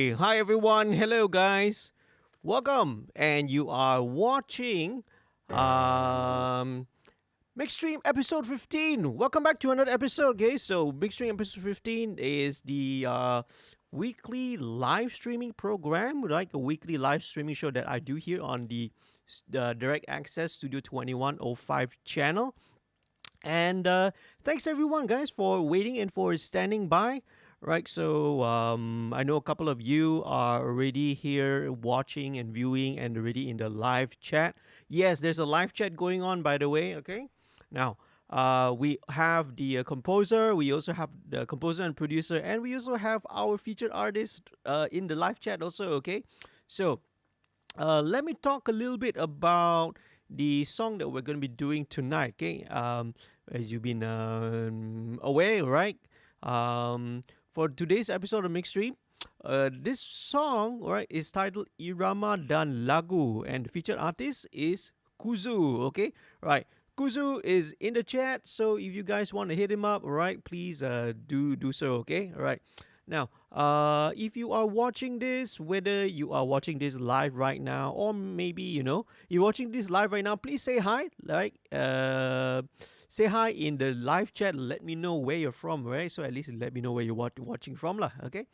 Okay, hi everyone. Hello guys. Welcome. And you are watching um MixStream episode 15. Welcome back to another episode, guys. So MixStream episode 15 is the weekly live streaming program, like a weekly live streaming show that I do here on the Direct Access Studio 2105 channel. And thanks everyone, guys, for waiting and for standing by. Right, so I know a couple of you are already here watching and viewing and already in the live chat. Yes, there's a live chat going on, by the way. Okay, now we have the composer, we also have the composer and producer, and we also have our featured artist in the live chat also. Okay, so let me talk a little bit about the song that we're going to be doing tonight. Okay, as you've been aware, right? For today's episode of MixStream, this song, right, is titled Irama dan Lagu, and the featured artist is Kuzu. Okay, right. Kuzu is in the chat, so if you guys want to hit him up, all right, please do so. Okay, all right. Now, if you are watching this, whether you are watching this live right now, or maybe you're watching this live right now, please say hi. Say hi in the live chat. Let me know where you're from, right? So at least let me know where you're watching from, lah. Okay.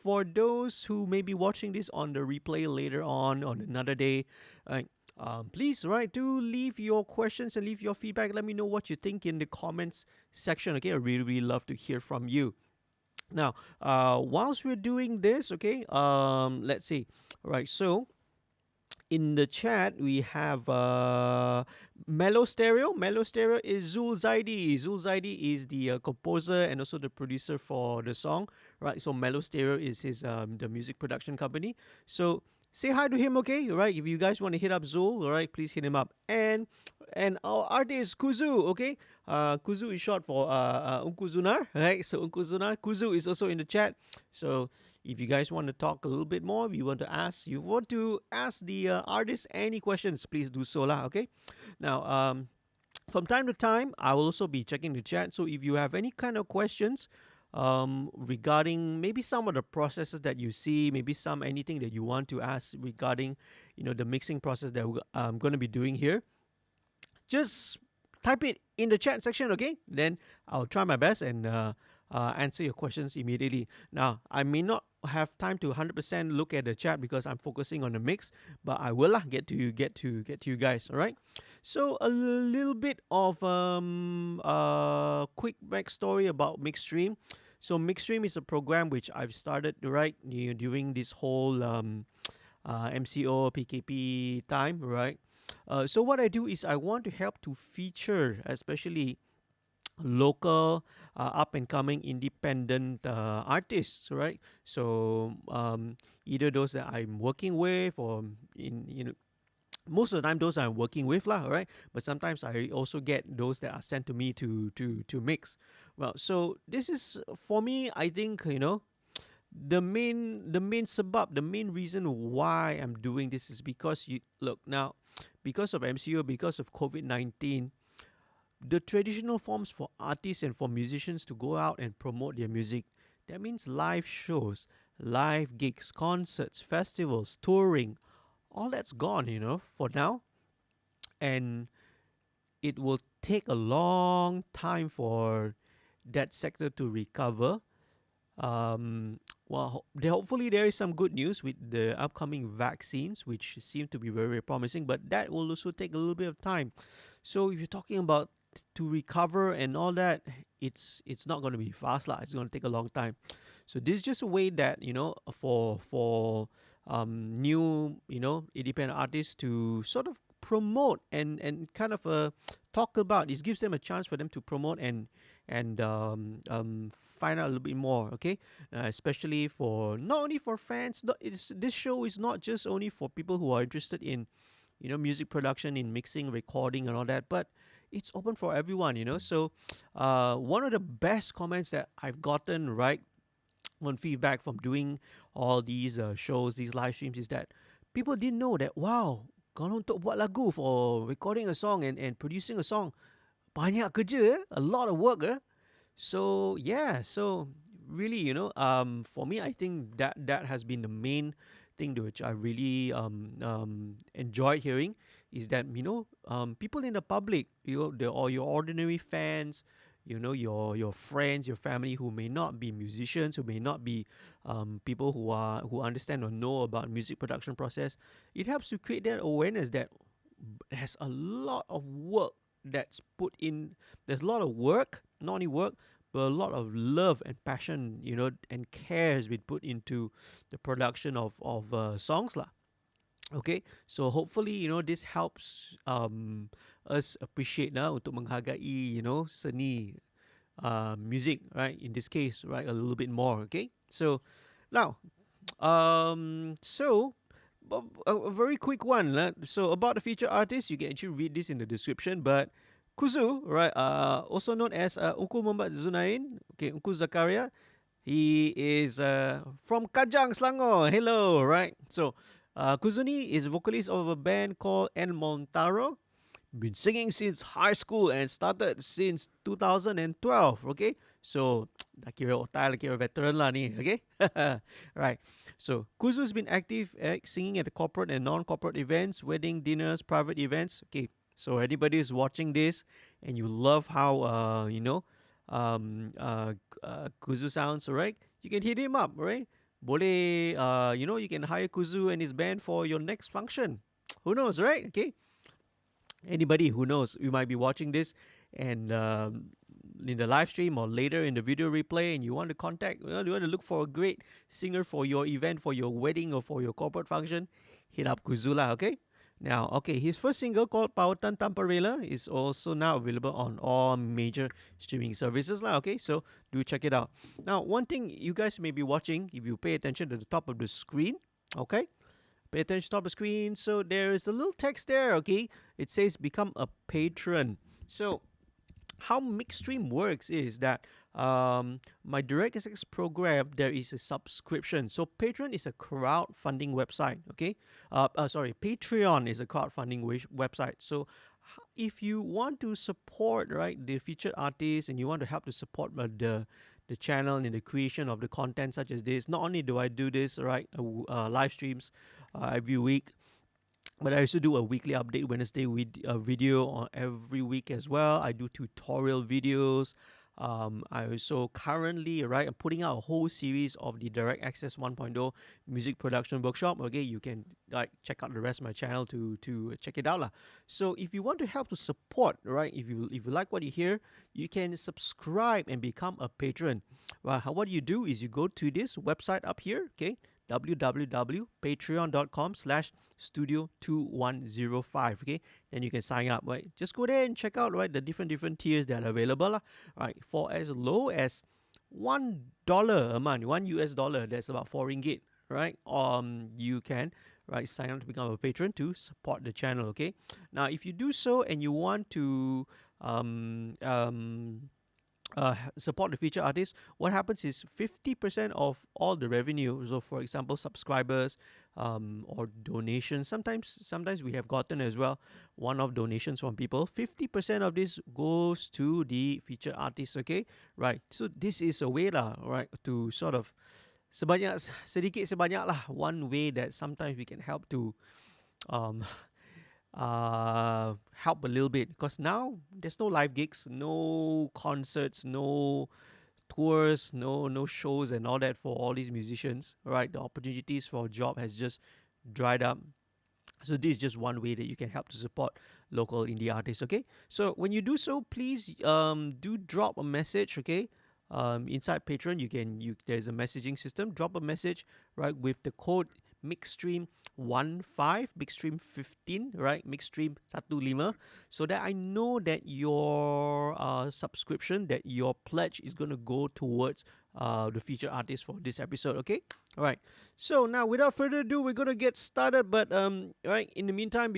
For those who may be watching this on the replay later on another day, please, right, do leave your questions and leave your feedback. Let me know what you think in the comments section. Okay, I really love to hear from you. Now, whilst we're doing this, okay, let's see. All right, so in the chat we have Mellow Stereo. Mellow Stereo is Zul Zaidi. Zul Zaidi is the composer and also the producer for the song, right? So Mellow Stereo is his the music production company. So say hi to him, okay? All right, if you guys want to hit up Zul, all right, please hit him up. And our artist Kuzu, okay? Kuzu is short for Ungku, right? So Kuzu is also in the chat. So if you guys want to talk a little bit more, if you want to ask the artist any questions, please do so lah, okay? Now, from time to time, I will also be checking the chat. So if you have any kind of questions regarding maybe some of the processes that you see, maybe anything that you want to ask regarding, the mixing process that I'm going to be doing here, just type it in the chat section, okay? Then I'll try my best and answer your questions immediately. Now, I may not have time to 100% look at the chat because I'm focusing on the mix, but I will get to you guys. All right. So a little bit of quick backstory about MixStream. So MixStream is a program which I've started during this whole MCO PKP time, right? So what I do is I want to help to feature especially local up and coming independent artists, right? So either those that I'm working with or most of the time those I'm working with lah, right? But sometimes I also get those that are sent to me to mix. Well, so this is for me, I think, the main sebab, the main reason why I'm doing this is because because of MCO, because of COVID-19, the traditional forms for artists and for musicians to go out and promote their music, that means live shows, live gigs, concerts, festivals, touring, all that's gone, for now. And it will take a long time for that sector to recover. Hopefully there is some good news with the upcoming vaccines, which seem to be very promising, but that will also take a little bit of time. So if you're talking about to recover and all that, it's not going to be fast lah. It's going to take a long time. So this is just a way that for new independent artists to sort of promote and kind of talk about. It gives them a chance for them to promote and find out a little bit more, okay? Especially for not only for fans. This show is not just only for people who are interested in music production, in mixing, recording, and all that, but it's open for everyone. So one of the best comments that I've gotten right on feedback from doing all these shows, these live streams, is that people didn't know that, wow, kalau untuk buat lagu, for recording a song and producing a song, banyak kerja, a lot of work. So yeah, so really, for me, I think that has been the main thing to which I really enjoyed hearing is that people in the public, or your ordinary fans, your friends, your family who may not be musicians, who may not be people who understand or know about music production process. It helps to create that awareness that has a lot of work that's put in. There's a lot of work, not only work, but a lot of love and passion, and care has been put into the production of songs lah. Okay, so hopefully this helps us appreciate lah untuk menghargai seni music, right, in this case, right, a little bit more. Okay, so now so a very quick one. So about the featured artist, you can actually read this in the description. But Kuzu, right, also known as ungkumuhammadzunurain, okay, Ungku Zakaria, he is from Kajang, Selangor. Hello, right? So Kuzuni is vocalist of a band called Elmontaro. Been singing since high school and started since 2012. Okay, so dah kira otak, dah kira veteran lah ni. Okay, right. So Kuzu's been active singing at the corporate and non-corporate events, wedding, dinners, private events. Okay, so anybody who's watching this and you love how Kuzu sounds, right? You can hit him up, right? Boleh, you can hire Kuzu and his band for your next function. Who knows, right? Okay. Anybody who knows, you might be watching this and in the live stream or later in the video replay, and you want to contact, you want to look for a great singer for your event, for your wedding or for your corporate function, hit up Kuzu lah, okay? Now, okay, his first single called Pautan Tanpa Rela is also now available on all major streaming services lah, okay? So do check it out. Now, one thing you guys may be watching, if you pay attention to the top of the screen, okay? Pay attention to the top of the screen. So there is a little text there, okay? It says become a patron. So how MixStream works is that my Direct Access program, there is a subscription. So Patreon is a crowdfunding website, okay? Patreon is a crowdfunding website. So if you want to support, right, the featured artists and you want to help to support the channel and the creation of the content such as this, not only do I do this, right, live streams every week, but I also do a weekly update Wednesday with a video on every week as well. I do tutorial videos. I also currently, right, I'm putting out a whole series of the Direct Access 1.0 music production workshop. Okay, you can check out the rest of my channel to check it out lah. So if you want to help to support, right, if you like what you hear, you can subscribe and become a patron. Well, what you do is you go to this website up here, okay, www.patreon.com/studio2105. Okay, then you can sign up, right? Just go there and check out, right, the different tiers that are available, right? For as low as $1 a month, $1, that's about 4 ringgit, right? You can, right, sign up to become a patron to support the channel. Okay, now if you do so and you want to support the featured artist, what happens is 50% of all the revenue, so for example subscribers or donations, sometimes we have gotten as well one-off donations from people, 50% of this goes to the featured artist. Okay, right, so this is a way lah, right, to sort of sedikit sebanyak lah, one way that sometimes we can help to help a little bit, because now there's no live gigs, no concerts, no tours, no shows and all that for all these musicians, right? The opportunities for a job has just dried up. So this is just one way that you can help to support local indie artists. Okay, so when you do so, please do drop a message. Okay, inside Patreon, there's a messaging system. Drop a message, right, with the code MixStream 15, MixStream 15, right? MixStream 15, so that I know that your subscription, that your pledge is going to go towards the featured artist for this episode. Okay, all right. So now, without further ado, we're going to get started. But right, in the meantime,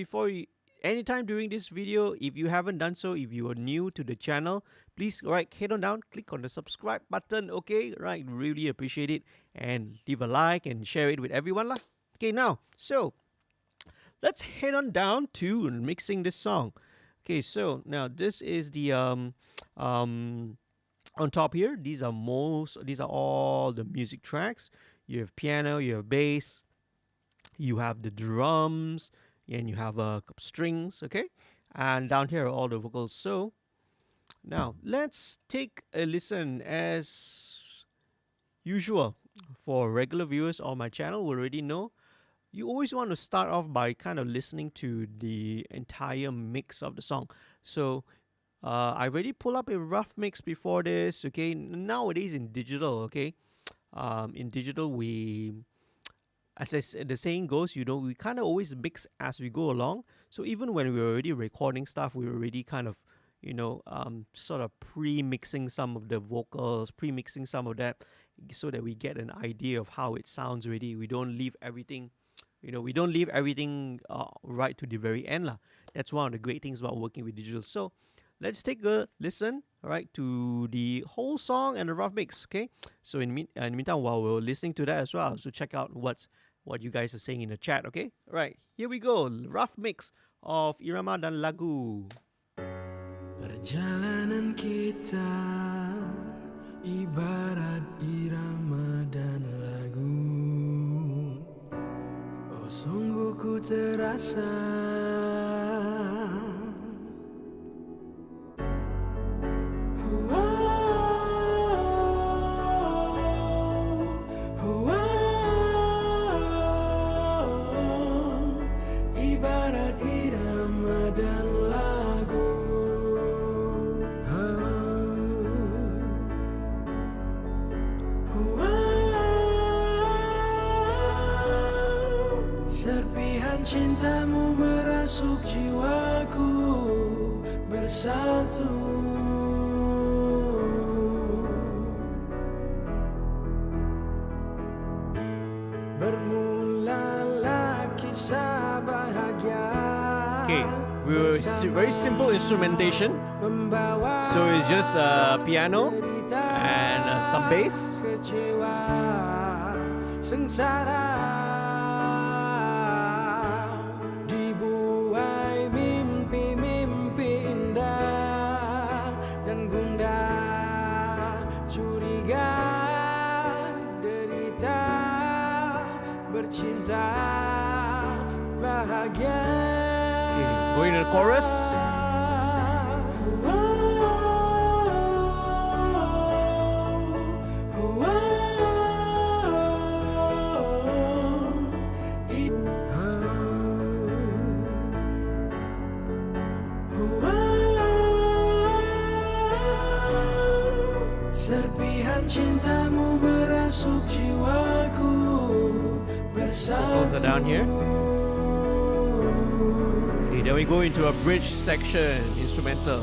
anytime during this video, if you haven't done so, if you are new to the channel, please, right, head on down, click on the subscribe button. Okay, right, really appreciate it, and leave a like and share it with everyone lah. Okay, now, so let's head on down to mixing this song. Okay, so now this is the On top here, these are all the music tracks. You have piano, you have bass, you have the drums, and you have strings, okay? And down here are all the vocals. So now let's take a listen. As usual, for regular viewers on my channel will already know, you always want to start off by kind of listening to the entire mix of the song. So I already pulled up a rough mix before this, okay? Nowadays in digital, okay? In digital, the saying goes, we kind of always mix as we go along. So even when we're already recording stuff, we're already kind of, sort of pre-mixing some of the vocals, pre-mixing some of that, so that we get an idea of how it sounds already. We don't leave everything, right to the very end lah. That's one of the great things about working with digital. So let's take a listen, all right, to the whole song and the rough mix, okay? So in the meantime, while we're listening to that as well, so check out what you guys are saying in the chat, okay? All right, here we go. Rough mix of Irama dan Lagu. Perjalanan kita ibarat irama dan lagu. Oh, sungguh ku terasa ibarat irama dan lagu. Serpihan cintamu merasuk jiwaku, bersatu. Bermulalah kisah bahagia. Okay, very simple instrumentation. So it's just piano and some bass. Kecewa, sengsara, dibuai mimpi-mimpi indah dan gundah, curiga, derita, bercinta, bahagia. Okay, going to the chorus. Serpihan cintamu merasuk jiwaku, bersatu. Vocals are down here. Okay, then we go into a bridge section, instrumental.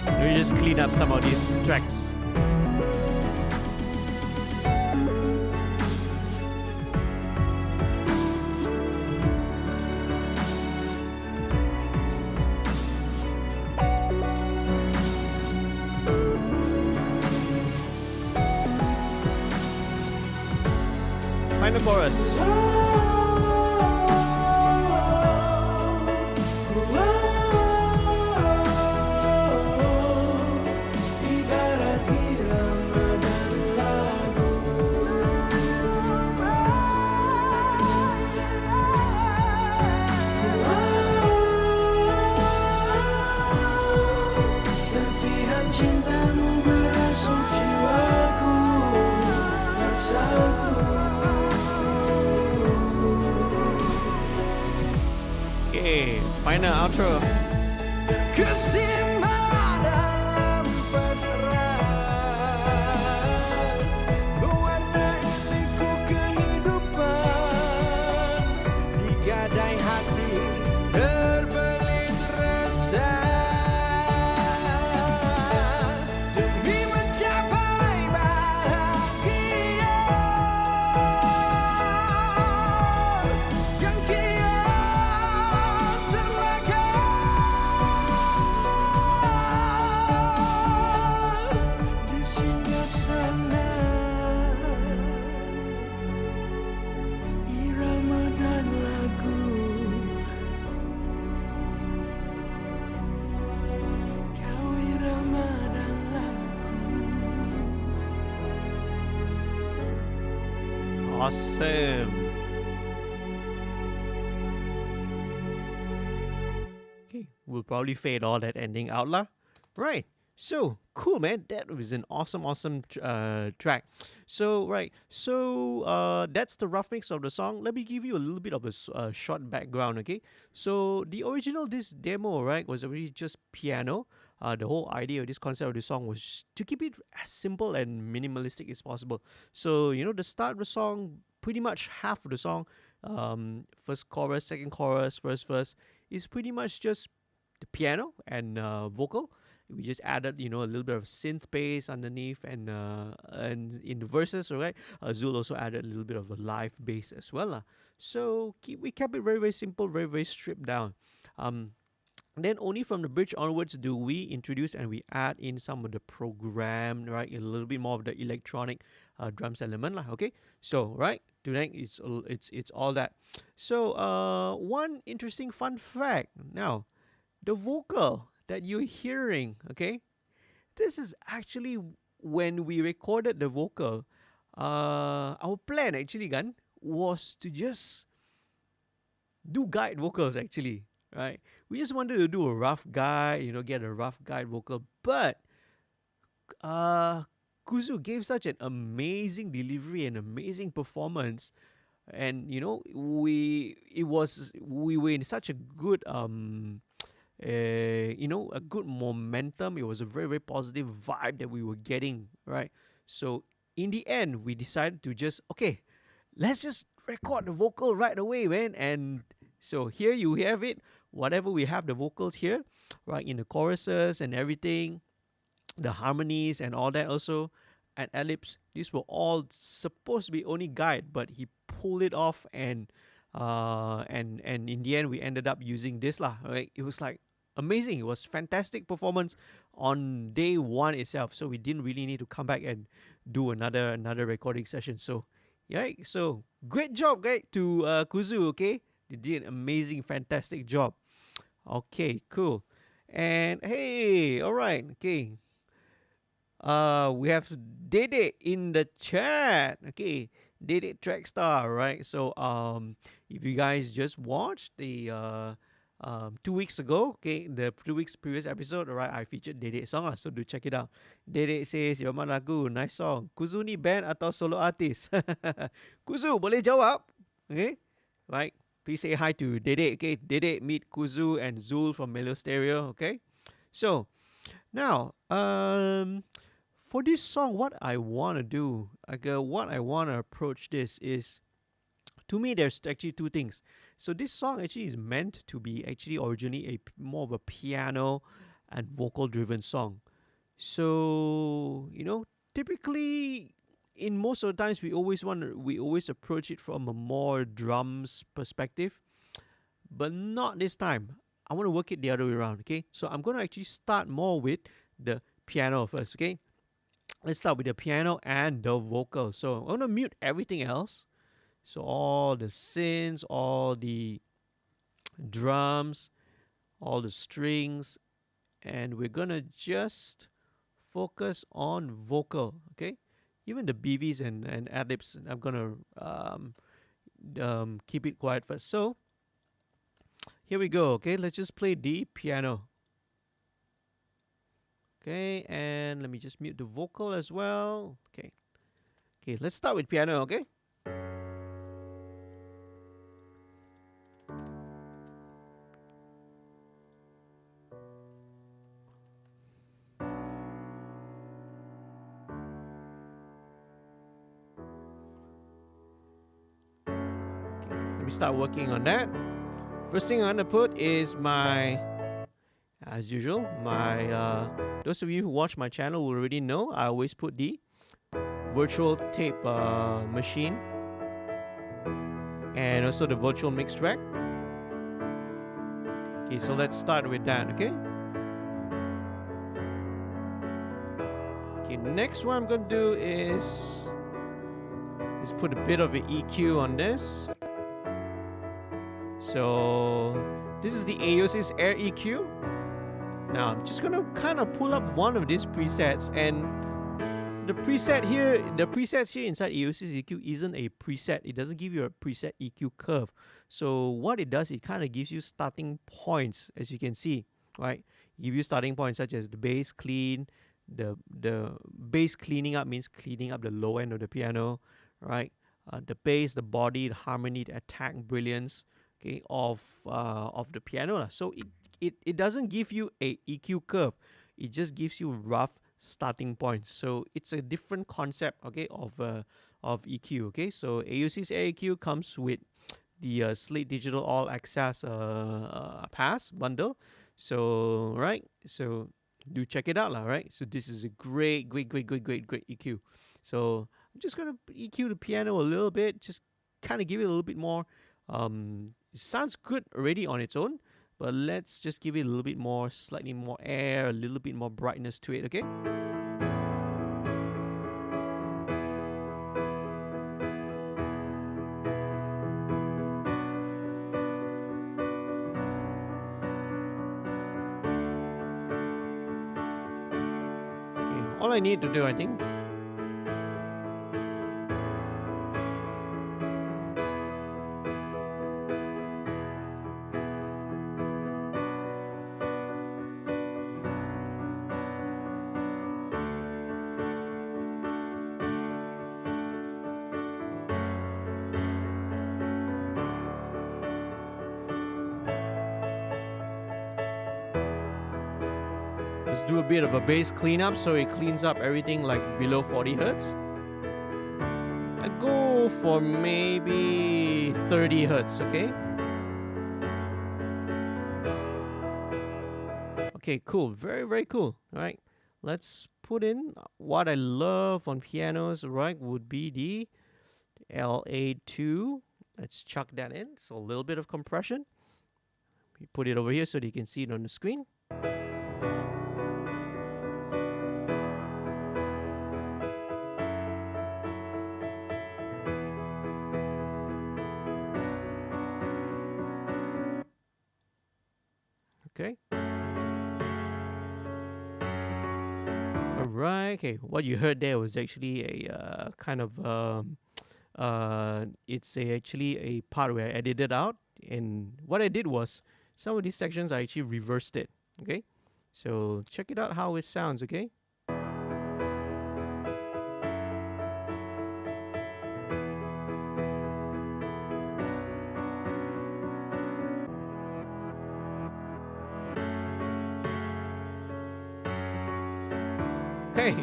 Let me just clean up some of these tracks. Find the chorus. Okay, final outro. Kesimpan dalam pesra, mewarnai liku kehidupan, digadai hati terbelit rasa, demi mencapai bahagia yang kian terlaga. Awesome. Okay, we'll probably fade all that ending out lah. Right. So cool, man. That was an awesome track. So that's the rough mix of the song. Let me give you a little bit of a short background. Okay. So the original this demo, right, was already just piano. The whole idea of this concept of the song was to keep it as simple and minimalistic as possible. So the start of the song, pretty much half of the song, first chorus, second chorus, first verse, is pretty much just the piano and vocal. We just added, a little bit of synth bass underneath, and in the verses, all right, Zul also added a little bit of a live bass as well. So we kept it very, very simple, very, very stripped down. Then only from the bridge onwards do we introduce and we add in some of the programmed, right, a little bit more of the electronic drums element, lah. Okay, so right, tonight it's all that. So one interesting fun fact now, the vocal that you're hearing, okay, this is actually when we recorded the vocal. Our plan actually, Gan, was to just do guide vocals actually, right? We just wanted to do a rough guide, get a rough guide vocal, but Kuzu gave such an amazing delivery and amazing performance, and we were in such a good a good momentum. It was a very, very positive vibe that we were getting, right? So in the end, we decided to just, okay, let's just record the vocal right away, man. And so here you have it. Whatever we have the vocals here, right, in the choruses and everything, the harmonies and all that also, and ellipse, these were all supposed to be only guide, but he pulled it off, and in the end we ended up using this lah, right? It was like amazing. It was fantastic performance on day one itself, so we didn't really need to come back and do another recording session. So yeah, so great job, guys, to Kuzu. Okay, they did an amazing, fantastic job. Okay, cool. And hey, all right, okay, we have Dede in the chat. Okay, Dede Trackstar, right? So if you guys just watched the 2 weeks ago, okay, the 2 weeks previous episode, alright, I featured Dede song lah, so do check it out. Dede says, Irama Lagu, nice song. Kuzu ni band atau solo artist? Kuzu, boleh jawab? Okay, right, please say hi to Dede. Okay, Dede meet Kuzu and Zul from Melo Stereo. Okay, so now for this song, what I want to do, what I want to approach this is, to me, there's actually two things. So this song actually is meant to be actually originally more of a piano and vocal driven song. So typically in most of the times we always approach it from a more drums perspective, but not this time. I want to work it the other way around. Okay, so I'm going to actually start more with the piano first. Okay, let's start with the piano and the vocal. So I'm going to mute everything else. So all the synths, all the drums, all the strings, and we're going to just focus on vocal, okay? Even the BVs and ad-libs, I'm going to keep it quiet first. So here we go, okay? Let's just play the piano. Okay, and let me just mute the vocal as well. Okay, let's start with piano, okay? Start working on that. First thing I'm gonna put is my, as usual, my those of you who watch my channel will already know I always put the virtual tape machine and also the virtual mix track. Okay, so let's start with that. Okay, next what I'm gonna do is put a bit of an EQ on this. So this is the Aosis Air EQ. Now I'm just gonna kind of pull up one of these presets, and the presets here inside AOC's EQ isn't a preset. It doesn't give you a preset EQ curve. So what it does, it kind of gives you starting points, as you can see, right? Give you starting points such as the bass clean. The bass cleaning up means cleaning up the low end of the piano, right? The bass, the body, the harmony, the attack, brilliance, okay, of the piano. So it doesn't give you a EQ curve. It just gives you rough starting points. So it's a different concept, okay, of EQ. Okay, so AUC's AQ comes with the Slate Digital All Access Pass bundle. So right, so do check it out, lah. Right, so this is a great EQ. So I'm just gonna EQ the piano a little bit, just kind of give it a little bit more. It sounds good already on its own, but let's just give it a little bit more, slightly more air, a little bit more brightness to it, okay? Okay, all I need to do, I think, let's do a bit of a bass cleanup so it cleans up everything like below 40 hertz. I go for maybe 30 hertz, okay? Okay, cool. Very cool. All right. Let's put in what I love on pianos, right? Would be the LA2. Let's chuck that in. So a little bit of compression. We put it over here so that you can see it on the screen. Okay. Alright, okay. What you heard there was actually a kind of actually a part where I edited out, and what I did was some of these sections I actually reversed it. Okay, so check it out how it sounds. Okay. Okay,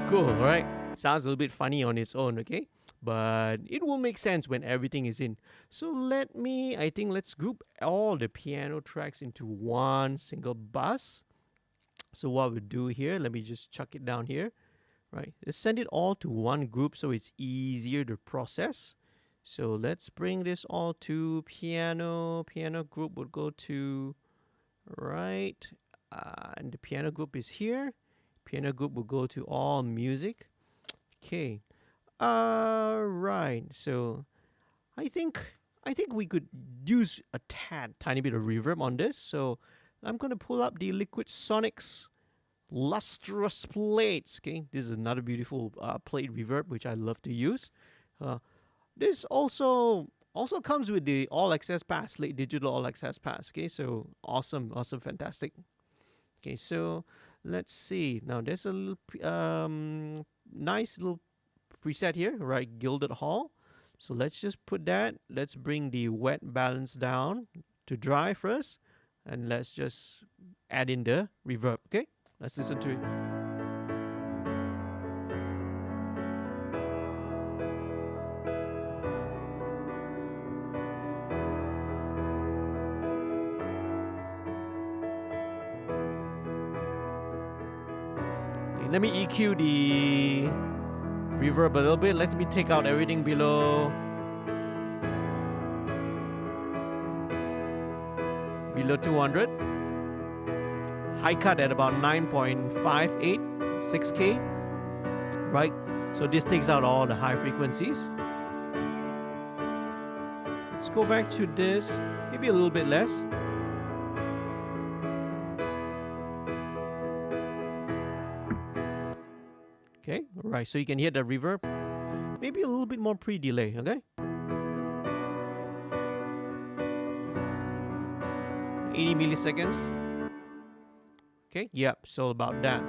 cool, right? Sounds a little bit funny on its own, okay? But it will make sense when everything is in. So let's group all the piano tracks into one single bus. So what we'll do here, let me just chuck it down here, right? Let's send it all to one group so it's easier to process. So let's bring this all to piano. Piano group would go to, right? And the piano group is here. Piano group will go to all music. Okay. Right. So I think we could use a tiny bit of reverb on this. So I'm gonna pull up the Liquid Sonics Lustrous Plates. Okay, this is another beautiful plate reverb which I love to use. This also comes with the All Access Pass, Late Digital All Access Pass. Okay, so awesome, fantastic. Okay, so let's see. Now there's a little nice little preset here, right? Gilded Hall. So let's just put that. Let's bring the wet balance down to dry first, and let's just add in the reverb. Okay, let's listen to it. Okay, let me EQ the reverb a little bit. Let me take out everything below 200. High cut at about 9.58, 6K, right? So this takes out all the high frequencies. Let's go back to this, maybe a little bit less. Okay, right. So you can hear the reverb. Maybe a little bit more pre-delay, okay? 80 milliseconds. Okay, yep, so about that.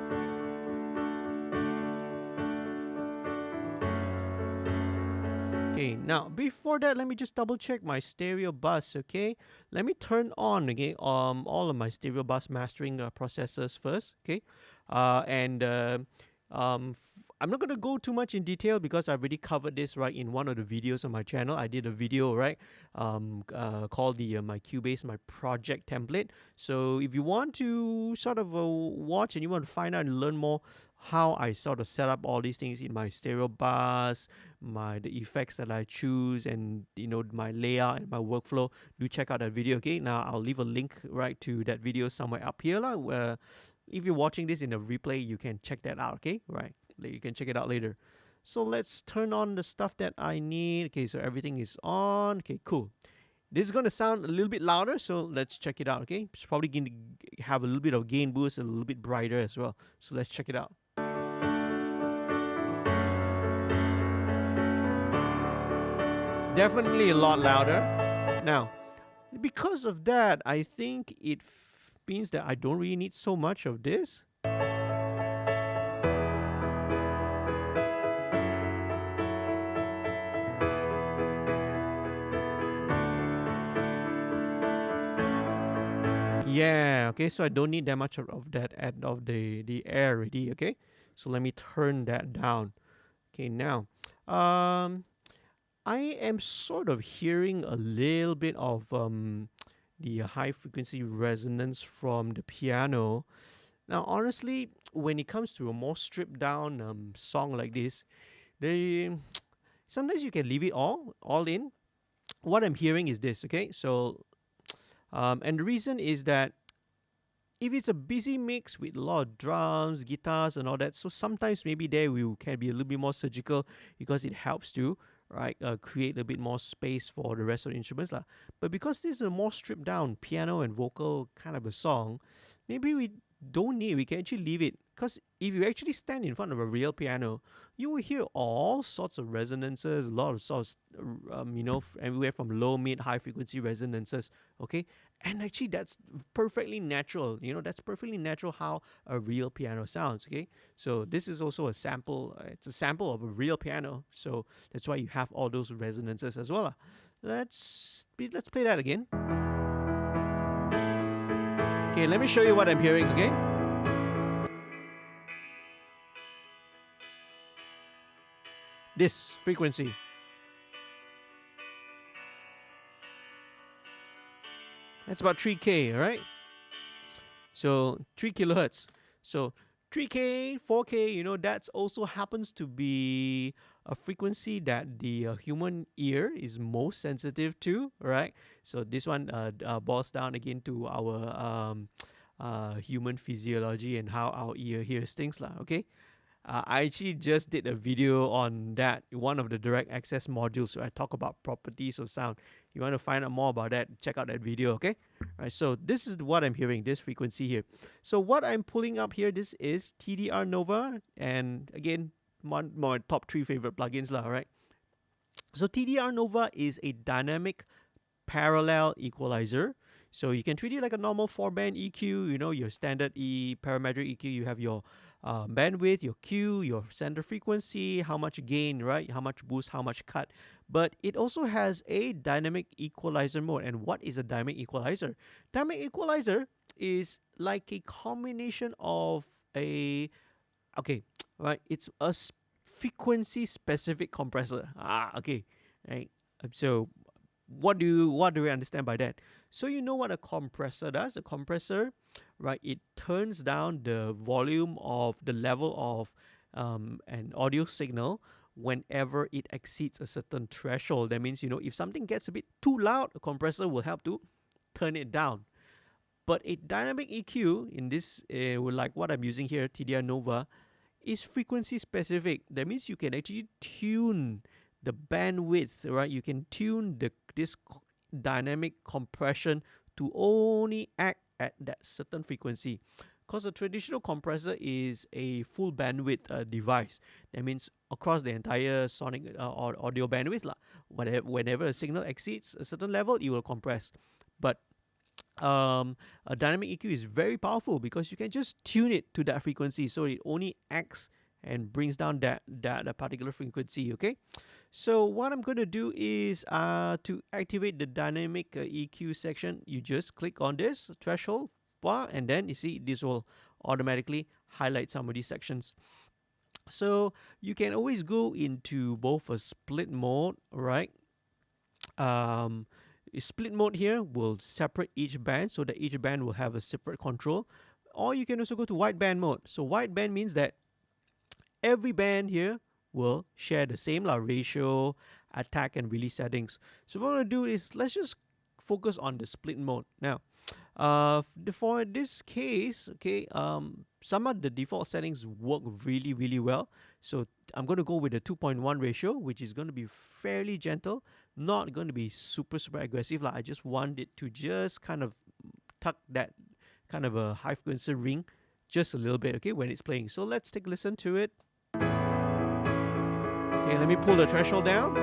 Okay, now before that, let me just double check my stereo bus, okay? Let me turn on, okay, all of my stereo bus mastering processors first, okay? I'm not gonna go too much in detail because I've already covered this right in one of the videos on my channel. I did a video, right, called the my Cubase, my project template. So if you want to sort of watch and you want to find out and learn more how I sort of set up all these things in my stereo bus, the effects that I choose, and my layout and my workflow, do check out that video. Okay, now I'll leave a link right to that video somewhere up here lah, where if you're watching this in a replay, you can check that out. Okay, right, you can check it out later. So let's turn on the stuff that I need. Okay, so everything is on. Okay, cool. This is going to sound a little bit louder, so let's check it out. Okay, it's probably going to have a little bit of gain boost, a little bit brighter as well. So let's check it out. Definitely a lot louder. Now, because of that, I think it means that I don't really need so much of this. Yeah, okay, so I don't need that much of that of the air already, okay? So let me turn that down. Okay, now, I am sort of hearing a little bit of the high frequency resonance from the piano. Now, honestly, when it comes to a more stripped down song like this, sometimes you can leave it all in. What I'm hearing is this, okay? So, and the reason is that if it's a busy mix with a lot of drums, guitars, and all that, so sometimes maybe there we can be a little bit more surgical because it helps to create a bit more space for the rest of the instruments lah. But because this is a more stripped down piano and vocal kind of a song, maybe we can actually leave it. Because if you actually stand in front of a real piano, you will hear all sorts of resonances, a lot of sorts, everywhere from low, mid, high frequency resonances, okay? And actually that's perfectly natural, that's perfectly natural how a real piano sounds, okay? So this is also a sample, it's a sample of a real piano, so that's why you have all those resonances as well. Let's play that again. Okay, let me show you what I'm hearing, okay? This frequency. That's about 3K, all right? So 3 kilohertz. So 3K, 4K, that also happens to be a frequency that the human ear is most sensitive to, right? So this one boils down again to our human physiology and how our ear hears things, okay? I actually just did a video on that, one of the direct access modules where I talk about properties of sound. You want to find out more about that, check out that video, okay? Right, so this is what I'm hearing, this frequency here. So what I'm pulling up here, this is TDR Nova, and again, my top 3 favorite plugins lah, right? So TDR Nova is a dynamic parallel equalizer. So you can treat it like a normal 4-band EQ, your standard parametric EQ. You have your bandwidth, your Q, your center frequency, how much gain, right? How much boost, how much cut. But it also has a dynamic equalizer mode. And what is a dynamic equalizer? Dynamic equalizer is like a combination of it's a frequency specific compressor. Okay, right. So what do we understand by that? So you know what a compressor does? A compressor, right, it turns down the volume of the level of an audio signal whenever it exceeds a certain threshold. That means, if something gets a bit too loud, a compressor will help to turn it down. But a dynamic EQ, in this, like what I'm using here, TDR Nova, is frequency specific. That means you can actually tune the bandwidth, right? You can tune this dynamic compression to only act at that certain frequency. Because a traditional compressor is a full bandwidth device. That means across the entire sonic or audio bandwidth, lah. Whenever a signal exceeds a certain level, it will compress. But a dynamic EQ is very powerful because you can just tune it to that frequency, so it only acts and brings down that particular frequency. Okay, so what I'm going to do is to activate the dynamic EQ section, you just click on this threshold bar, and then you see this will automatically highlight some of these sections. So you can always go into both a split mode, right? Split mode here will separate each band so that each band will have a separate control, or you can also go to wideband mode. So wideband means that every band here will share the same ratio, attack, and release settings. So what I'm going to do is let's just focus on the split mode. Now, for this case, okay, some of the default settings work really, really well. So I'm going to go with a 2.1 ratio, which is going to be fairly gentle, not going to be super aggressive. I just want it to just kind of tuck that kind of a high frequency ring just a little bit, okay, when it's playing. So let's take a listen to it. Okay, let me pull the threshold down.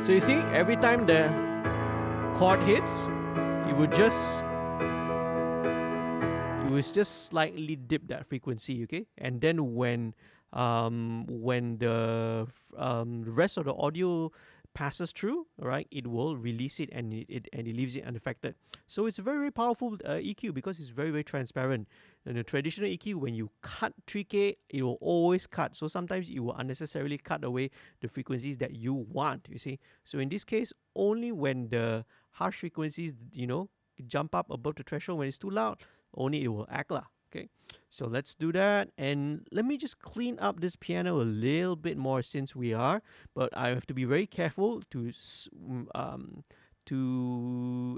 So you see, every time the chord hits, it would just slightly dip that frequency, okay? And then when the rest of the audio passes through, right, it will release it and it leaves it unaffected. So it's a very, very powerful EQ because it's very, very transparent. And the traditional EQ, when you cut 3K, it will always cut. So sometimes it will unnecessarily cut away the frequencies that you want, you see. So in this case, only when the harsh frequencies, jump up above the threshold, when it's too loud, only it will act lah. Okay, so let's do that, and let me just clean up this piano a little bit more since we are, but I have to be very careful to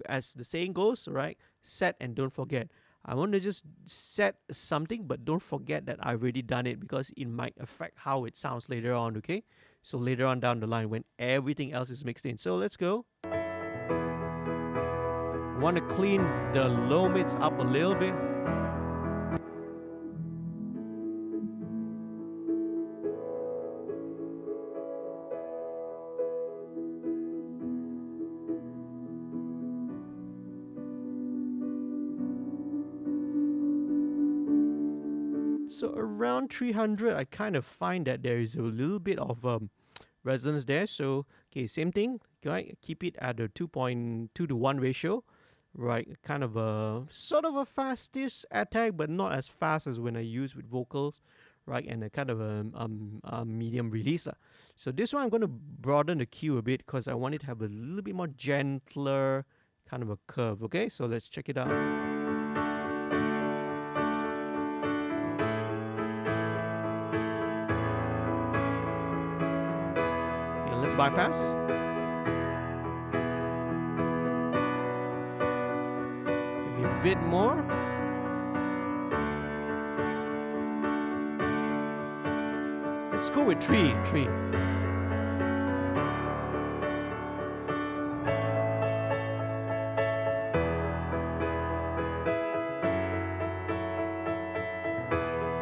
as the saying goes, right, set and don't forget. I want to just set something, but don't forget that I've already done it, because it might affect how it sounds later on, okay? So later on down the line when everything else is mixed in. So let's go. Want to clean the low mids up a little bit. So around 300, I kind of find that there is a little bit of resonance there. So, okay, same thing, right? Keep it at a 2.2 to 1 ratio, right? Kind of a sort of a fastish attack, but not as fast as when I use with vocals, right? And a kind of a medium releaser. So this one I'm going to broaden the cue a bit because I want it to have a little bit more gentler kind of a curve, okay? So let's check it out. Let's bypass. Maybe a bit more. Let's go with 3.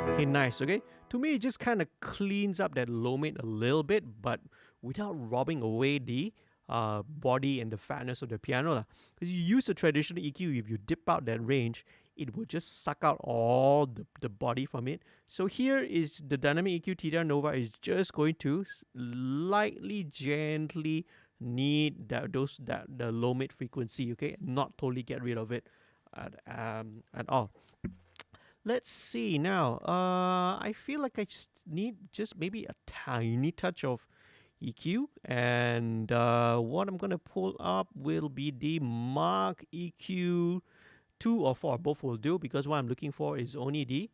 Okay, nice, okay? To me, it just kind of cleans up that low mid a little bit, but without robbing away the body and the fatness of the piano. Because you use a traditional EQ, if you dip out that range, it will just suck out all the body from it. So here is the dynamic EQ TDR Nova is just going to slightly, gently knead the low mid frequency, okay? Not totally get rid of it at all. Let's see now. I feel like I just need maybe a tiny touch of EQ, and what I'm gonna pull up will be the Mark EQ 2 or 4. Both will do, because what I'm looking for is only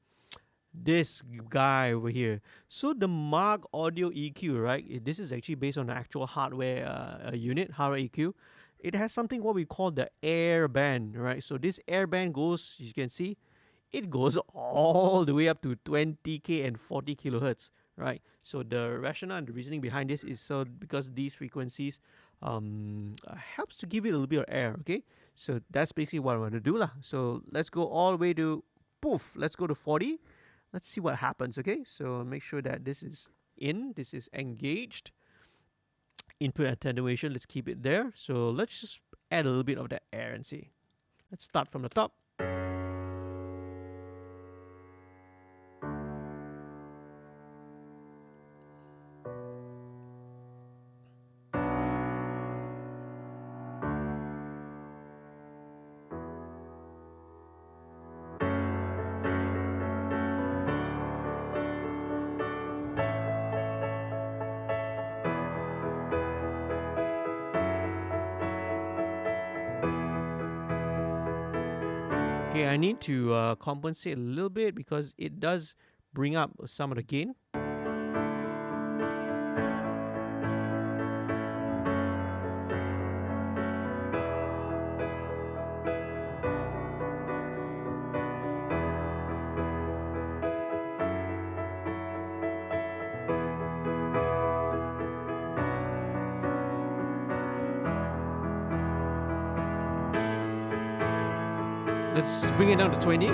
this guy over here. So the Mark Audio EQ, right? This is actually based on the actual hardware unit, hardware EQ. It has something what we call the air band, right? So this air band goes, you can see, it goes all the way up to 20k and 40 kilohertz, right? So the rationale and the reasoning behind this is so because these frequencies helps to give it a little bit of air, okay? So that's basically what I want to do lah. So let's go all the way to poof. Let's go to 40. Let's see what happens, okay? So make sure that this is in, this is engaged. Input attenuation, let's keep it there. So let's just add a little bit of that air and see. Let's start from the top. Okay, I need to compensate a little bit because it does bring up some of the gain. Let's bring it down to 20.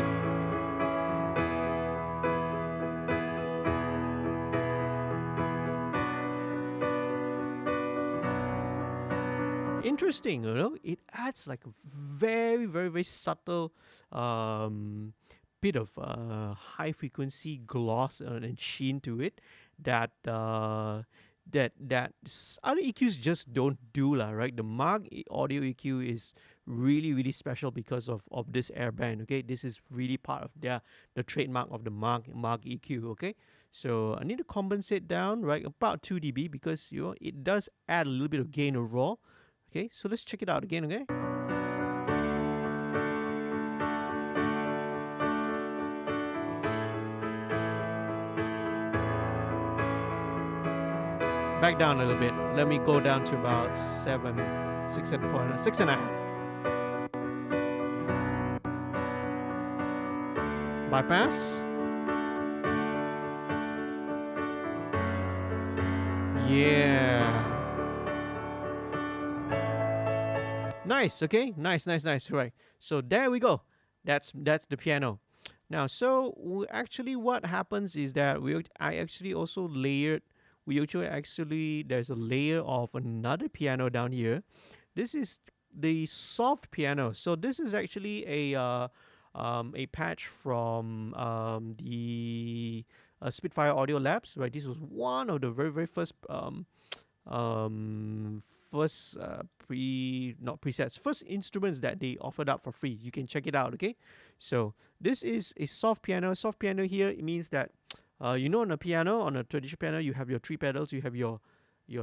Interesting, you know, it adds like a very, very, very subtle bit of high frequency gloss and sheen to it that that other EQs just don't do lah, right? The Mark audio EQ is really special because of this airband. Okay, this is really part of the trademark of the Mark EQ. Okay, so I need to compensate down right about 2 dB because you know it does add a little bit of gain overall. Okay, so let's check it out again. Okay. Back down a little bit. Let me go down to about 6.5. Bypass. Yeah. Nice. Okay. Nice. Right. So there we go. That's the piano. Now, so actually, what happens is that I actually also layered. There's a layer of another piano down here. This is the soft piano. So this is actually a patch from the Spitfire Audio Labs, right? This was one of the very first first instruments that they offered up for free. You can check it out, okay? So this is a soft piano. Soft piano here, it means that you know, on a traditional piano, you have your 3 pedals. You have your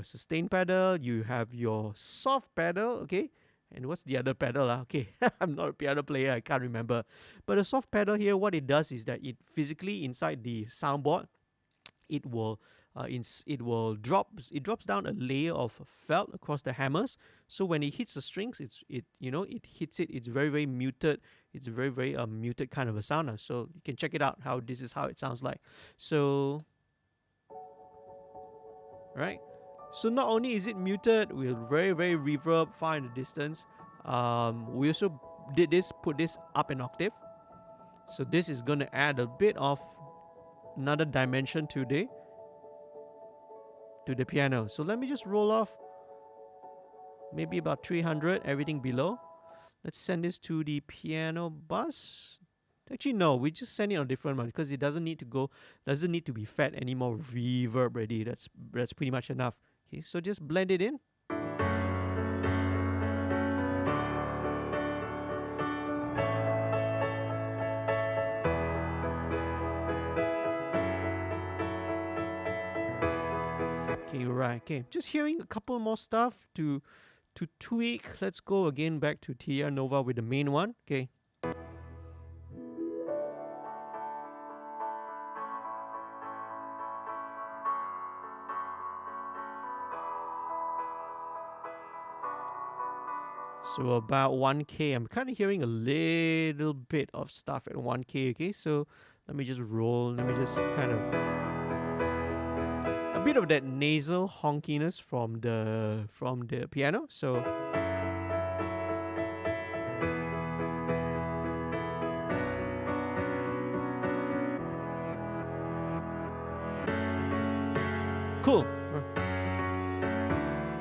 sustain pedal, you have your soft pedal, okay? And what's the other pedal? Okay, I'm not a piano player, I can't remember. But a soft pedal here, what it does is that it physically inside the soundboard, it drops down a layer of felt across the hammers. So when it hits the strings, it hits it. It's very muted. It's a very muted kind of a sound. So you can check it out. This is how it sounds like. So, right. So not only is it muted, we're very reverb far in the distance. We also put this up an octave. So this is gonna add a bit of another dimension to the piano. So let me just roll off maybe about 300, everything below. Let's send this to the piano bus. Actually, no, we just send it on a different one because it doesn't need to be fed any more reverb already. That's pretty much enough. Okay, so just blend it in. Okay, right. Okay, just hearing a couple more stuff to tweak. Let's go again back to TR Nova with the main one. Okay. So about 1K. I'm kind of hearing a little bit of stuff at 1K. Okay, so let me just roll. Let me just kind of a bit of that nasal honkiness from the piano. So cool.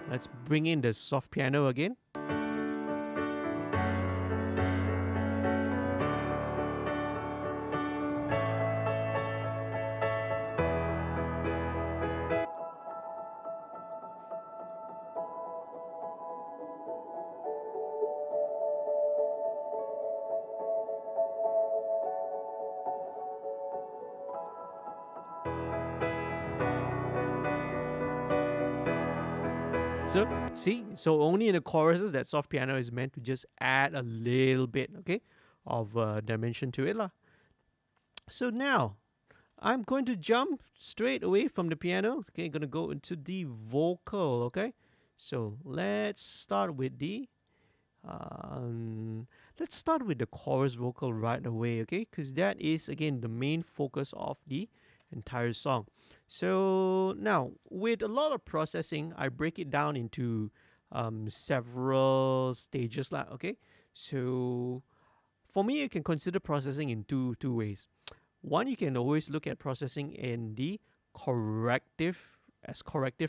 Let's bring in the soft piano again. So see, so only in the choruses that soft piano is meant to just add a little bit, okay, of dimension to it lah. So now I'm going to jump straight away from the piano. Okay, going to go into the vocal. Okay, so let's start with the chorus vocal right away. Okay, because that is again the main focus of the entire song. So now, with a lot of processing, I break it down into several stages lah. Okay, so for me, you can consider processing in two ways. One, you can always look at processing in the corrective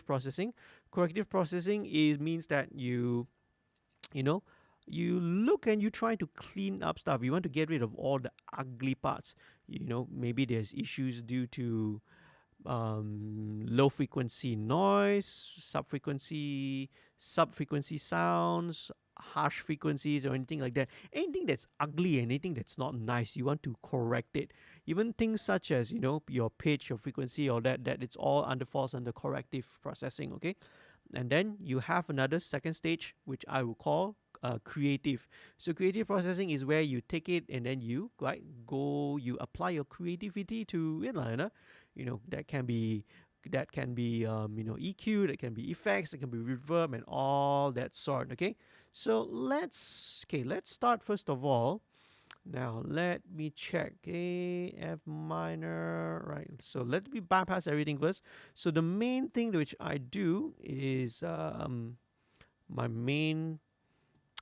processing. Corrective processing means that you know you look and you try to clean up stuff. You want to get rid of all the ugly parts. Maybe there's issues due to low frequency noise, sub-frequency sounds, harsh frequencies, or anything like that. Anything that's ugly, anything that's not nice, you want to correct it. Even things such as your pitch, your frequency, or that it's all falls under corrective processing. Okay, and then you have another second stage, which I will call creative. So creative processing is where you take it and then you apply your creativity to it, that can be EQ, that can be effects, that can be reverb, and all that sort. Okay, so let's start first of all. Now let me check. F minor, right? So let me bypass everything first. So the main thing which I do is my main.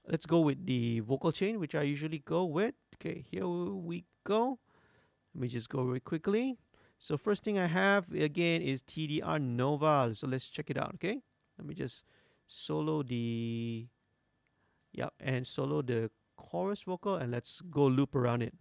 Let's go with the vocal chain, which I usually go with. Okay, here we go. Let me just go very quickly. So first thing I have again is TDR Nova. So let's check it out. Okay, let me just solo the chorus vocal, and let's go loop around it.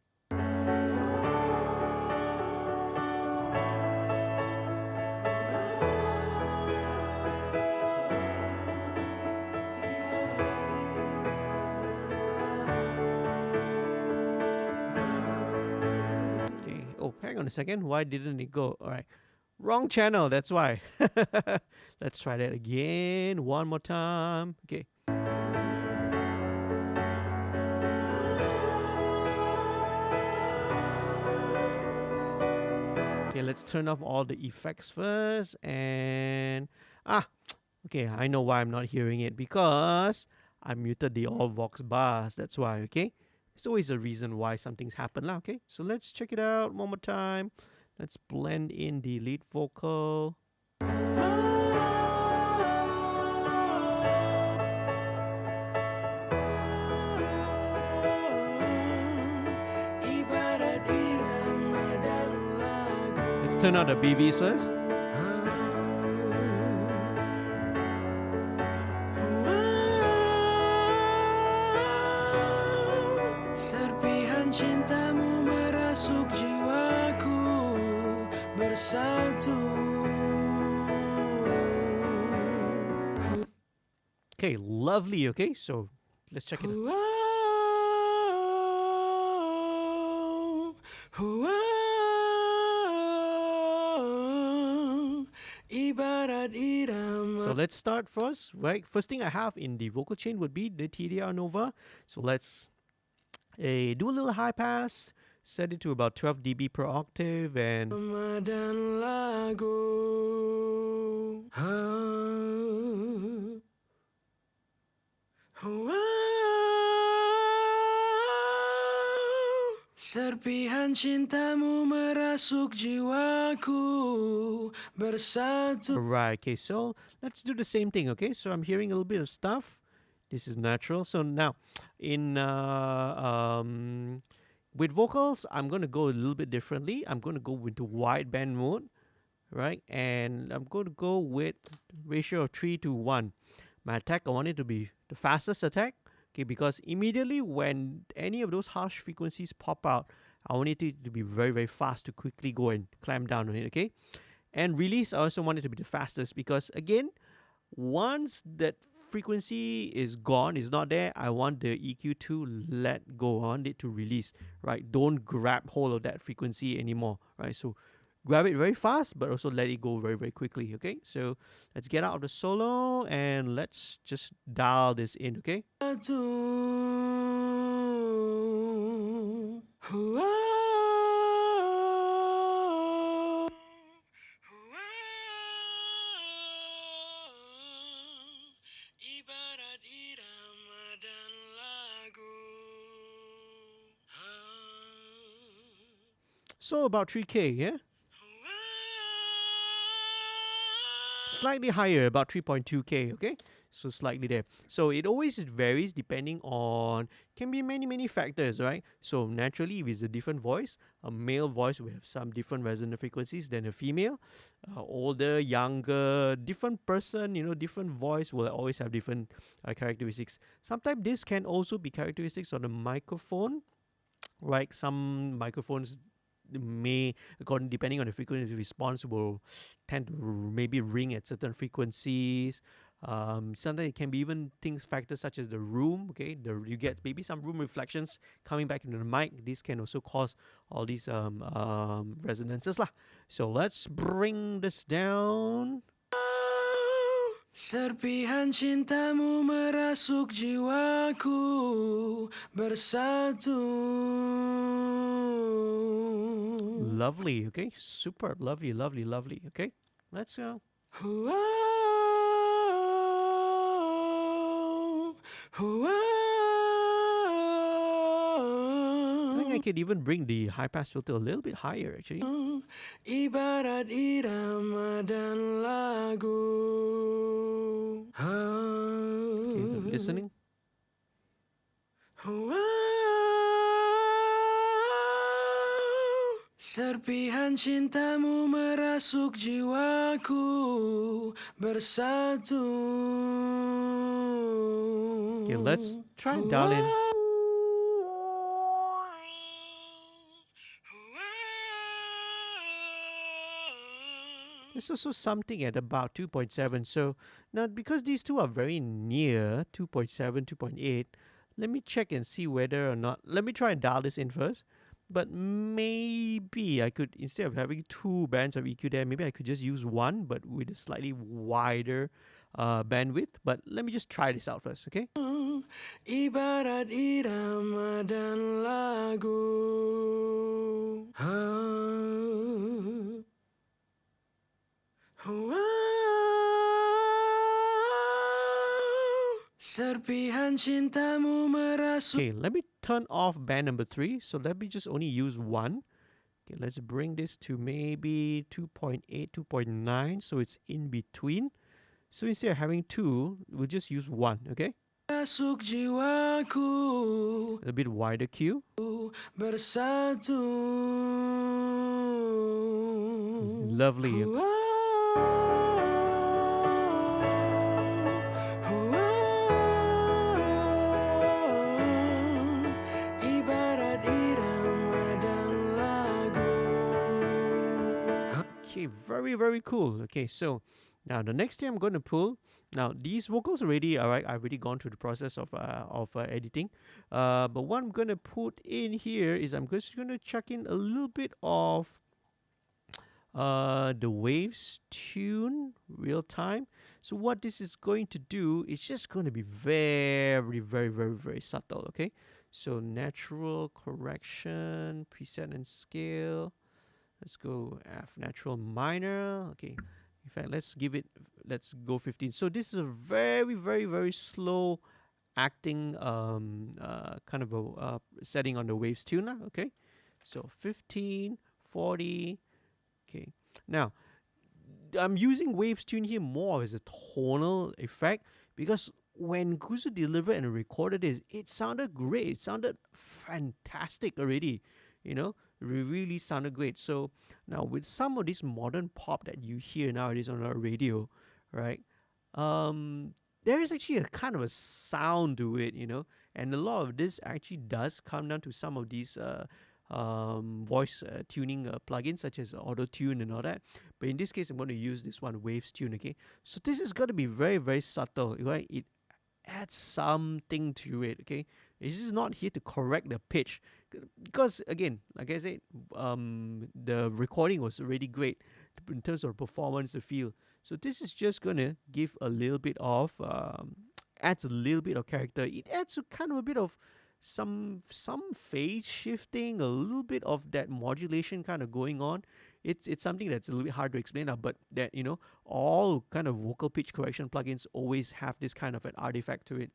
Okay. Oh, hang on a second. Why didn't it go? All right. Wrong channel. That's why. Let's try that again. One more time. Okay. Okay, let's turn off all the effects first. And okay, I know why I'm not hearing it, because I muted the all vox bars. That's why. Okay, there's always a reason why something's happened lah. Okay, so let's check it out one more time. Let's blend in the lead vocal. Let's turn out the BBs first. Serpihan cintamu merasuk jiwaku bersatu. Okay, lovely. Okay, so let's check it out. So let's start first, right? First thing I have in the vocal chain would be the TDR Nova. So let's do a little high pass, set it to about 12 dB per octave, and Lagu. Serpihan cintamu merasuk jiwaku bersatu. Right, okay, so let's do the same thing, okay? So I'm hearing a little bit of stuff. This is natural. So now, in with vocals, I'm going to go a little bit differently. I'm going to go into wideband mode, right? And I'm going to go with ratio of 3 to 1. My attack, I want it to be the fastest attack, okay? Because immediately when any of those harsh frequencies pop out, I want it to be very, very fast to quickly go and clamp down on it, okay? And release, I also want it to be the fastest because again, once that frequency is gone, is not there, I want the EQ to let go, I want it to release, right? Don't grab hold of that frequency anymore, right? So grab it very fast, but also let it go very, very quickly, okay? So let's get out of the solo and let's just dial this in, okay? Ibarat irama dan lagu. So about 3K, yeah? Slightly higher, about 3.2K, okay? So slightly there. So it always varies depending on, can be many factors, right? So naturally, if it's a different voice, a male voice will have some different resonant frequencies than a female. Older, younger, different person, different voice will always have different characteristics. Sometimes this can also be characteristics on the microphone, right? Some microphones may, according depending on the frequency response, will tend to maybe ring at certain frequencies. Sometimes it can be even factors such as the room. Okay, you get maybe some room reflections coming back into the mic. This can also cause all these resonances lah. So let's bring this down. Serpihan cintamu merasuk jiwaku bersatu. Lovely, okay, superb, lovely, okay, let's go. I think I could even bring the high pass filter a little bit higher actually. Ibarat irama dan lagu. Okay, I'm listening. Serpihan cintamu merasuk jiwaku bersatu. Okay, let's try and dial in. There's also something at about 2.7. So now because these two are very near, 2.7, 2.8, let me check and see whether or not, let me try and dial this in first. But maybe I could, instead of having two bands of EQ there, maybe I could just use one, but with a slightly wider bandwidth. But let me just try this out first, okay? Ibarat irama dan lagu. Serpihan cintamu merasuk. Okay, let me turn off band number 3. So let me just only use one. Okay, let's bring this to maybe 2.8, 2.9. So it's in between. So instead of having two, we'll just use one, okay? Merasuk jiwaku. A bit wider Q. Bersatu. Lovely. Okay, very cool. Okay, so now the next thing I'm going to pull. Now these vocals already, all right, I've already gone through the process of editing. But what I'm going to put in here is I'm just going to chuck in a little bit of the waves tune real time. So what this is going to do, it's just going to be very subtle. Okay, so natural correction, preset and scale. Let's go F natural minor. Okay, in fact, let's go 15. So this is a very slow acting kind of a setting on the waves tune. Okay, So 15, 40. Okay. Now, I'm using waves tune here more as a tonal effect because when Kuzu delivered and recorded this, it sounded great. It sounded fantastic already. You know, it really sounded great. So now with some of this modern pop that you hear nowadays on our radio, right? There is actually a kind of a sound to it, you know, and a lot of this actually does come down to some of these voice tuning plugins such as Auto Tune and all that. But in this case, I'm going to use this one, Waves Tune. Okay, so this is going to be very, very subtle, right? It adds something to it. Okay, it's just not here to correct the pitch because again, like I said, the recording was already great in terms of performance, the feel. So this is just gonna give a little bit of adds a little bit of character. It adds a kind of a bit of some phase shifting, a little bit of that modulation kind of going on. It's something that's a little bit hard to explain, but that you know all kind of vocal pitch correction plugins always have this kind of an artifact to it.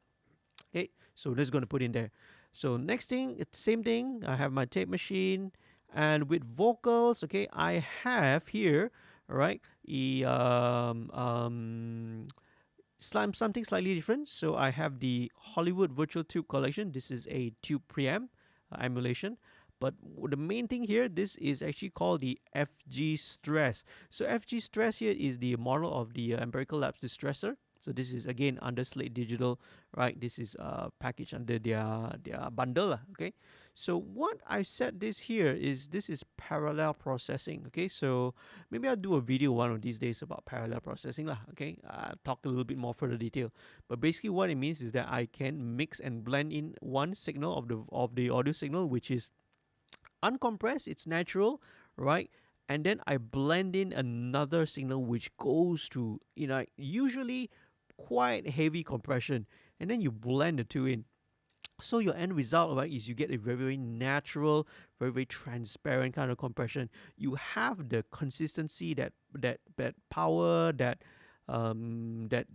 Okay, so just going to put in there. So next thing, it's same thing. I have my tape machine, and with vocals, okay, I have here, all right, something slightly different. So I have the Hollywood Virtual Tube Collection. This is a tube preamp emulation. But the main thing here, this is actually called the FG Stress. So FG Stress here is the model of the Empirical Labs Distressor. So this is again under Slate Digital, right? This is packaged under their bundle, okay? So what I said this here is this is parallel processing, okay? So maybe I'll do a video one of these days about parallel processing, lah, okay? Talk a little bit more further detail. But basically what it means is that I can mix and blend in one signal of the audio signal, which is uncompressed, it's natural, right? And then I blend in another signal which goes to, you know, usually quite heavy compression, and then you blend the two in. So your end result, right, is you get a very, very natural, very, very transparent kind of compression. You have the consistency, that power, that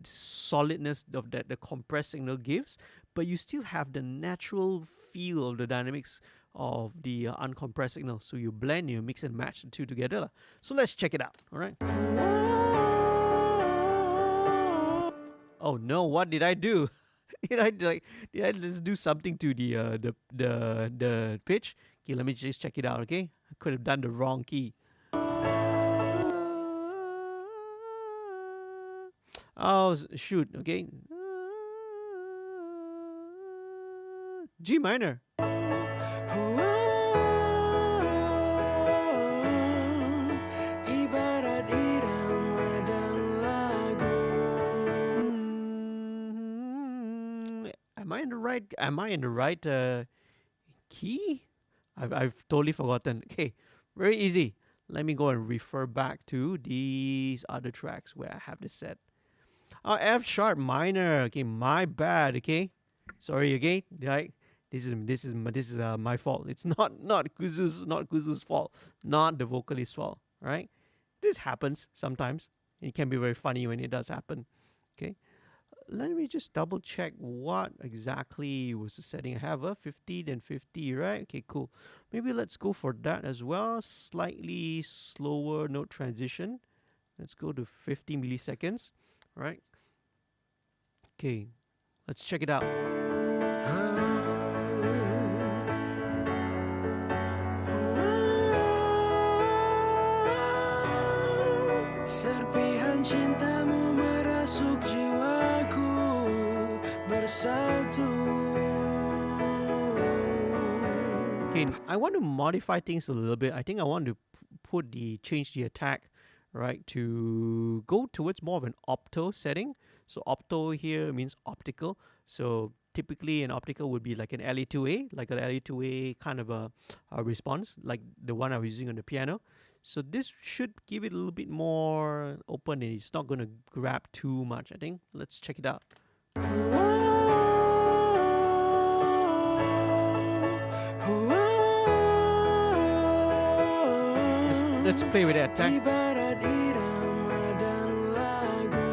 solidness of that the compressed signal gives, but you still have the natural feel of the dynamics of the uncompressed signal. So you blend, you mix and match the two together. So let's check it out. All right. Oh no! What did I do? did I just do something to the pitch? Okay, let me just check it out. Okay, I could have done the wrong key. Oh shoot! Okay, G minor. Ibarat irama dan lagu. Am I in the right key? I've totally forgotten. Okay, very easy. Let me go and refer back to these other tracks where I have this set. Oh, F sharp minor. Okay, my bad. Okay, sorry. Okay, right. This is my fault. It's not Kuzu's fault. Not the vocalist's fault. Right. This happens sometimes. It can be very funny when it does happen. Okay. Let me just double check what exactly was the setting I have. 50 then 50, right? Okay, cool. Maybe let's go for that as well. Slightly slower note transition. Let's go to 50 milliseconds. All right. Okay, let's check it out. Serpihan cintamu merasuk jiwaku bersatu. Okay, I want to modify things a little bit. I think I want to change the attack, right, to go towards more of an opto setting. So opto here means optical. So typically an optical would be like an LA2A, like an LA2A kind of a response, like the one I was using on the piano. So this should give it a little bit more open and it's not going to grab too much, I think. Let's check it out. Let's play with that attack. Ibarat irama dan lagu.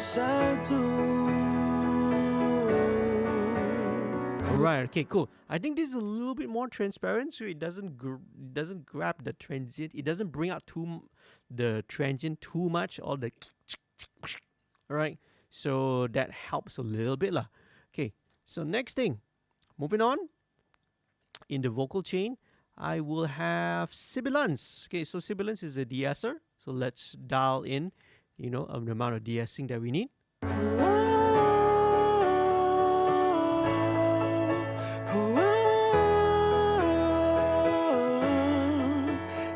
bersatu. Right. Okay. Cool. I think this is a little bit more transparent, so it doesn't grab the transient. It doesn't bring out the transient too much, or the. All right. So that helps a little bit lah. Okay. So next thing, moving on. In the vocal chain, I will have sibilance. Okay. So sibilance is a de-esser. So let's dial in, the amount of de-essing that we need.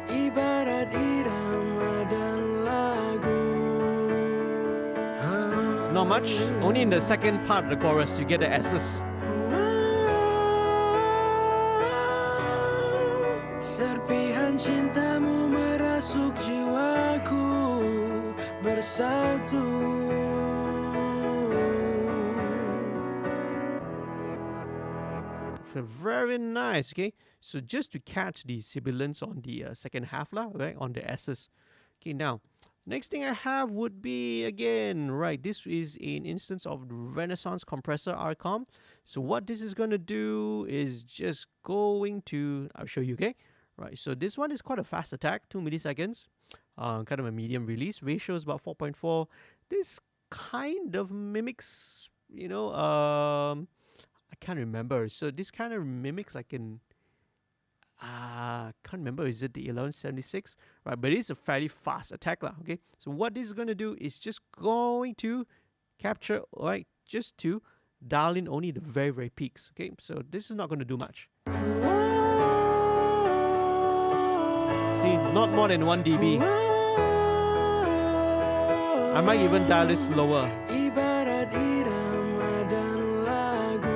Ibarat irama dan lagu. Not much. Only in the second part of the chorus you get the S's. Serpihan cintamu merasuk jiwaku bersatu. Very nice. Okay, so just to catch the sibilance on the second half lah, right, on the S's. Okay, now next thing I have would be again, right, this is an instance of Renaissance compressor RCOM. So what this is going to do is just going to, I'll show you. Okay, right, so this one is quite a fast attack, 2 milliseconds, kind of a medium release. Ratio is about 4.4. This kind of mimics, I can't remember. So this kind of mimics can't remember. Is it the 1176? Right, but it's a fairly fast attack lah. Okay, so what this is going to do is just going to capture, right, just to dial in only the very, very peaks. Okay, so this is not going to do much. See, not more than 1 dB. I might even dial this lower. Ibarat irama dan lagu.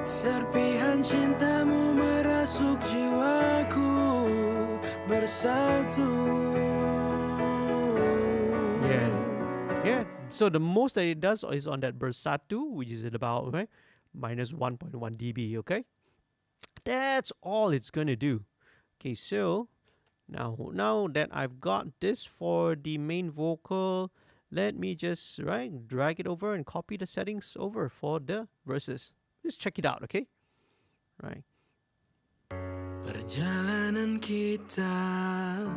Serpihan cintamu merasuk jiwaku bersatu. Yeah. So the most that it does is on that bersatu, which is at about minus 1.1 dB. Okay, that's all it's gonna do. Okay, so now that I've got this for the main vocal, let me just drag it over and copy the settings over for the verses. Just check it out. Okay, right. Perjalanan kita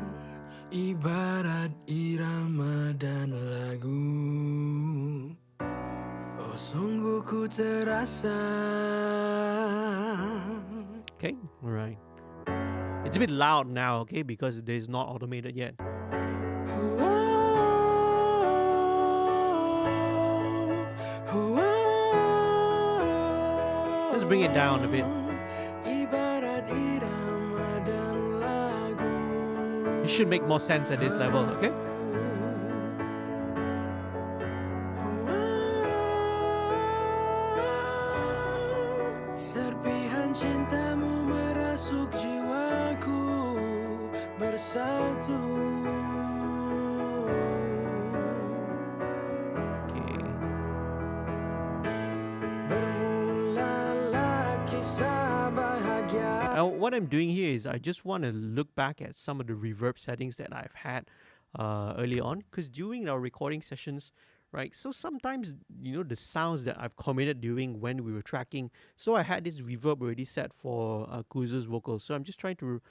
ibarat irama dan lagu. Oh sungguh ku terasa. Okay, all right. It's a bit loud now, okay, because it is not automated yet. Just bring it down a bit. Ibarat irama dan lagu. It should make more sense at this level, okay? Serpihan cintamu merasuk jiwaku bersatu. Okay. Bermulalah kisah bahagia. Now, what I'm doing here is I just want to look back at some of the reverb settings that I've had early on, because during our recording sessions, right, so sometimes, the sounds that I've committed during when we were tracking, so I had this reverb already set for Kuzu's vocals. So I'm just trying to,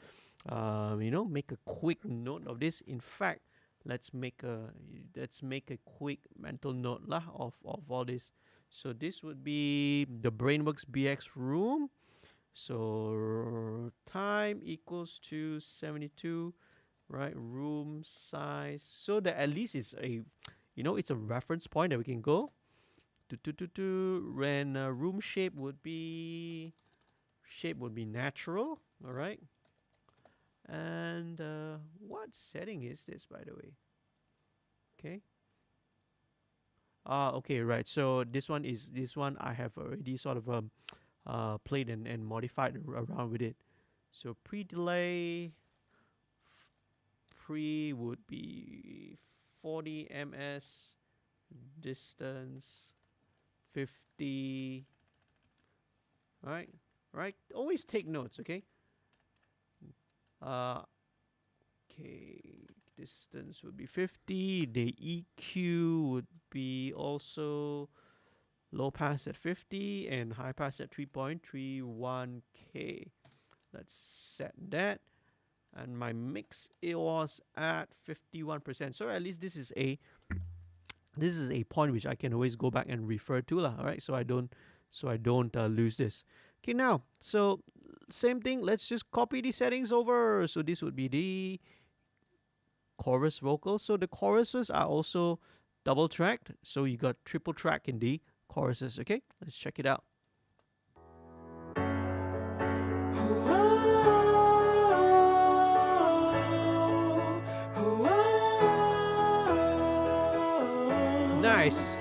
make a quick note of this. In fact, let's make a quick mental note lah of all this. So this would be the Brainworks BX room. So time equals to 72, right? Room size. So that at least is it's a reference point that we can go to. When room shape would be natural. All right. And what setting is this, by the way? Okay. Okay, right. So this one I have already sort of played and modified around with it. So pre-delay, would be 40 ms, distance 50. All right. right? Always take notes, okay? Okay, distance would be 50. The EQ would be also low pass at 50 and high pass at 3.31K. Let's set that. And my mix, it was at 51%. So at least this is a point which I can always go back and refer to lah. All right, so I don't lose this. Okay, now so same thing. Let's just copy the settings over. So this would be the chorus vocals. So the choruses are also double tracked. So you got triple track in the choruses. Okay, let's check it out. Nice.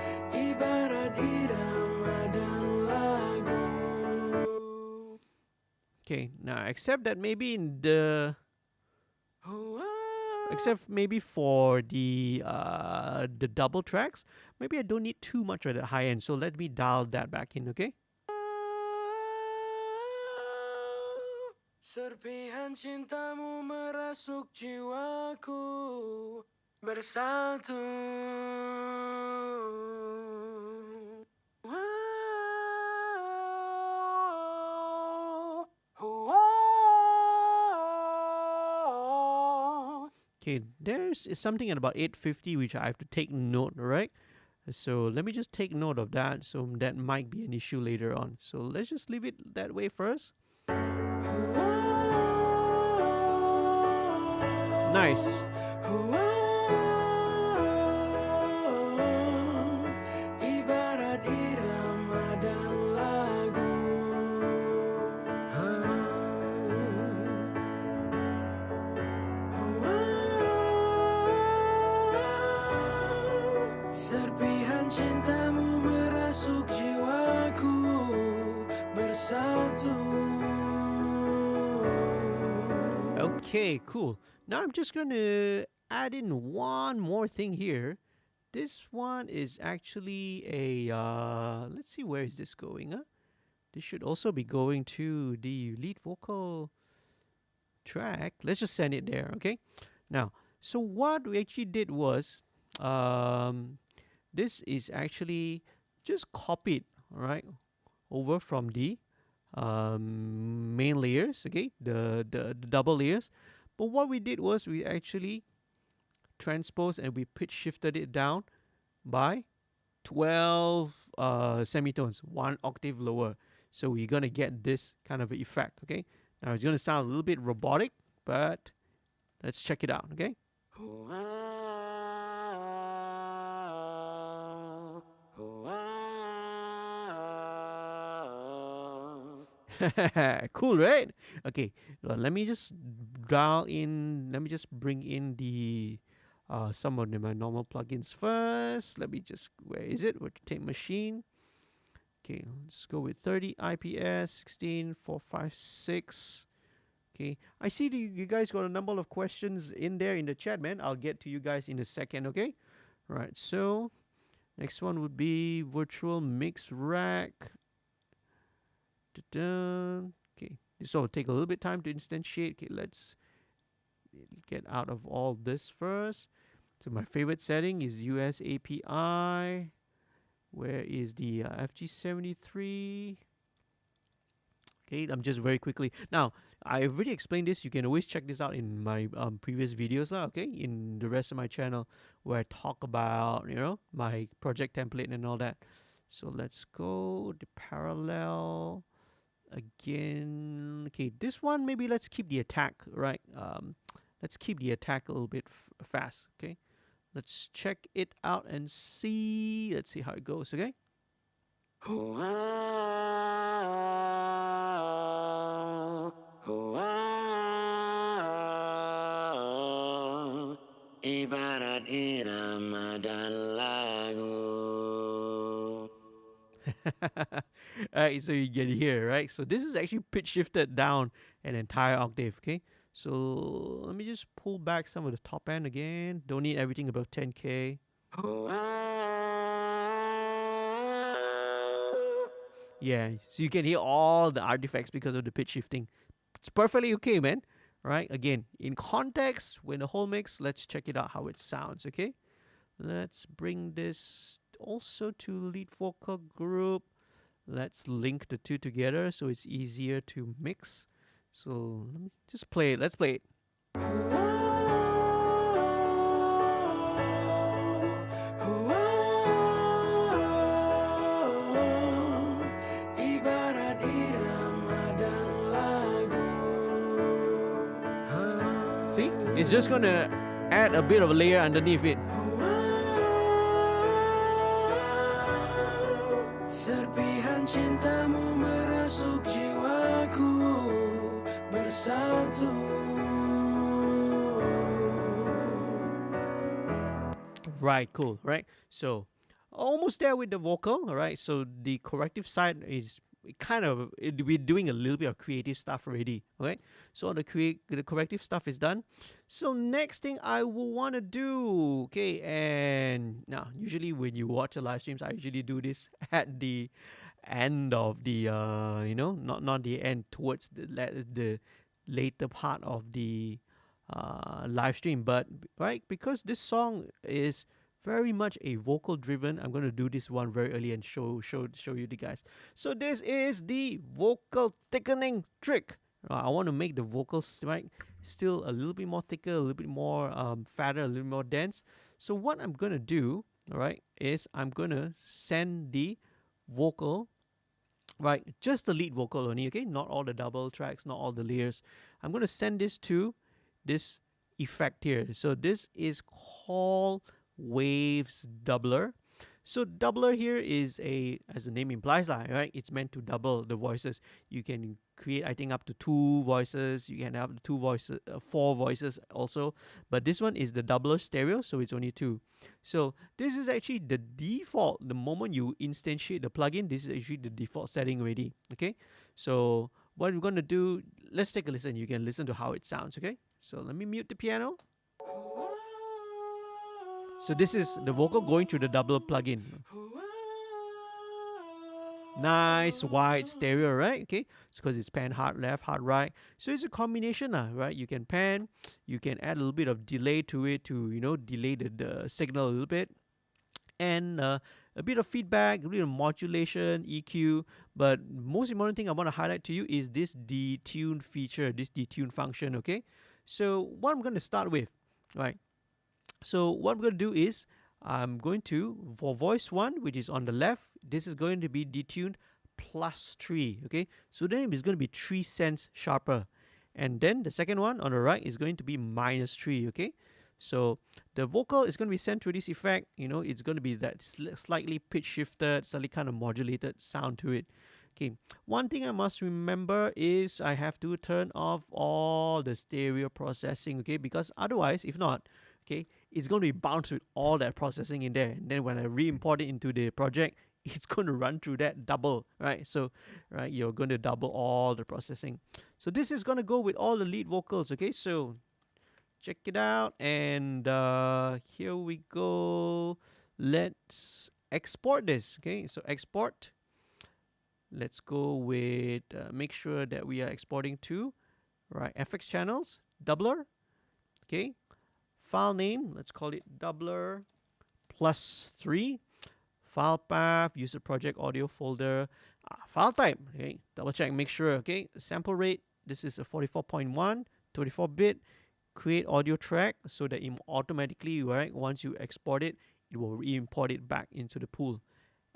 Okay, now except that maybe in the except maybe for the double tracks, maybe I don't need too much at the high end. So let me dial that back in, okay? Serpihan cintamu merasuk jiwaku bersatu. Okay, there's something at about 850 which I have to take note, right? So let me just take note of that. So that might be an issue later on. So let's just leave it that way first. Nice. Ibarat irama dan lagu. Serpihan cintamu merasuk jiwaku bersatu. Okay, cool. Now I'm just going to add in one more thing here. This one is actually a, let's see, where is this going? This should also be going to the lead vocal track. Let's just send it there, okay? Now, so what we actually did was, this is actually just copied, all right, over from the main layers, okay, the double layers. But what we did was we actually transposed and we pitch shifted it down by 12 semitones, 1 octave lower. So we're gonna get this kind of effect, okay? Now it's gonna sound a little bit robotic, but let's check it out, okay? Cool, right? Okay, well, let me just bring in the some of my normal plugins first. Let me just, where is it? Tape machine. Okay, let's go with 30 IPS 16456. Okay, I see you guys got a number of questions in there in the chat, man. I'll get to you guys in a second, okay? All right, so next one would be virtual mix rack. Okay, this will take a little bit of time to instantiate. Okay, let's get out of all this first. So my favorite setting is US API. Where is the FG73? Okay, I'm just very quickly. Now, I've already explained this. You can always check this out in my previous videos, okay, in the rest of my channel, where I talk about, you know, my project template and all that. So let's go the parallel again. Okay, this one, maybe let's keep the attack, right? Let's keep the attack a little bit fast, okay? Let's check it out and see. Let's see how it goes, okay? Ibarat irama dan lagu. Alright, so you get here, right? So this is actually pitch shifted down an entire octave, okay? So let me just pull back some of the top end again. Don't need everything above 10K. Yeah, so you can hear all the artifacts because of the pitch shifting. It's perfectly okay, man. Right? Again, in context, when the whole mix, let's check it out how it sounds, okay? Let's bring this also to lead vocal group. Let's link the two together so it's easier to mix. So let me just play it. Let's play it. Ibarat irama dan lagu. See? It's just gonna add a bit of a layer underneath it. Serpihan cintamu merasuk jiwaku bersatu. Right, cool, right? So almost there with the vocal, all right? So the corrective side is we're doing a little bit of creative stuff already, okay? So the corrective stuff is done. So next thing I will want to do, okay? And now usually when you watch the live streams, I usually do this at the end of the not the end, towards the later part of the live stream. But right, because this song is very much a vocal driven, I'm going to do this one very early and show you the guys. So this is the vocal thickening trick. I want to make the vocals, right, still a little bit more thicker, a little bit more fatter, a little more dense. So what I'm going to do, all right, is I'm going to send the vocal, right, just the lead vocal only, okay, not all the double tracks, not all the layers. I'm going to send this to this effect here. So this is called waves doubler. So doubler here is as the name implies, right? It's meant to double the voices. You can create, I think, up to 2 voices. You can have 2 voices, 4 voices also. But this one is the doubler stereo, so it's only 2. So this is actually the default. The moment you instantiate the plugin, this is actually the default setting already. Okay. So what we're going to do, let's take a listen. You can listen to how it sounds. Okay. So let me mute the piano. So this is the vocal going through the doubler plugin. Nice wide stereo, right? Okay, it's because it's pan hard left, hard right. So it's a combination, right? You can pan, you can add a little bit of delay to it to delay the signal a little bit, and a bit of feedback, a bit of modulation, EQ. But most important thing I want to highlight to you is this detune feature, this detune function. Okay, so what I'm going to start with, right? So what I'm going to do is I'm going to, for voice 1, which is on the left, this is going to be detuned +3, okay? So then it's going to be 3 cents sharper. And then the second one on the right is going to be -3, okay? So the vocal is going to be sent through this effect, it's going to be that slightly pitch shifted, slightly kind of modulated sound to it. Okay, one thing I must remember is I have to turn off all the stereo processing, okay? Because otherwise, if not, okay, it's going to be bounced with all that processing in there. And then when I re-import it into the project, it's going to run through that double, right? So, right, you're going to double all the processing. So this is going to go with all the lead vocals, okay? So check it out. And here we go. Let's export this, okay? So export. Let's go with, make sure that we are exporting to, right, FX channels, doubler, okay? File name, let's call it doubler +3. File path, user project audio folder, file type, okay? Double check, make sure, okay? Sample rate, this is a 44.1, 24-bit. Create audio track so that it automatically, right, once you export it, it will re-import it back into the pool.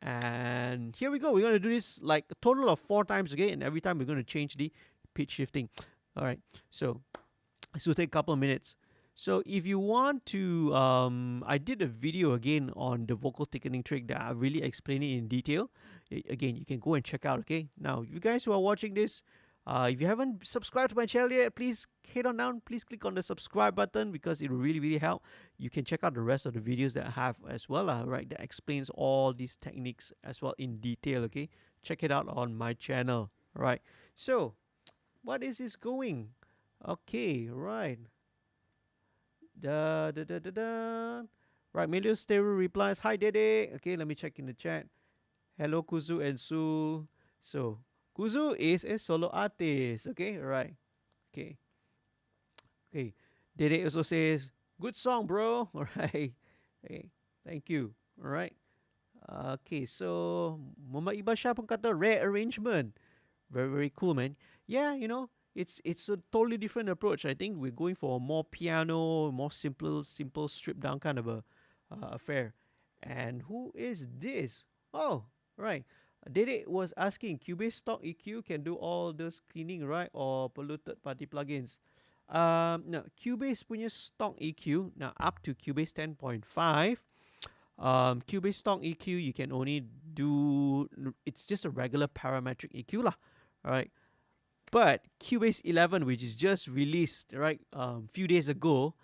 And here we go. We're going to do this like a total of 4 times again, and every time we're going to change the pitch shifting. All right, so this will take a couple of minutes. So if you want to, I did a video again on the vocal thickening trick that I really explain it in detail. Again, you can go and check out, okay? Now, you guys who are watching this, if you haven't subscribed to my channel yet, please head on down. Please click on the subscribe button because it will really, really help. You can check out the rest of the videos that I have as well, right? That explains all these techniques as well in detail, okay? Check it out on my channel, right? So, what is this going? Okay, right. Right, Melio Stereo replies, "Hi, Dede." Okay, let me check in the chat. Hello, Kuzu and Su. So Kuzu is a solo artist. Okay, right. Okay, okay. Dede also says, "Good song, bro." All right. Hey, thank you. All right. Okay, so Muhammad Ibasha pun kata rare arrangement. Very very cool, man. Yeah, it's a totally different approach. I think we're going for a more piano, more simple stripped down kind of a affair. And who is this? Oh, right. Dede was asking, Cubase stock EQ can do all those cleaning, right? Or polluted party plugins? No, Cubase punya stock EQ, now up to Cubase 10.5, Cubase stock EQ, you can only do, it's just a regular parametric EQ lah, right? But Cubase 11, which is just released, right, few days ago,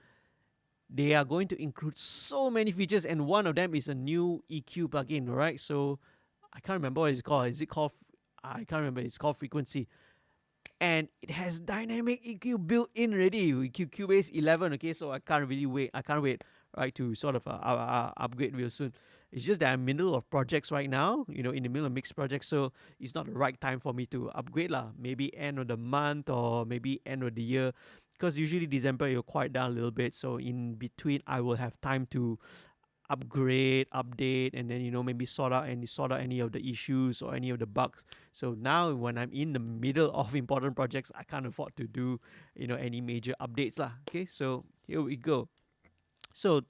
they are going to include so many features, and one of them is a new EQ plugin, right? So I can't remember what it's called. Is it called? I can't remember. It's called Frequency, and it has dynamic EQ built in already. Cubase 11. Okay, so I can't really wait. I can't wait, right, to sort of upgrade real soon. It's just that I'm in the middle of projects right now. In the middle of mixed projects, so it's not the right time for me to upgrade lah. Maybe end of the month or maybe end of the year, because usually December you'll quiet down a little bit. So in between, I will have time to upgrade, update, and then maybe sort out any of the issues or any of the bugs. So now when I'm in the middle of important projects, I can't afford to do any major updates lah. Okay, so here we go. So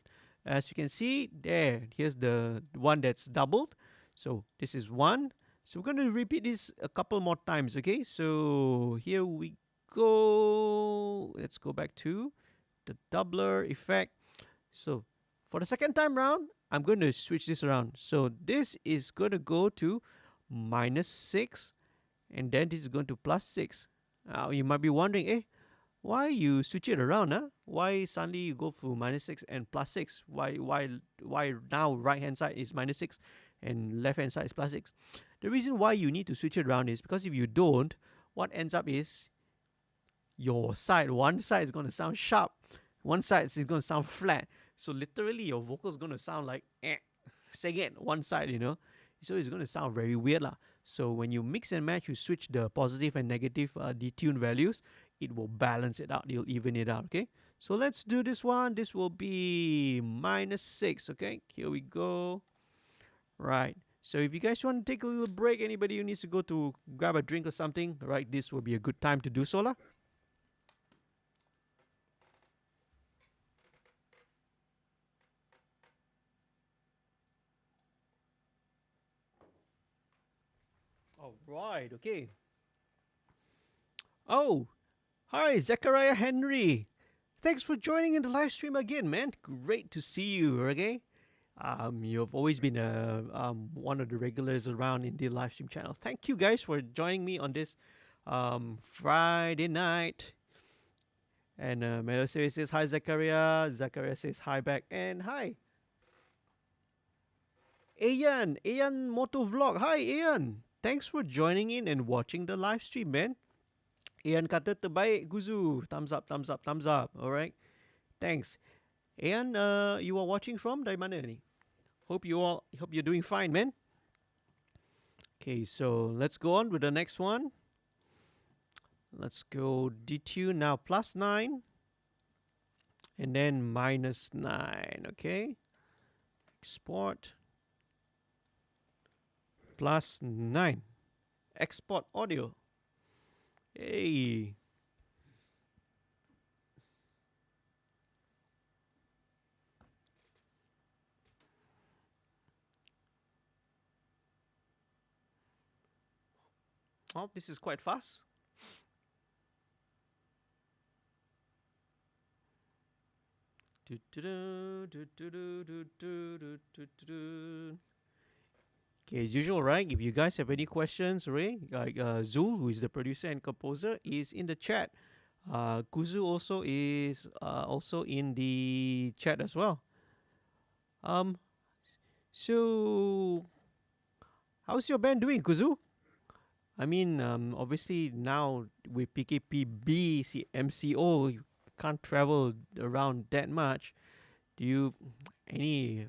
as you can see there, here's the one that's doubled. So this is one. So we're going to repeat this a couple more times. Okay, so here we go. Let's go back to the doubler effect. So for the second time round, I'm going to switch this around. So this is going to go to -6, and then this is going to +6. Now you might be wondering, why you switch it around? Why suddenly you go for -6 and +6? Why now right hand side is -6 and left hand side is +6? The reason why you need to switch it around is because if you don't, what ends up is one side is going to sound sharp, one side is going to sound flat. So literally your vocal is going to sound like again one side, so it's going to sound very weird lah. So when you mix and match, you switch the positive and negative detune values, it will balance it out, it'll even it out. Okay, so let's do this one. This will be -6. Okay, here we go. Right, so if you guys want to take a little break, anybody who needs to go to grab a drink or something, right, this will be a good time to do so lah. All right, okay. Oh, hi, Zakaria Henry. Thanks for joining in the live stream again, man. Great to see you, okay? You've always been one of the regulars around in the live stream channel. Thank you guys for joining me on this Friday night. And Melo says hi, Zakaria. Zakaria says hi back. And hi, Ayan Moto Vlog. Hi, Ayan. Thanks for joining in and watching the live stream, man. Ayan kata terbaik, Kuzu. Thumbs up, thumbs up, thumbs up. Alright. Thanks. Ayan, you are watching from dari mana ni? Hope you're doing fine, man. Okay, so let's go on with the next one. Let's go detune now +9 and then -9. Okay. Export +9. Export audio. Hey. Oh, this is quite fast. Okay, as usual, right? If you guys have any questions, right? Like Zul, who is the producer and composer, is in the chat. Kuzu also is also in the chat as well. So how's your band doing, Kuzu? I mean, obviously now with PKPB, MCO, you can't travel around that much. Do you any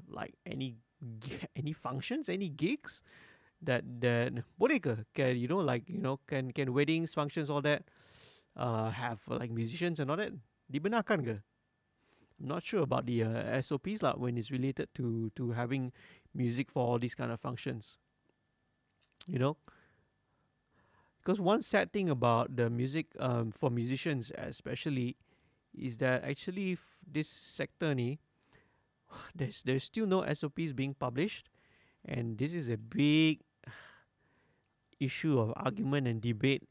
functions, any gigs? that boleh ke? Can can weddings, functions, all that have like musicians and all that? Dibenarkan ke? I'm not sure about the SOPs lah when it's related to having music for all these kind of functions. You know, because one sad thing about the music for musicians especially is that actually this sector ni there's still no SOPs being published, and this is a big issue of argument and debate,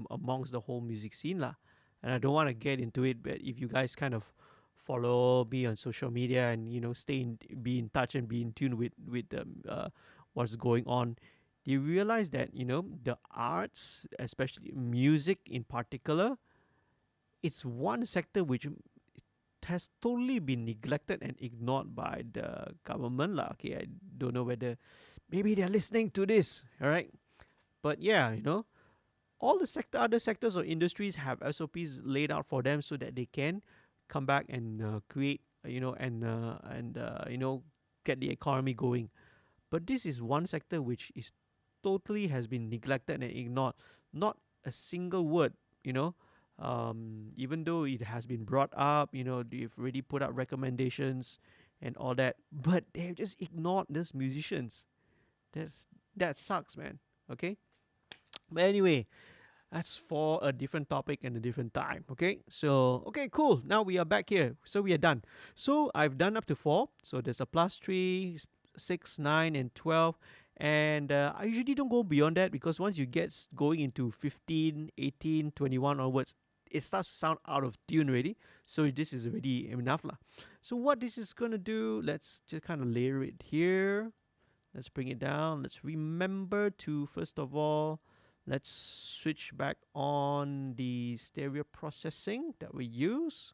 amongst the whole music scene lah. And I don't want to get into it, but if you guys kind of follow me on social media and be in touch and be in tune with what's going on, you realize that the arts, especially music in particular, it's one sector which has totally been neglected and ignored by the government lah. Okay, I don't know whether maybe they're listening to this, all right? But yeah, all the other sectors or industries have SOPs laid out for them so that they can come back and create, get the economy going. But this is one sector which is totally has been neglected and ignored. Not a single word, even though it has been brought up, they've already put out recommendations and all that, but they've just ignored those musicians. That sucks, man. Okay, but anyway, that's for a different topic and a different time. Okay, so okay, cool. Now we are back here, so we are done. So I've done up to 4. So there's a +3, 6, 9, and 12. And I usually don't go beyond that, because once you get going into 15, 18, 21 onwards, it starts to sound out of tune already. So this is already enough lah. So what this is going to do, let's just kind of layer it here. Let's bring it down. Let's remember to, first of all, let's switch back on the stereo processing that we use.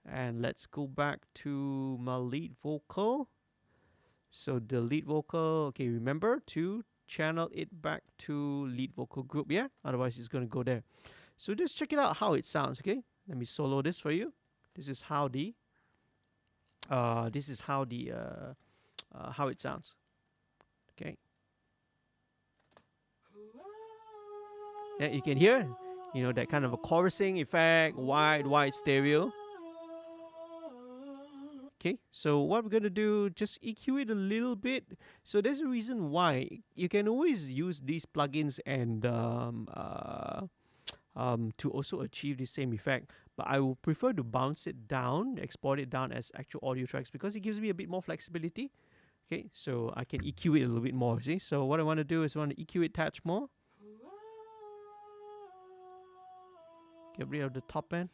And let's go back to my lead vocal. So the lead vocal, okay, remember to channel it back to lead vocal group, yeah? Otherwise it's going to go there. So just check it out how it sounds, okay? Let me solo this for you. This is how how it sounds. Okay. Yeah, you can hear, that kind of a chorusing effect, wide stereo. Okay, so what we're going to do, just EQ it a little bit. So there's a reason why. You can always use these plugins and to also achieve the same effect. But I would prefer to bounce it down, export it down as actual audio tracks, because it gives me a bit more flexibility. Okay, so I can EQ it a little bit more, see? So what I want to do is I want to EQ it touch more. Get rid of the top end.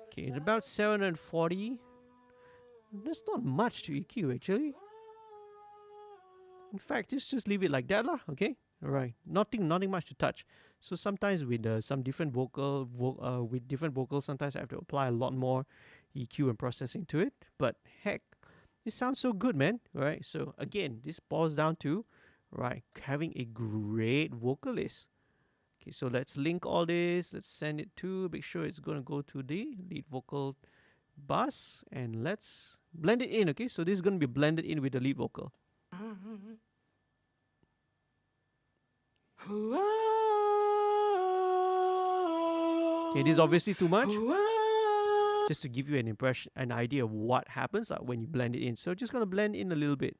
Okay, at about 740. That's not much to EQ actually. In fact, just leave it like that lah. Okay, all right. Nothing much to touch. So sometimes with some different with different vocals, sometimes I have to apply a lot more EQ and processing to it. But heck, it sounds so good, man. All right. So again, this boils down to having a great vocalist. Okay, so let's link all this. Let's send it to, make sure it's going to go to the lead vocal bus, and let's blend it in. Okay, so this is going to be blended in with the lead vocal. Okay, this is obviously too much. Just to give you an idea of what happens when you blend it in. So just going to blend in a little bit.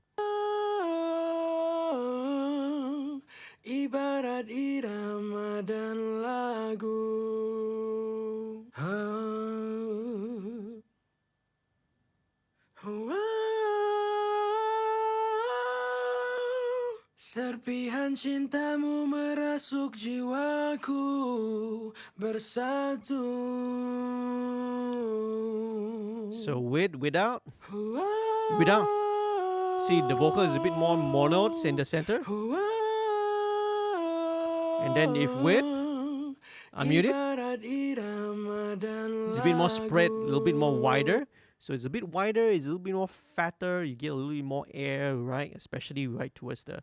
Ibarat irama dan lagu, serpihan cintamu merasuk jiwaku bersatu. So without. See, the vocal is a bit more mono in the center. And then if with, Unmute it. Ibarat irama dan It's a bit more spread, a little bit more lagu. wider. So it's a bit wider, it's a little bit more fatter. You get a little bit more air, right? Especially right towards the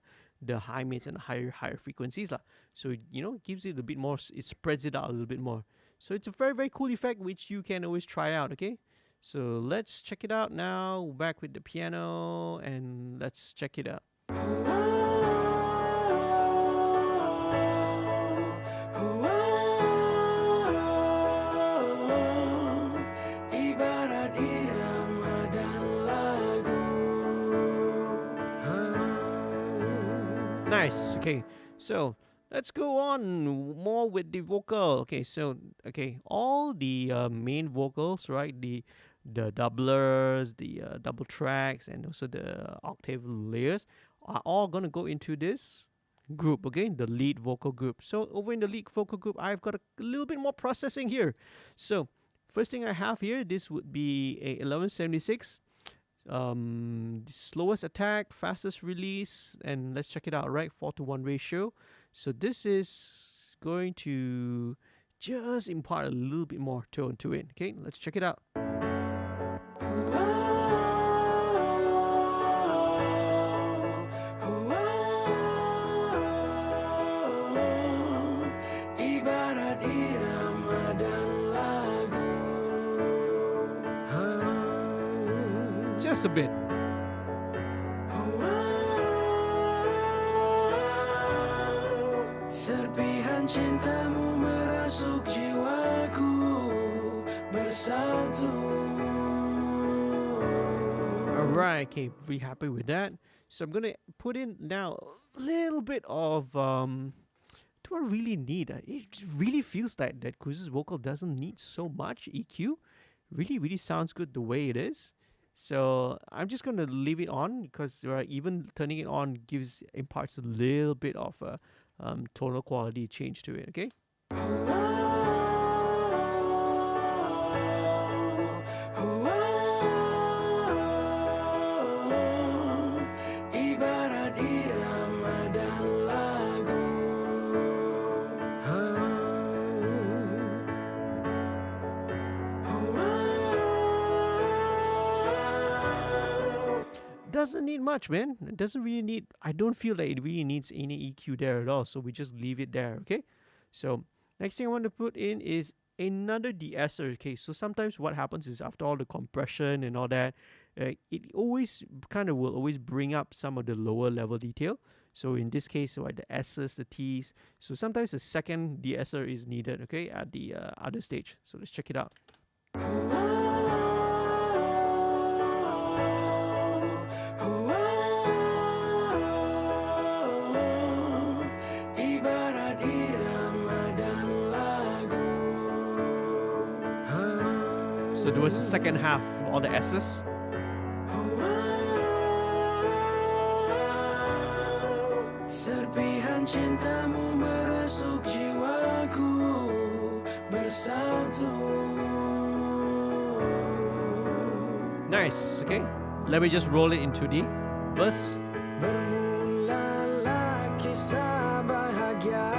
high mids and higher frequencies, lah. So you know, it gives it a bit more. It spreads it out a little bit more. So it's a very cool effect which you can always try out. Okay, so let's check it out now. Back with the piano and let's check it out. Ibarat irama dan lagu. Nice. Okay, so let's go on more with the vocal. Okay, so all the main vocals, right? The doublers, the double tracks, and also the octave layers are all gonna go into this group. Okay, the lead vocal group. So over in the lead vocal group, I've got a little bit more processing here. So first thing I have here, this would be a 1176. The slowest attack, fastest release, and let's check it out, right? 4:1 ratio. So this is going to just impart a little bit more tone to it. Okay, let's check it out. Ibarat irama dan lagu. Just a bit. Serpihan cintamu merasuk jiwaku bersatu. Alright, okay, pretty happy with that. So I'm gonna put in now a little bit of do I really need? It really feels like that Kuzu's vocal doesn't need so much EQ. Really sounds good the way it is. So I'm just gonna leave it on because even turning it on imparts a little bit of a tonal quality change to it. Okay. Ibarat irama dan lagu. Doesn't need much, man. It doesn't really need. I don't feel that it really needs any EQ there at all. So we just leave it there. Okay. So next thing I want to put in is another de-esser. Okay. So sometimes what happens is after all the compression and all that, it always will always bring up some of the lower level detail. So in this case, right, the S's, the T's. So sometimes the second de-esser is needed. Okay, at the other stage. So let's check it out. Ibarat irama dan lagu. So there was the second half, all the S's. Serpihan cintamu merasuk jiwaku bersatu. Nice. Okay, let me just roll it into the verse. Bermulalah kisah bahagia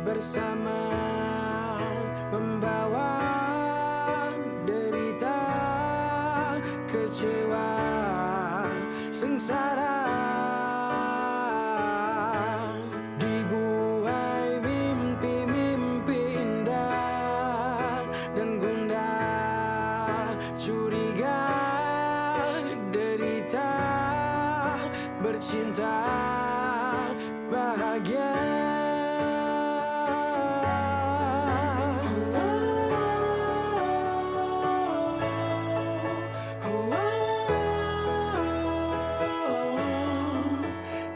bersama, membawa derita, kecewa, sengsara. Dibuai mimpi-mimpi indah dan gundah, curiga, derita, bercinta, bahagia.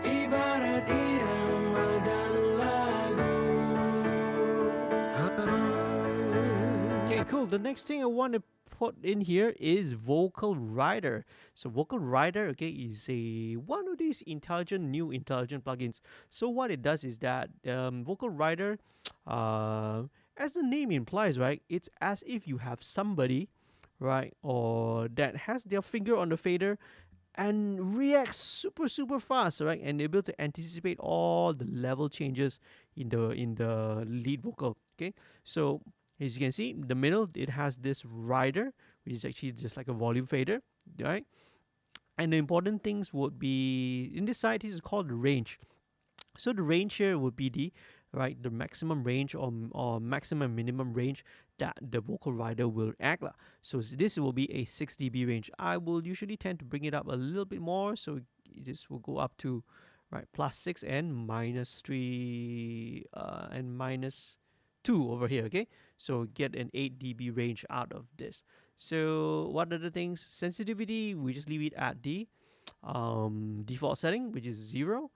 Ibarat irama dan lagu. Okay, cool. The next thing I want to put in here is Vocal Rider. So Vocal Rider, okay, is one of these new intelligent plugins. So what it does is that Vocal Rider, as the name implies, right, it's as if you have somebody, right, or that has their finger on the fader and reacts super fast, right? And able to anticipate all the level changes in the lead vocal. Okay, so as you can see, the middle, it has this rider, which is actually just like a volume fader, right? And the important things would be in this side. This is called the range. So the range here would be the maximum range or maximum minimum range that the vocal rider will act lah. So this will be a 6 dB range. I will usually tend to bring it up a little bit more, so this will go up to +6 and -3 and -2 over here. Okay, so get an 8 dB range out of this. So what are the things? Sensitivity, we just leave it at the default setting, which is 0.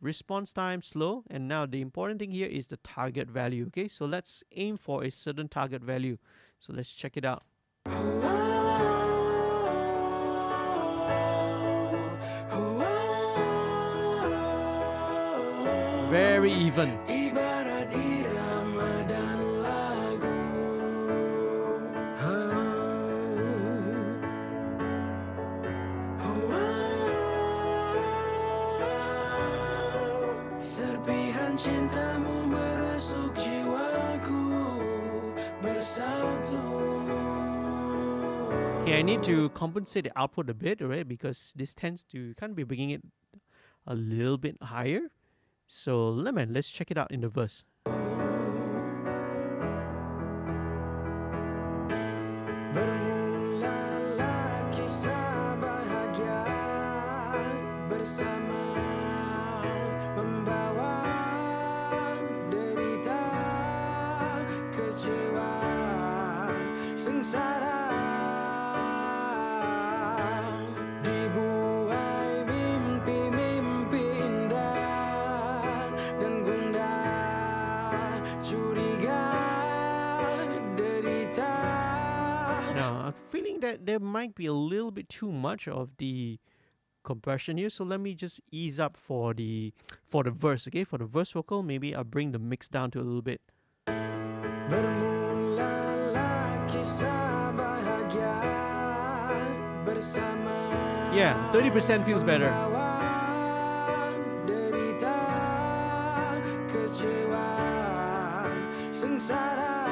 Response time slow, and now the important thing here is the target value. Okay, so let's aim for a certain target value. So let's check it out. Very even. Ibarat irama dan lagu. Serpihan cintamu meresuk jiwaku bersatu. Okay, I need to compensate the output a bit, right? Because this tends to kind of be bringing it a little bit higher. So let's check it out in the verse. Bermulalah kisah bahagia bersama, membawa derita, kecewa, sengsara. Dibuai mimpi-mimpi indah dan gundah, curiga, derita. Now, I'm feeling that there might be a little bit too much of the compression here, so let me just ease up for the verse. Okay, for the verse vocal, maybe I'll bring the mix down to a little bit. Bermulalah kisah bahagia bersama. Yeah, 30% feels better. Membawa derita, kecewa, sengsara.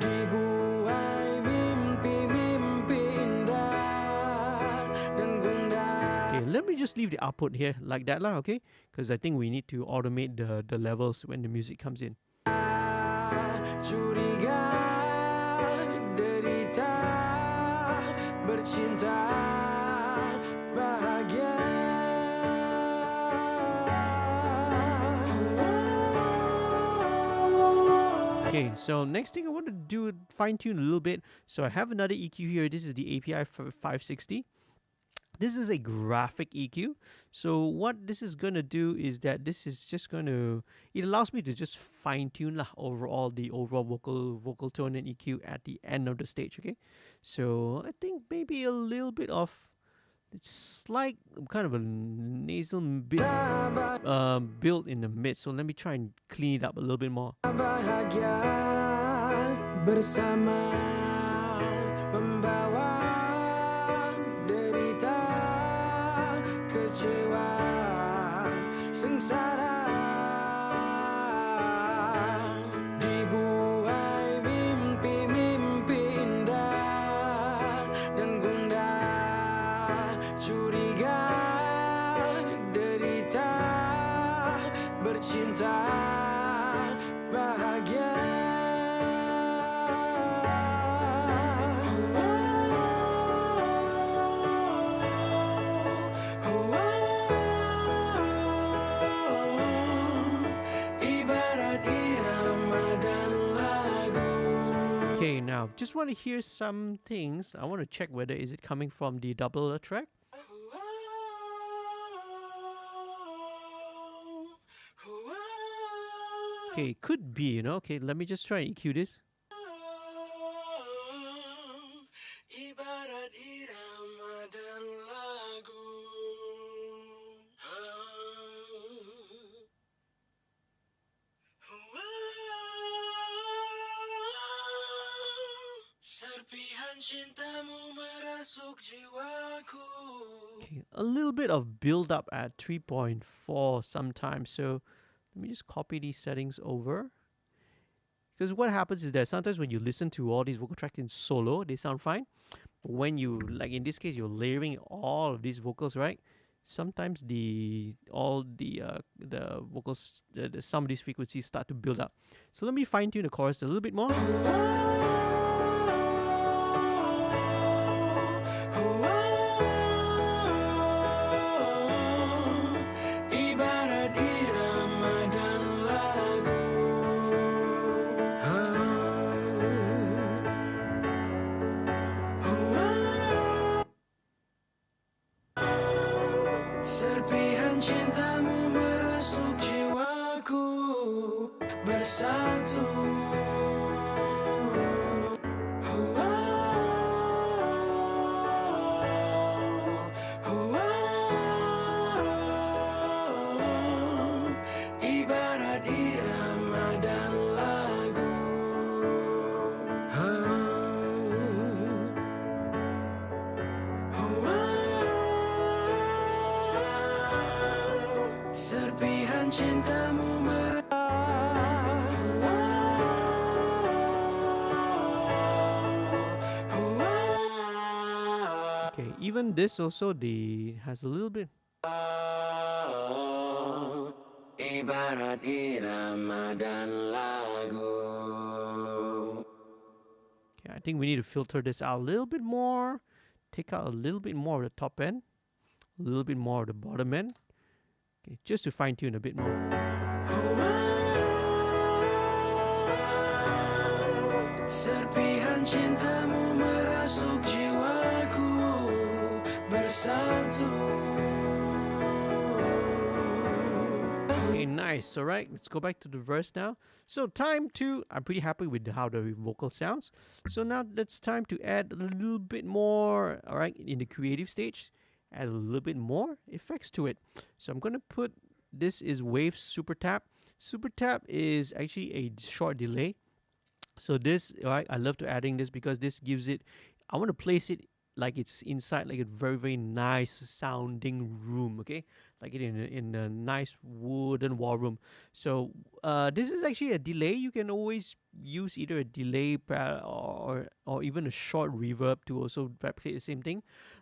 Dibuai mimpi-mimpi indah dan gundah. Okay, let me just leave the output here like that lah, okay? Because I think we need to automate the levels when the music comes in. Curiga, derita, bercinta, bahagia. Okay, so next thing I want to do, fine tune a little bit. So I have another EQ here. This is the API 560. This is a graphic EQ. So what this is going to do is that this is just going to, it allows me to just fine tune the overall vocal tone and EQ at the end of the stage. Okay, so I think maybe a little bit of, it's like kind of a nasal bit built in the mid. So let me try and clean it up a little bit more. Bahagia bersama, membawa derita, kecewa, sengsara. Dibuai mimpi-mimpi indah dan gundah, curiga, derita, bercinta, bahagia. Ibarat irama dan lagu. Okay, now just want to hear some things. I want to check whether is it coming from the double track. Okay, could be, Okay, let me just try and EQ this. Ibarat irama dan lagu. Serpihan cintamu merasuk jiwaku. Okay, a little bit of build up at 3.4 sometimes. So let me just copy these settings over. Because what happens is that sometimes when you listen to all these vocal tracks in solo, they sound fine. When you, like in this case, you're layering all of these vocals, right? Sometimes the vocals, some of these frequencies start to build up. So let me fine tune the chorus a little bit more. Ibarat irama dan lagu. Serpihan cintamu merasuk jiwaku bersatu. Ibarat irama dan lagu. Serpihan cintamu Okay, even this also has a little bit. Ibarat irama dan lagu. Okay, I think we need to filter this out a little bit more. Take out a little bit more of the top end, a little bit more of the bottom end. Okay, just to fine tune a bit more. Serpihan cintamu merasuk jiwaku bersatu. Okay, nice. All right, let's go back to the verse now. So time to, I'm pretty happy with how the vocal sounds. So now it's time to add a little bit more, all right, in the creative stage, add a little bit more effects to it. So I'm going to put, this is wave super tap. Super tap is actually a short delay. So this, right, I love to adding this because this gives it, I want to place it like it's inside like a very, very nice sounding room, okay? Like it in a nice wooden war room. So this is actually a delay. You can always use either a delay or even a short reverb to also replicate the same thing.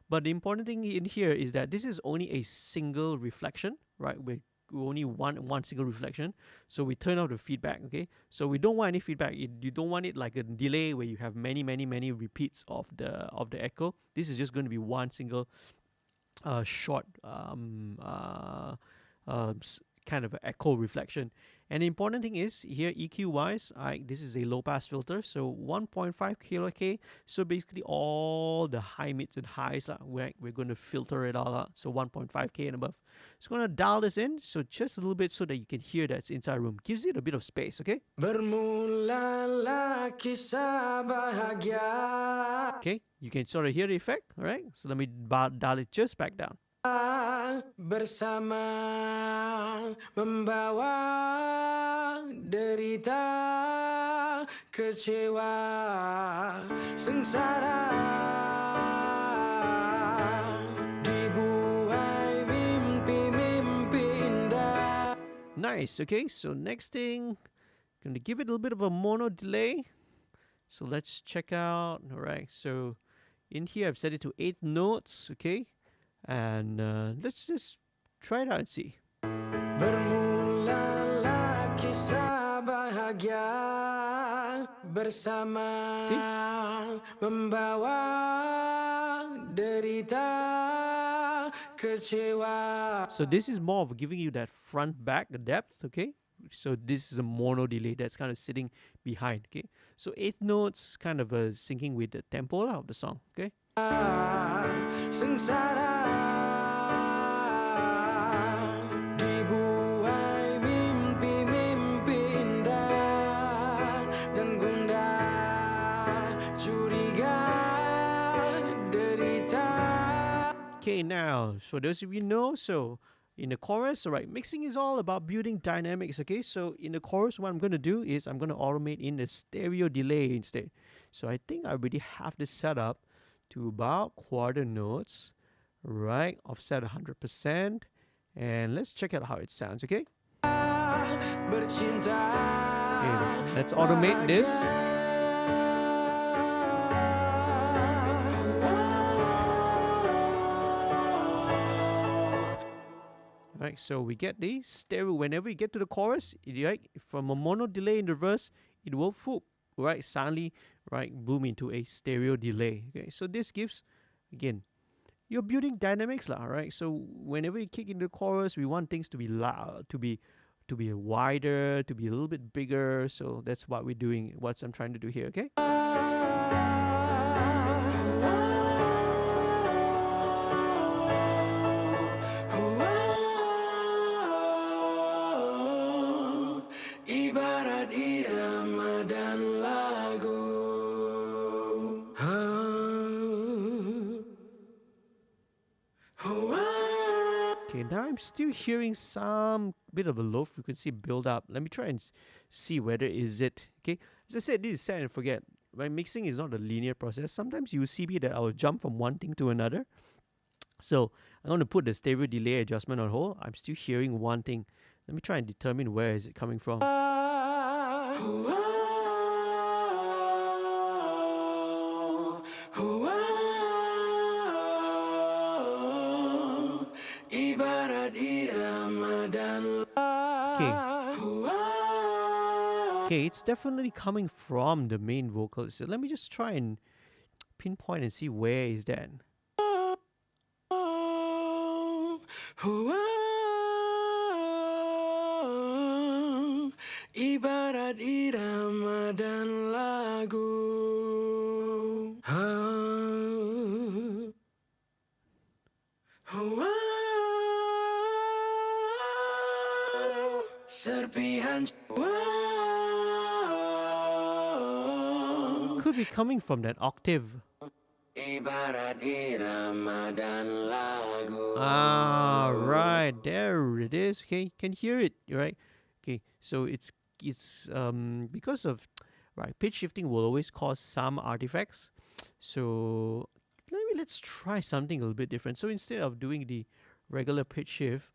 But the important thing in here is that this is only a single reflection, right? We only want one single reflection, so we turn off the feedback. Okay, so we don't want any feedback. You don't want it like a delay where you have many repeats of the echo. This is just going to be one single short kind of echo reflection. And the important thing is here, EQ wise, this is a low pass filter, so 1.5 kHz. So basically all the high mids and highs, we're going to filter it all out. So 1.5K and above. So I'm going to dial this in, so just a little bit so that you can hear that it's inside room. Gives it a bit of space, okay? Bermulalah kisah bahagia. Okay, you can sort of hear the effect, all right? So let me dial it just back down. Bersama membawa derita, kecewa, sengsara, dibuai mimpi-mimpi indah. Nice, okay, so next thing, gonna give it a little bit of a mono delay. So let's check out, all right, so in here I've set it to 8 notes, okay? And let's just try it out and see. Bermulalah kisah bahagia bersama, membawa derita, kecewa. So this is more of giving you that front back depth, okay? So this is a mono delay that's kind of sitting behind, okay? So 8 notes kind of syncing with the tempo of the song, okay? Sengsara, dibuai mimpi-mimpi indah, dan gundah, curiga, derita. Okay, now, for those of you know, so in the chorus, all right, mixing is all about building dynamics, okay? So in the chorus, what I'm going to do is I'm going to automate in a stereo delay instead. So I think I already have this set up to about quarter notes, right? Offset 100%. And let's check out how it sounds, okay? Let's automate this. Right, so we get the stereo. Whenever you get to the chorus, from a mono delay in the verse, it will right, suddenly, right, boom into a stereo delay. Okay, so this gives, again, you're building dynamics, right? So whenever you kick into the chorus, we want things to be loud, to be wider, to be a little bit bigger. So that's what we're doing. What I'm trying to do here. Okay. Ibarat irama dan lagu. Okay, now I'm still hearing some bit of a low frequency build up. Let me try and see whether is it. Okay, as I said, this is set and forget. Right, mixing is not a linear process. Sometimes you see me that I will jump from one thing to another. So I'm going to put the stereo delay adjustment on hold. I'm still hearing one thing. Let me try and determine where is it coming from. Okay, it's definitely coming from the main vocalist. So let me just try and pinpoint and see where is that. Ibarat irama dan lagu. Serpihan. Could be coming from that octave. Ibarat irama dan lagu. Ah, right, there it is. Okay, you can hear it, right? Okay, so it's because of, right, pitch shifting will always cause some artifacts. So let's try something a little bit different. So instead of doing the regular pitch shift,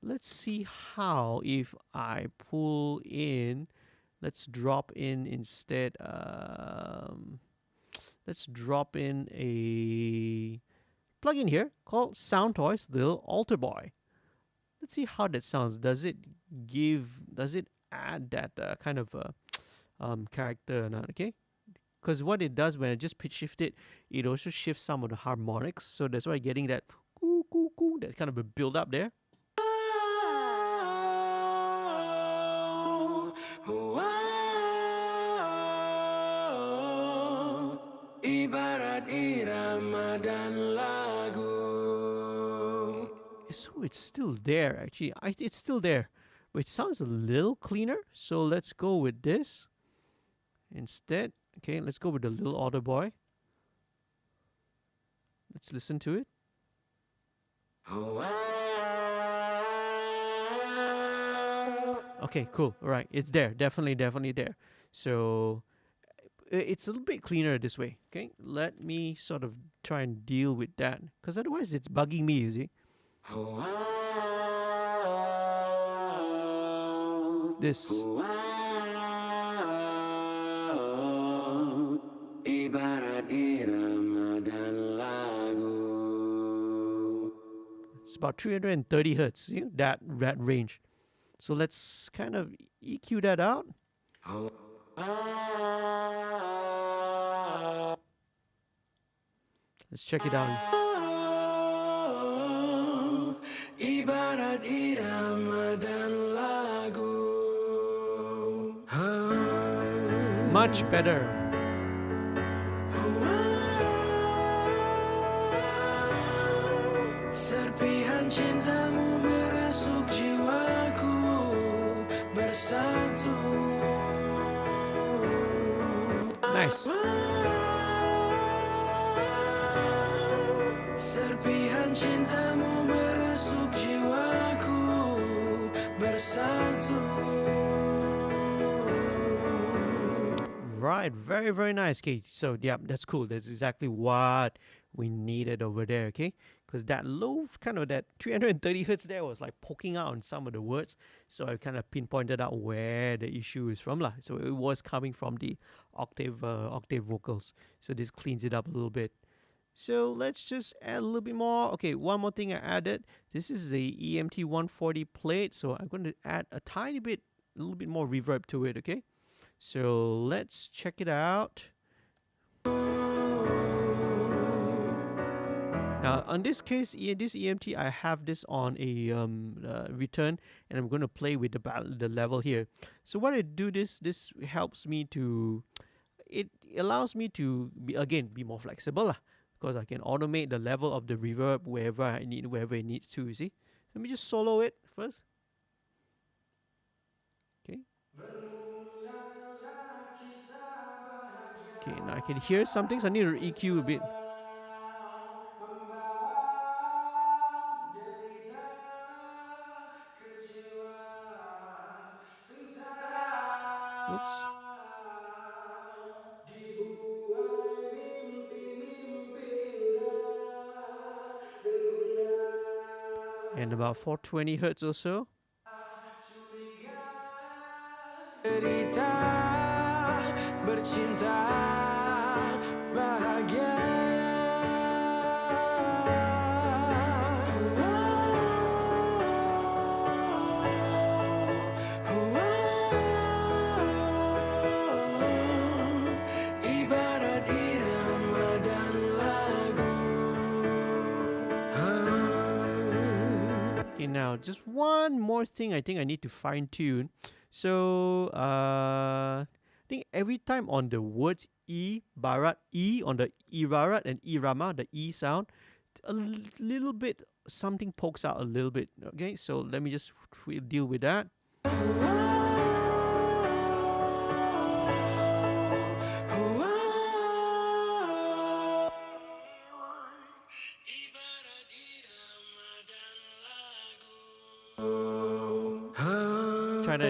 let's see how if I pull in, let's drop in instead. Let's drop in a plugin here called Sound Toys Little Alter Boy. Let's see how that sounds. Does it add that kind of character or not? Okay, because what it does when I just pitch shift it, it also shifts some of the harmonics. So that's why getting that coo coo coo, that kind of a build up there. Ibarat irama dan lagu. So it's still there, actually. It's still there, but it sounds a little cleaner. So let's go with this instead. Okay, let's go with the little Alter Boy. Let's listen to it. Okay, cool. All right, it's there. Definitely there. So it's a little bit cleaner this way. Okay, let me sort of try and deal with that, because otherwise it's bugging me, you see. This. It's about 330 hertz, see? That range. So let's kind of EQ that out. Let's check it out. Ibarat irama dan lagu. Much better. Serpihan cintamu merasuk jiwaku bersatu. Nice. Serpihan cintamu merasuk jiwaku bersatu. right, very, very nice. Okay, so yeah, that's cool. That's exactly what we needed over there, okay? Because that low, kind of that 330 hertz there was like poking out on some of the words. So I kind of pinpointed out where the issue is from, lah. So it was coming from the octave vocals. So this cleans it up a little bit. So let's just add a little bit more. Okay, one more thing I added. This is the EMT 140 plate. So I'm going to add a tiny bit, a little bit more reverb to it, okay? So let's check it out. Now, on this case, this EMT, I have this on a return, and I'm going to play with the level here. So what I do, this helps me to, it allows me to be more flexible, because I can automate the level of the reverb wherever it needs to. You see? Let me just solo it first. Okay. Okay, now I can hear something, so I need to EQ a bit. Oops. And about 420 hertz or so. Bercinta bahagia. Ibarat irama dan lagu. Okay, now just one more thing I think I need to fine tune. So I think every time on the words Barat, on the Ibarat and Irama, the E sound, a little bit, something pokes out a little bit. Okay, so let me just deal with that. Try to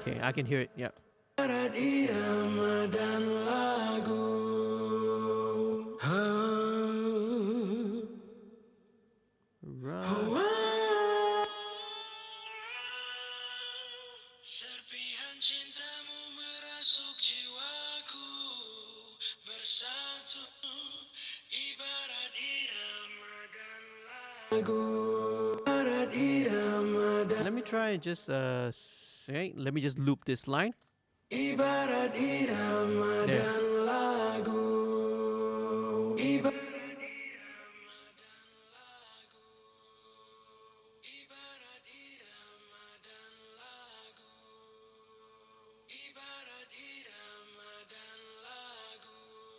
okay, I can hear it. Yeah. Serpihan cintamu merasuk jiwaku, bersatu ibarat irama dan lagu. Let me try and just let me just loop this line. Ibarat irama dan lagu. Ibarat irama dan lagu. Ibarat irama dan lagu. Ibarat irama dan lagu.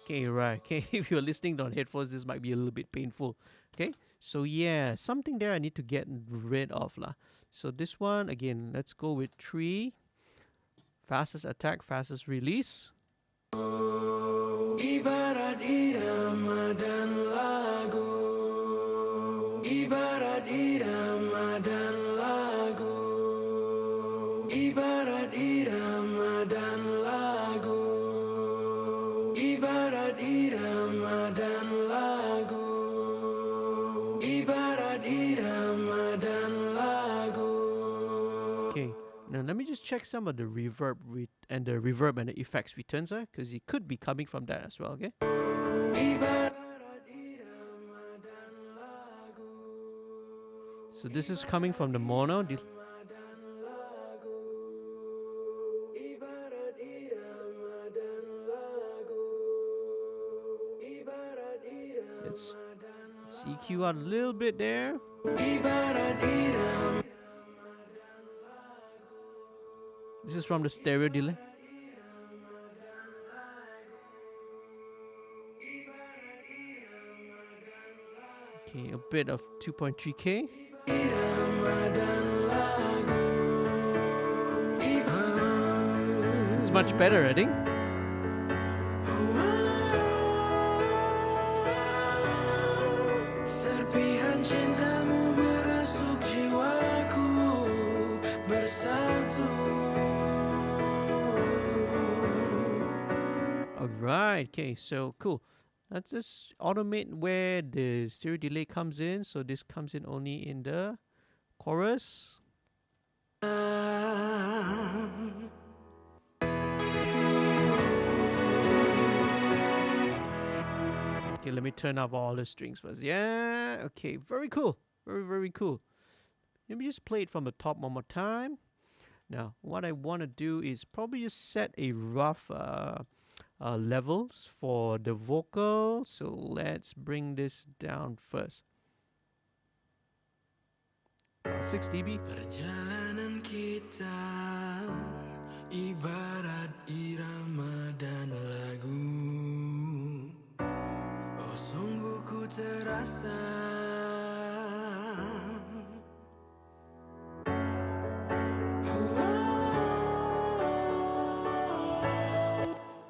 Okay, right. Okay, if you're listening on headphones, this might be a little bit painful. Okay, so yeah, something there I need to get rid of lah. So this one again, let's go with 3. Fastest attack, fastest release. Ibarat irama dan lagu. Ibarat irama dan lagu. Ibarat irama dan lagu. Ibarat irama dan lagu. Ibarat irama dan lagu. Okay, now let me just check some of the reverb and the effects returns, because it could be coming from that as well. Okay. So this is coming from the mono. Let's EQ out a little bit there. This is from the stereo delay. Okay, a bit of 2.3K. It's much better, I think. Serpihan cintamu merasuk jiwaku, bersatu right. Okay, so cool. Let's just automate where the stereo delay comes in. So this comes in only in the chorus. Okay, let me turn off all the strings first. Yeah, okay, very cool. Very, very cool. Let me just play it from the top one more time. Now, what I want to do is probably just set a rough levels for the vocal. So let's bring this down first. 6 dB. Perjalanan kita ibarat irama dan lagu. Oh sungguh ku terasa.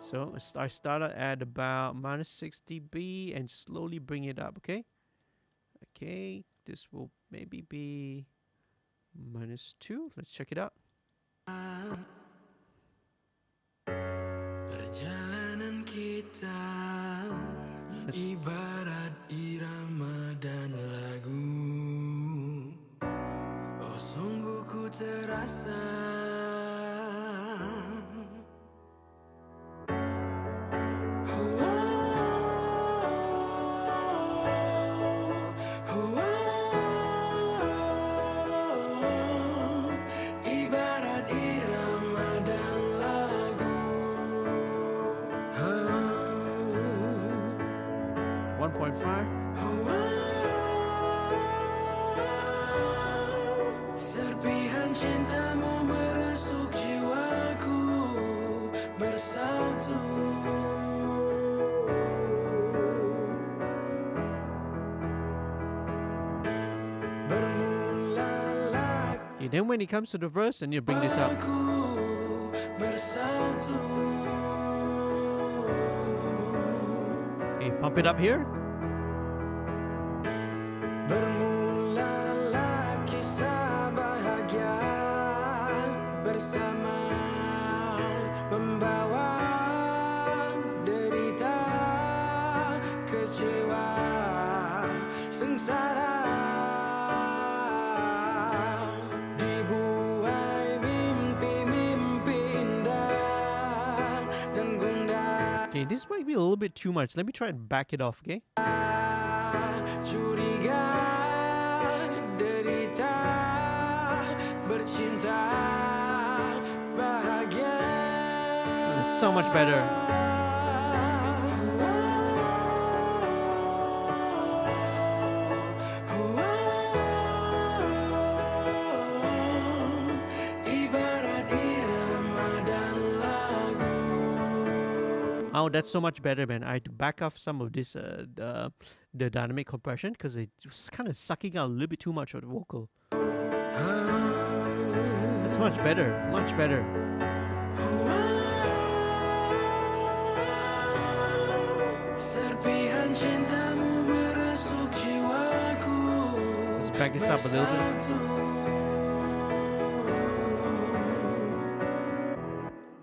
So I started at about -6 dB and slowly bring it up, okay? Okay, this will maybe be -2. Let's check it out. Perjalanan kita ibarat irama dan lagu. Oh sungguh ku terasa. Ibarat irama dan lagu. 1.5. Serpihan cintamu meresuk jiwaku bersatu. Bermulalah Okay, then when it comes to the verse, then you bring this up. aku bersatu. Okay, pump it up here. Bermulalah kisah bahagia bersama, membawa derita, kecewa, sengsara. Dibuai mimpi-mimpi indah dan gundah. Okay, this might be a little bit too much. Let me try and back it off, okay? Curiga, derita, bercinta, bahagia. It's so much better. Ibarat irama dan lagu. Oh, that's so much better, man. I had to back off some of this the dynamic compression because it was kind of sucking out a little bit too much of the vocal. That's much better, much better. Serpihan cintamu meresuk jiwaku. Let's back this up a little bit.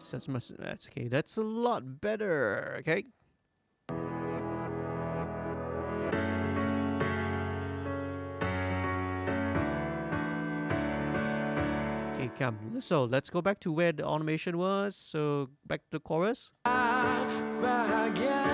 That's okay. That's a lot better. Okay. Okay, come. So let's go back to where the automation was. So back to the chorus. Bahagia.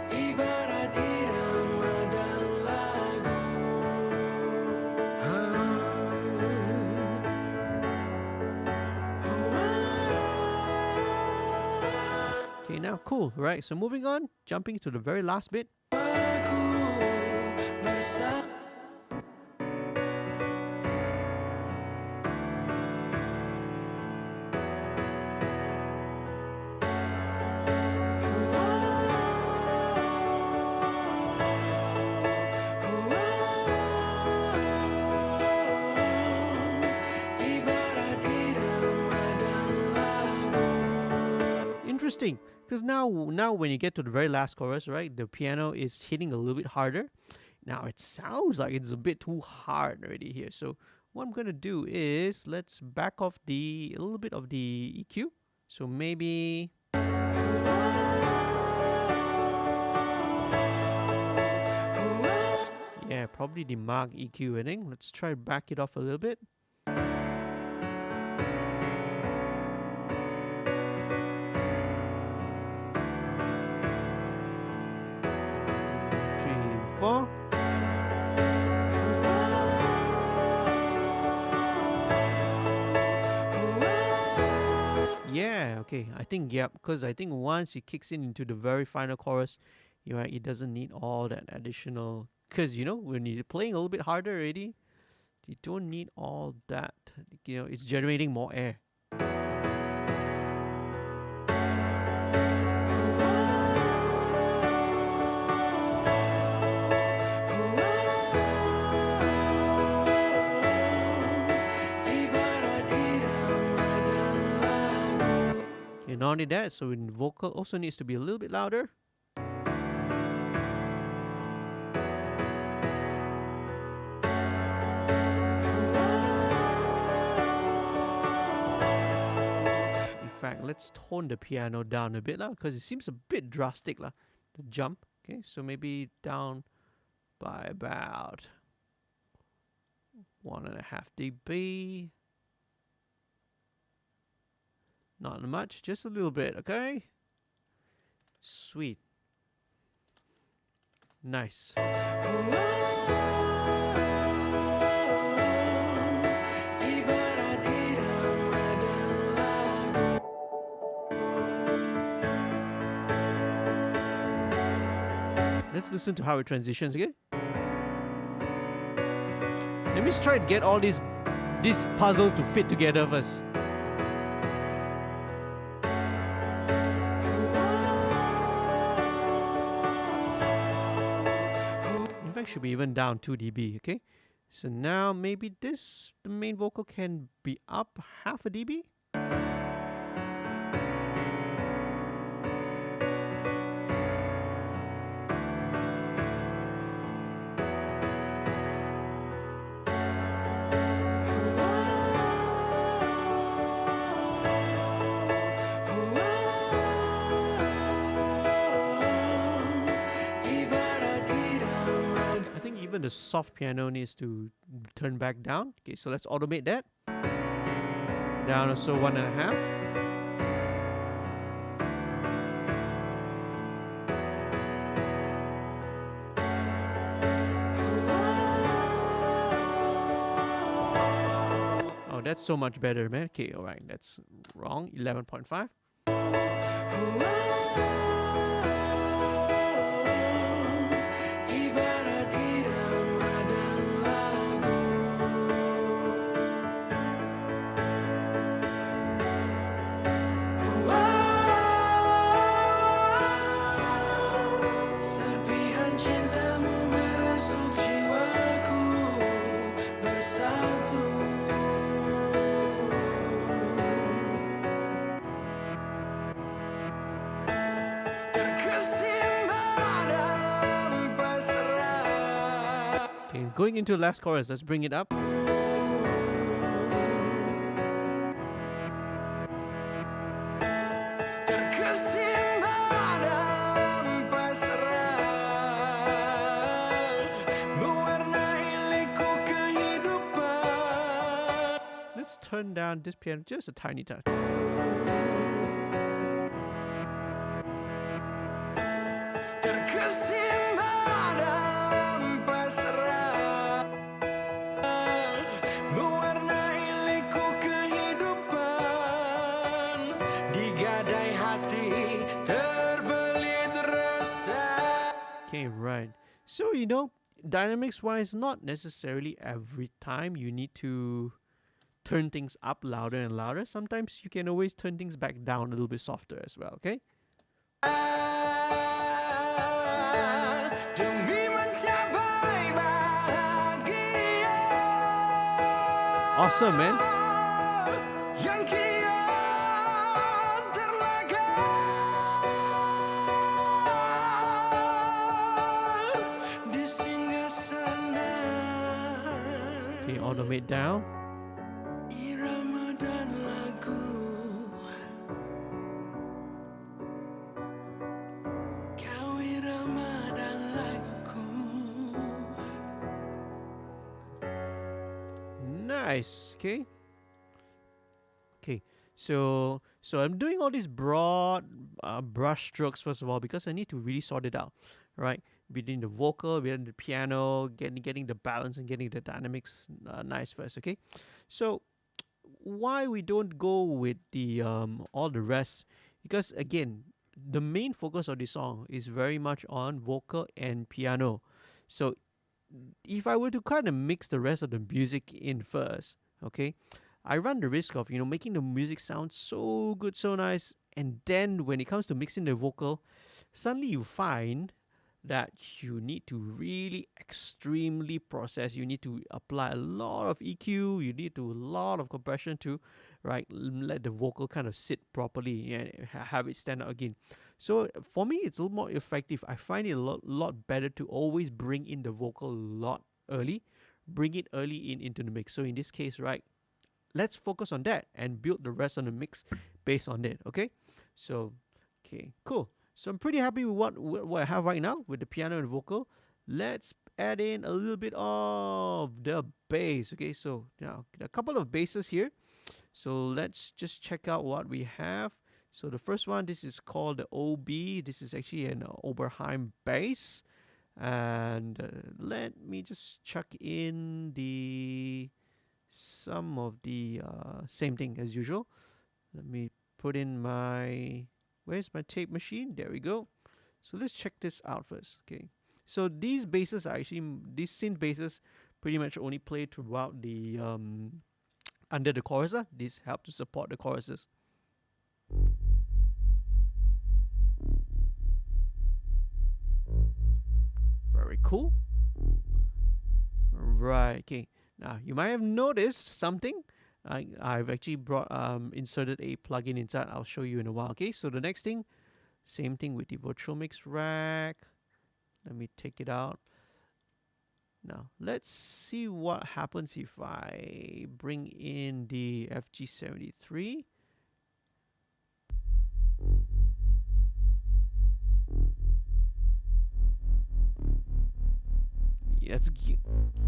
Ibarat irama dan lagu. Okay, now cool, right? So moving on, jumping to the very last bit. Aku bersama. Ibarat irama dan interesting because now when you get to the very last chorus, right, the piano is hitting a little bit harder. Now it sounds like it's a bit too hard already here. So what I'm gonna do is let's back off a little bit of the EQ. So maybe yeah, probably the Mark EQ, I think. Let's try to back it off a little bit. 3, 4. Yeah, okay. I think, yeah, because I think once it kicks into the very final chorus, you're right, it doesn't need all that additional. Because, you know, when you're playing a little bit harder already, you don't need all that. You know, it's generating more air. Okay, not only that, so in vocal also needs to be a little bit louder. Let's tone the piano down a bit because it seems a bit drastic the jump. Okay, so maybe down by about 1.5 dB. Not much, just a little bit. Okay, sweet, nice. Let's listen to how it transitions, okay? Let me try to get all these puzzles to fit together first. In fact, should be even down 2 dB, okay? So now maybe the main vocal can be up 0.5 dB. Even the soft piano needs to turn back down. Okay, so let's automate that. Down also 1.5. Oh, that's so much better, man. Okay, all right, that's wrong. 11.5. Going into the last chorus, let's bring it up. Let's turn down this piano just a tiny touch. Okay, right. So, you know, dynamics wise, not necessarily every time you need to turn things up louder and louder. Sometimes you can always turn things back down a little bit softer as well, okay? Awesome, man. Calm it down. Irama dan lagu, kau irama dan laguku. Nice. Okay. Okay. So I'm doing all these broad brush strokes first of all because I need to really sort it out, right? Between the vocal, between the piano, getting the balance and getting the dynamics nice first. Okay. So why we don't go with the all the rest? Because again, the main focus of the song is very much on vocal and piano. So if I were to kind of mix the rest of the music in first, okay, I run the risk of making the music sound so good, so nice, and then when it comes to mixing the vocal, suddenly you find that you need to really extremely process. You need to apply a lot of EQ. You need to a lot of compression to, right, let the vocal kind of sit properly and have it stand out again. So for me, it's a little more effective. I find it a lot better to always bring in the vocal a lot early, bring it early into the mix. So in this case, right, let's focus on that and build the rest of the mix based on it. Okay, so okay, cool. So I'm pretty happy with what I have right now with the piano and vocal. Let's add in a little bit of the bass. Okay, so now a couple of basses here. So let's just check out what we have. So the first one, this is called the OB. This is actually an Oberheim bass. And let me just chuck in some of the same thing as usual. Let me put in where's my tape machine? There we go. So let's check this out first. Okay. So these basses are actually, these synth basses pretty much only play throughout the under the chorus. These help to support the choruses. Very cool. Right. Okay. Now you might have noticed something. I've actually inserted a plugin inside. I'll show you in a while. Okay. So the next thing, same thing with the virtual mix rack. Let me take it out. Now let's see what happens if I bring in the FG73.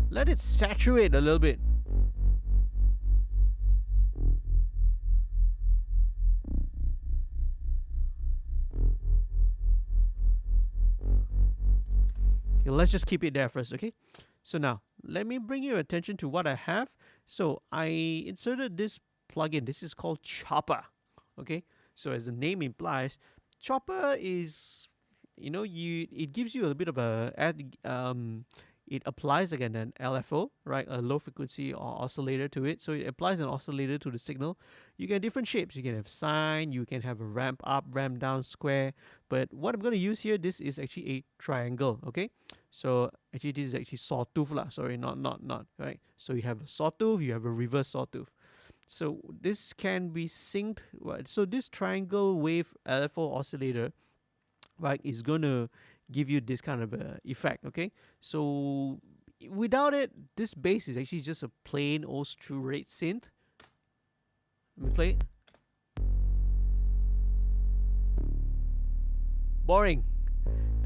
Let it saturate a little bit. Okay, let's just keep it there first, okay? So now, let me bring your attention to what I have. So I inserted this plugin. This is called Chopper, okay? So as the name implies, Chopper is, it gives you a bit of it applies again an LFO, right? A low frequency or oscillator to it. So it applies an oscillator to the signal. You get different shapes. You can have sine, you can have a ramp up, ramp down, square. But what I'm going to use here, this is actually a triangle, okay? So actually this is actually sawtooth lah. Sorry, not, right? So you have a sawtooth, you have a reverse sawtooth. So this can be synced. Right? So this triangle wave LFO oscillator, right, is going to give you this kind of effect, okay? So without it, this bass is actually just a plain old true rate synth. Let me play it. Boring.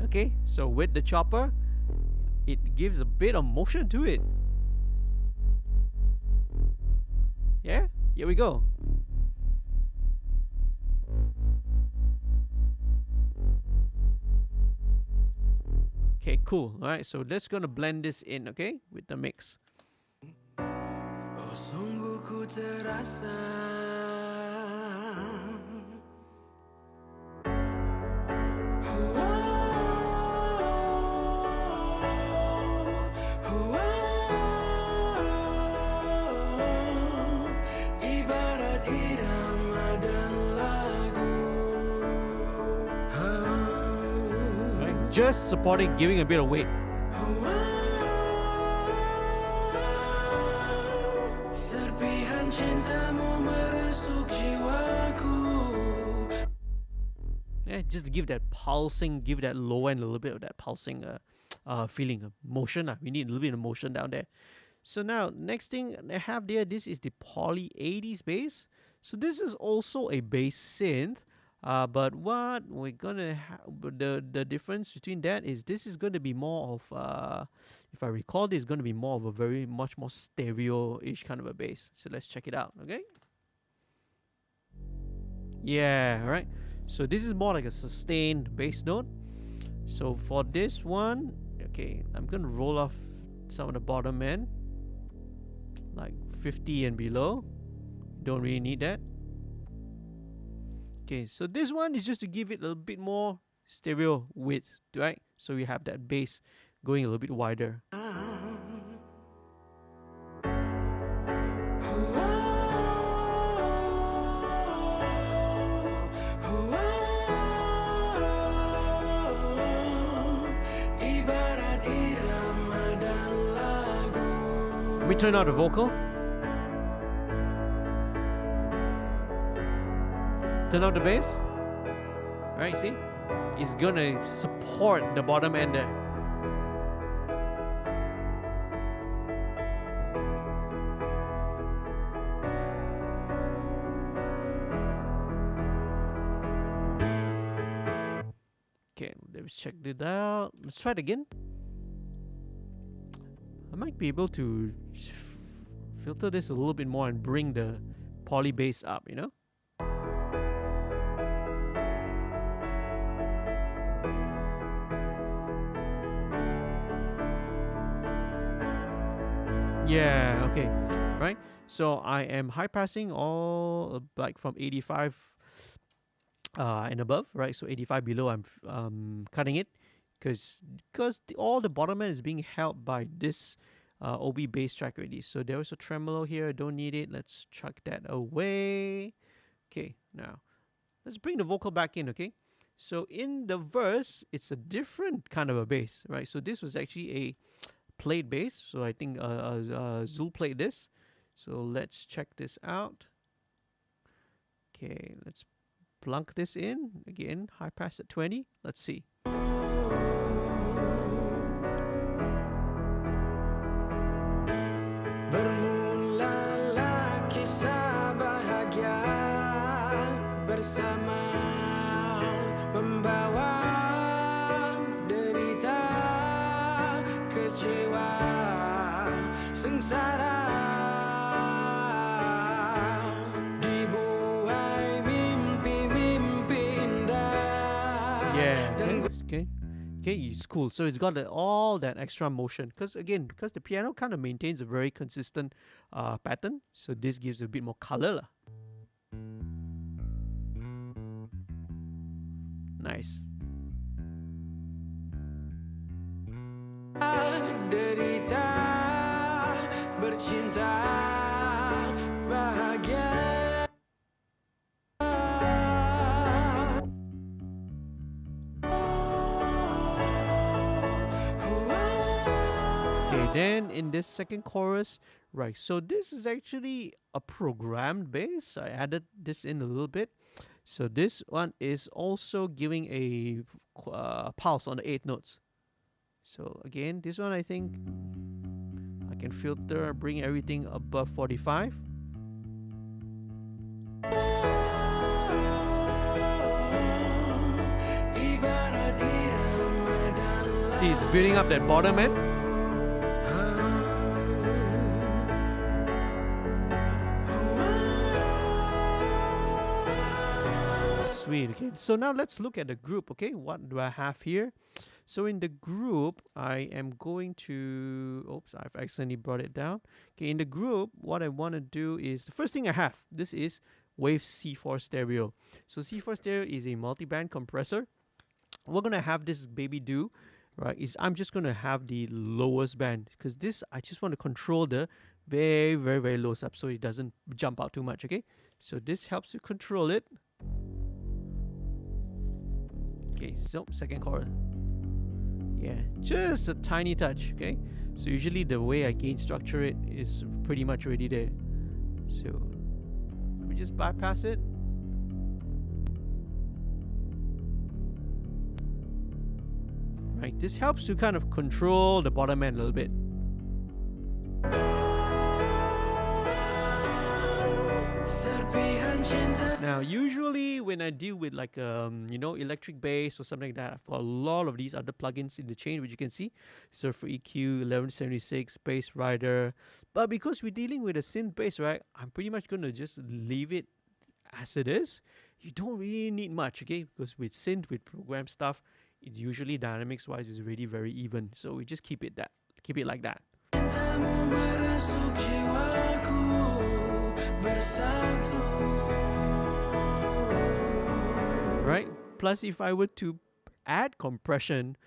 Okay, so with the chopper, it gives a bit of motion to it. Yeah, here we go. Okay, cool. All right, so let's gonna blend this in, okay, with the mix. Oh, sungguh ku terasa. Ibarat irama dan lagu. Right, just supporting, giving a bit of weight. Serpihan cintamu meresuk jiwaku. Yeah, just give that pulsing, give that low end a little bit of that pulsing feeling of motion. We need a little bit of motion down there. So now, next thing I have there, this is the Poly 80s bass. So this is also a bass synth, but what we're gonna have, the difference between that is this is going to be more of, if I recall, this is going to be more of a very much more stereo-ish kind of a bass. So let's check it out, okay? Yeah, right. So this is more like a sustained bass note. So for this one, okay, I'm gonna roll off some of the bottom end, like 50 and below. Don't really need that. Okay, so this one is just to give it a little bit more stereo width, right? So we have that bass going a little bit wider. Let me turn out the vocal. Turn out the bass. Alright, see? It's gonna support the bottom end there. Okay, let's check it out. Let's try it again. I might be able to filter this a little bit more and bring the poly bass up, you know? Yeah, okay, right? So I am high passing all like from 85 and above, right? So 85 below, I'm cutting it because all the bottom end is being held by this OB bass track already. So there was a tremolo here. I don't need it. Let's chuck that away. Okay, now let's bring the vocal back in. Okay, so in the verse, it's a different kind of a bass, right? So this was actually a played bass. So I think Zul played this. So let's check this out. Okay, let's plunk this in again. High pass at 20. Let's see. Bermulalah kisah bahagia bersama membawa derita, kecewa, sengsara, dibuai mimpi-mimpi indah. Yeah. Okay. Okay, it's cool. So it's got all that extra motion because the piano kind of maintains a very consistent pattern. So this gives a bit more color lah. Nice. Derita, bercinta, bahagia. Then in this second chorus, right, so this is actually a programmed bass. I added this in a little bit. So this one is also giving a pulse on the 8 notes. So again, this one I think I can filter, bring everything above 45. See, it's building up that bottom end. Sweet. Okay, so now let's look at the group. Okay, what do I have here? So in the group, I am going to, oops, I've accidentally brought it down. Okay, in the group, what I want to do is, the first thing I have, this is Wave C4 stereo. So C4 stereo is a multi-band compressor. What we're going to have this baby do, right, is I'm just going to have the lowest band, because this, I just want to control the very, very, very low sub so it doesn't jump out too much, okay? So this helps to control it. Okay, so second chord. Yeah, just a tiny touch, okay? So usually the way I gain structure it is pretty much already there. So let me just bypass it. Right, this helps to kind of control the bottom end a little bit. Now, usually when I deal with like electric bass or something like that, I've got a lot of these other plugins in the chain, which you can see. Surfer EQ, 1176, Bass Rider. But because we're dealing with a synth bass, right, I'm pretty much gonna just leave it as it is. You don't really need much, okay? Because with synth, with program stuff, it's usually dynamics wise is really very even. So we just keep it like that. Right? Plus, if I were to add compression,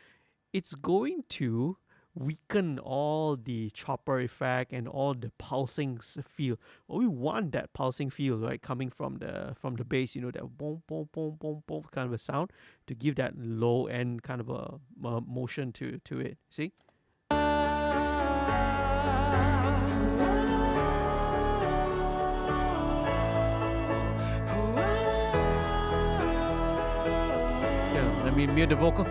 it's going to weaken all the chopper effect and all the pulsing feel. Well, we want that pulsing feel, right, coming from the bass, that boom, boom, boom, boom, boom kind of a sound to give that low end kind of a motion to it. See? So let me mute the vocal.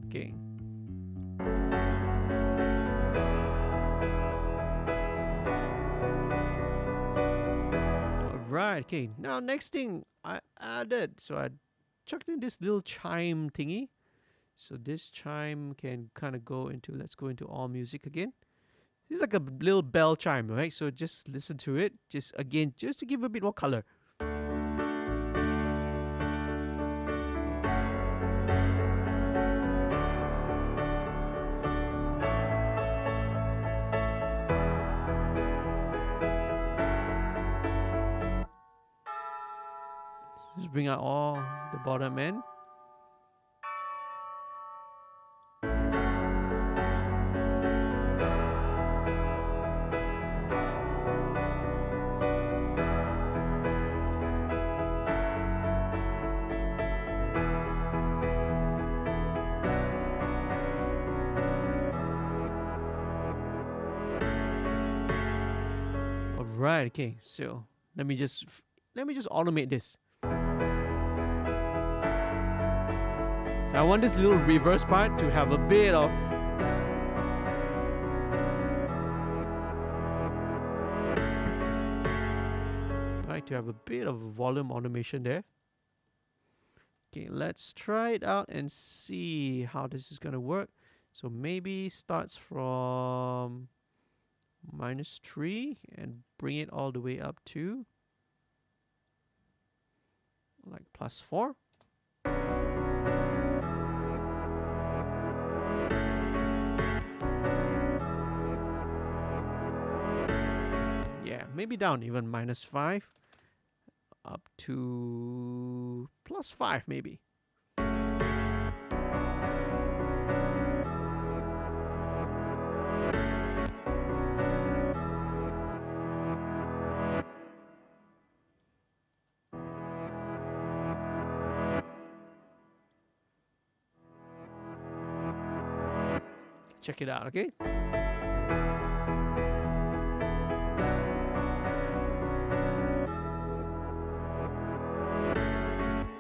Okay. Alright, okay. Now next thing I added, so I chucked in this little chime thingy. So this chime can kind of go into, let's go into all music again. It's like a little bell chime, right? So just listen to it, just to give a bit more color. Just bring out all the bottom end. Right, okay, so let me just automate this. I want this little reverse part to have a bit of volume automation there. Okay, let's try it out and see how this is gonna work. So maybe starts from -3 and bring it all the way up to like +4. Yeah, maybe down even -5 up to +5 maybe. Check it out, okay?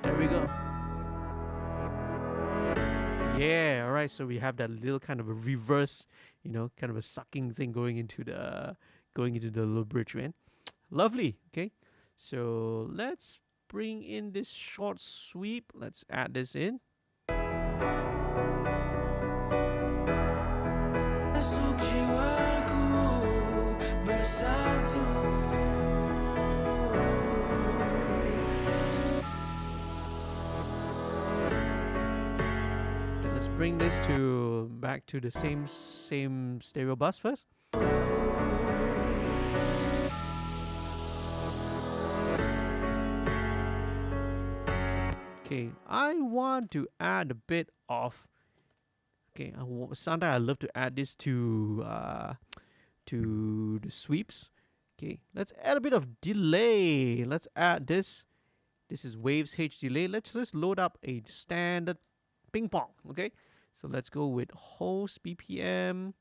There we go. Yeah, all right. So we have that little kind of a reverse, kind of a sucking thing going into the little bridge, man. Lovely. Okay. So let's bring in this short sweep. Let's add this in. Let's bring this back to the same stereo bus first. Okay, I want to add a bit of. Okay, sometimes I love to add this to the sweeps. Okay, let's add a bit of delay. Let's add this. This is Waves H delay. Let's just load up a standard ping pong. Okay, so let's go with host BPM.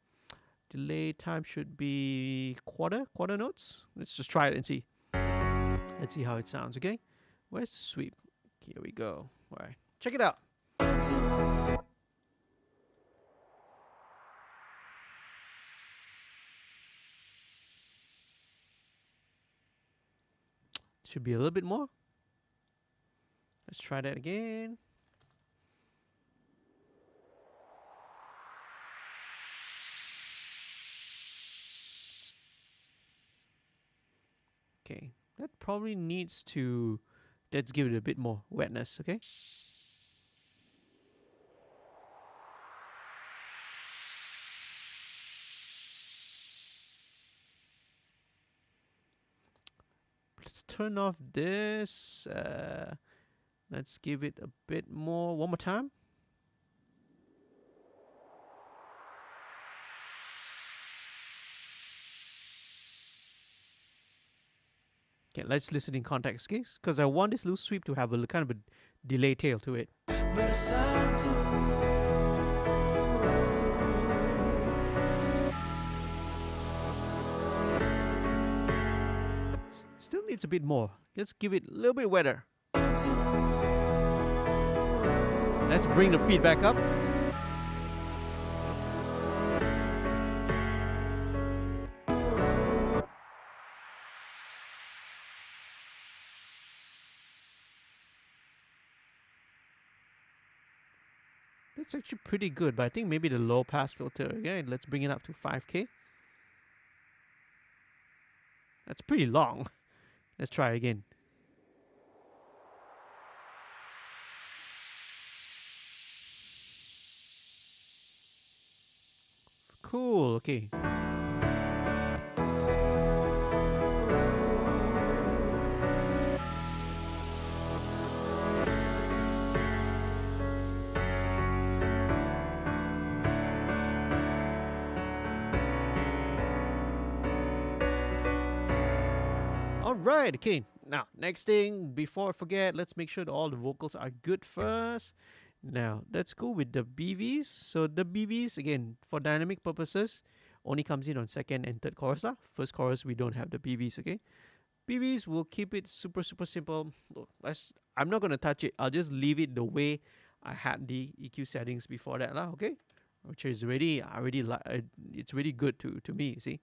Delay time should be quarter notes. Let's just try it and see. Let's see how it sounds. Okay, where's the sweep? Here we go. All right, check it out. Should be a little bit more. Let's try that again. Okay, that probably needs to, let's give it a bit more wetness, okay? Let's turn off this. Let's give it a bit more. One more time. Okay, let's listen in context, okay? Because I want this little sweep to have a kind of a delay tail to it. Still needs a bit more. Let's give it a little bit wetter. Let's bring the feedback up. That's actually pretty good, but I think maybe the low pass filter. Okay, let's bring it up to 5K. That's pretty long. Let's try again. Cool, okay. Alright, okay. Now, next thing, before I forget, let's make sure that all the vocals are good first. Now, let's go with the BVs. So the BVs, again, for dynamic purposes, only comes in on second and third chorus. First chorus, we don't have the BVs, okay? BVs, we'll keep it super simple. Look, I'm not going to touch it. I'll just leave it the way I had the EQ settings before that, okay? Which is really, it's really good to me, you see?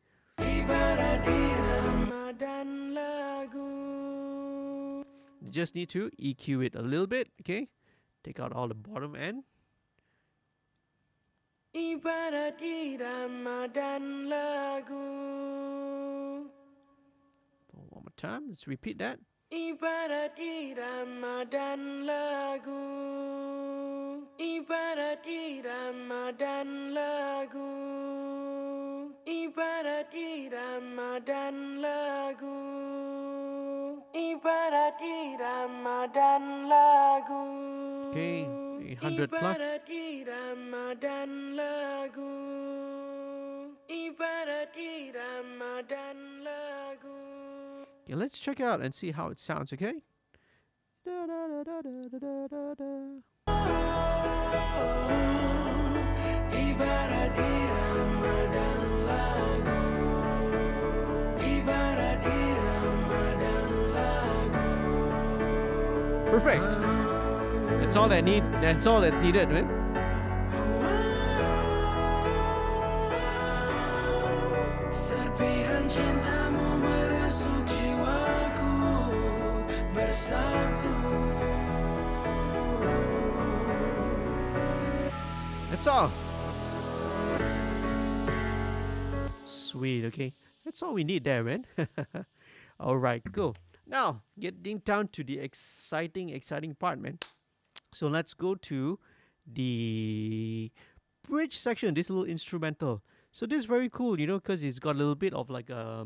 You just need to EQ it a little bit, okay? Take out all the bottom end. Ibarat irama dan lagu. One more time, let's repeat that. Ibarat irama dan lagu. Ibarat irama dan lagu. Ibarat irama dan lagu. Ibarat irama dan lagu. Okay, 800 plus. Ibarat irama dan lagu. Ibarat irama dan lagu. Okay, let's check out and see how it sounds, okay? Ibarat irama dan lagu. Ibarat irama dan lagu. Perfect. That's all I need. That's all that's needed, right? Serpihan cintamu meresuk jiwaku bersatu. That's all. Sweet, okay. That's all we need there, man. Alright, cool. Now, getting down to the exciting part, man. So let's go to the bridge section, this little instrumental. So this is very cool, you know, because it's got a little bit of like a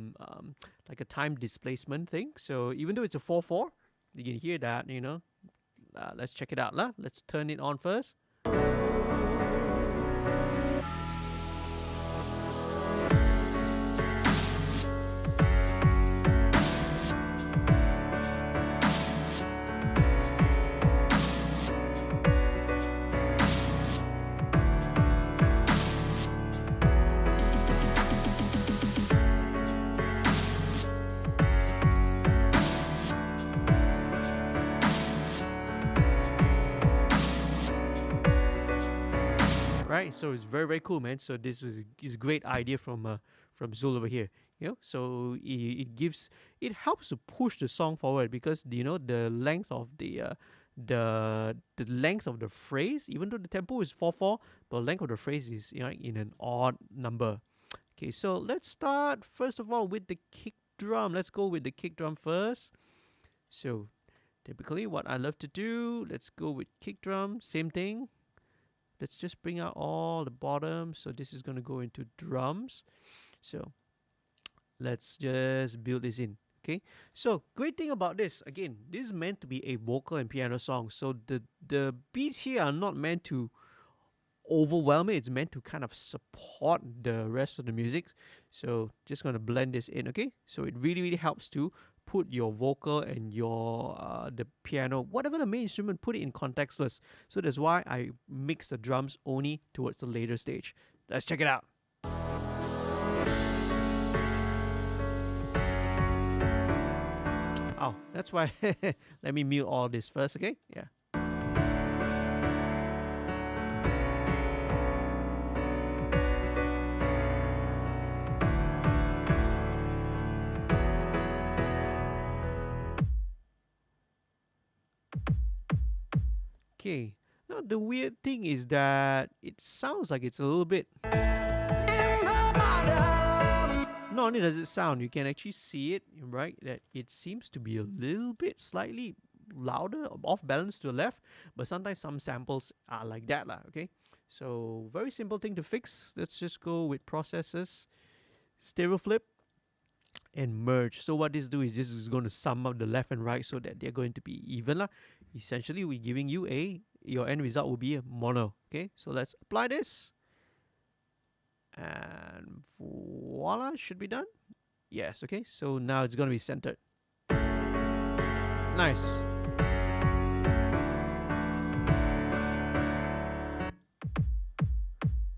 time displacement thing. So even though it's a 4/4, you can hear that, you know. Let's check it out, lah. Let's turn it on first. Right, so it's very cool, man. So this is a great idea from Zul over here. So it helps to push the song forward, because the length of the length of the phrase, even though the tempo is 4/4, but the length of the phrase is in an odd number. Okay, so let's start first of all with the kick drum. Let's go with the kick drum first. So typically what I love to do, let's go with kick drum, same thing. Let's just bring out all the bottom. So this is going to go into drums. So let's just build this in. Okay, so great thing about this, again, this is meant to be a vocal and piano song. So the beats here are not meant to overwhelm it. It's meant to kind of support the rest of the music. So just going to blend this in. Okay, so it really helps to put your vocal and your the piano, whatever the main instrument, put it in context first. So that's why I mix the drums only towards the later stage. Let's check it out. Oh, that's why. Let me mute all this first, okay? Yeah. Okay. Now the weird thing is that it sounds like it's a little bit. Not only does it sound, you can actually see it, right? That it seems to be a little bit slightly louder, off balance to the left, but sometimes some samples are like that, okay? So very simple thing to fix. Let's just go with processes, stereo flip, and merge. So what this is going to sum up the left and right so that they're going to be even. Essentially, we're giving you your end result will be a mono. Okay, so let's apply this. And voila, should be done. Yes, okay, so now it's going to be centered. Nice.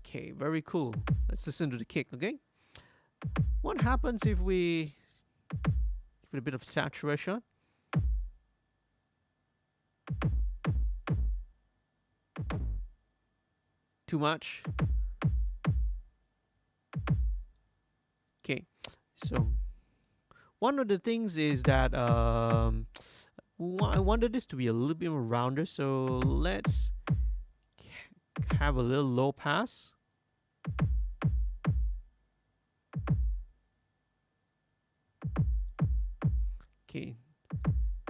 Okay, very cool. Let's listen to the kick, okay? What happens if we put a bit of saturation? Too much? Okay, so one of the things is that I wanted this to be a little bit more rounder, so let's have a little low pass. Okay,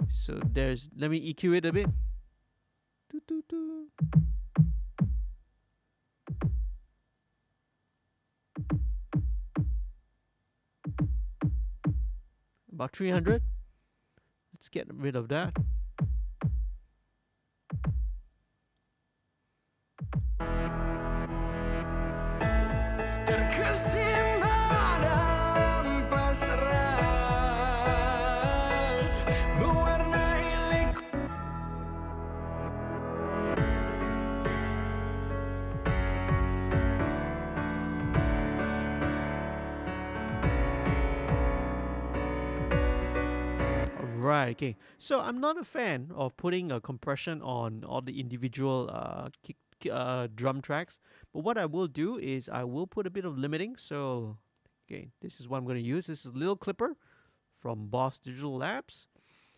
so let me EQ it a bit. About 300. Let's get rid of that. Right, okay. So I'm not a fan of putting a compression on all the individual drum tracks. But what I will do is I will put a bit of limiting. So, okay, this is what I'm going to use. This is a little clipper from Boss Digital Labs.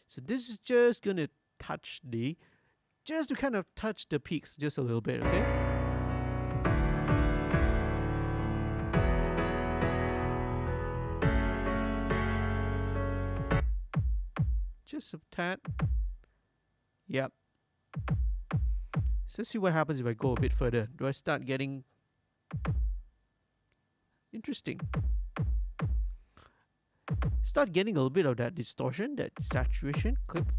So this is just going to kind of touch the peaks just a little bit, okay? Just a tad. Yep. So let's see what happens if I go a bit further. Do I start getting interesting? Start getting a little bit of that distortion, that saturation clip.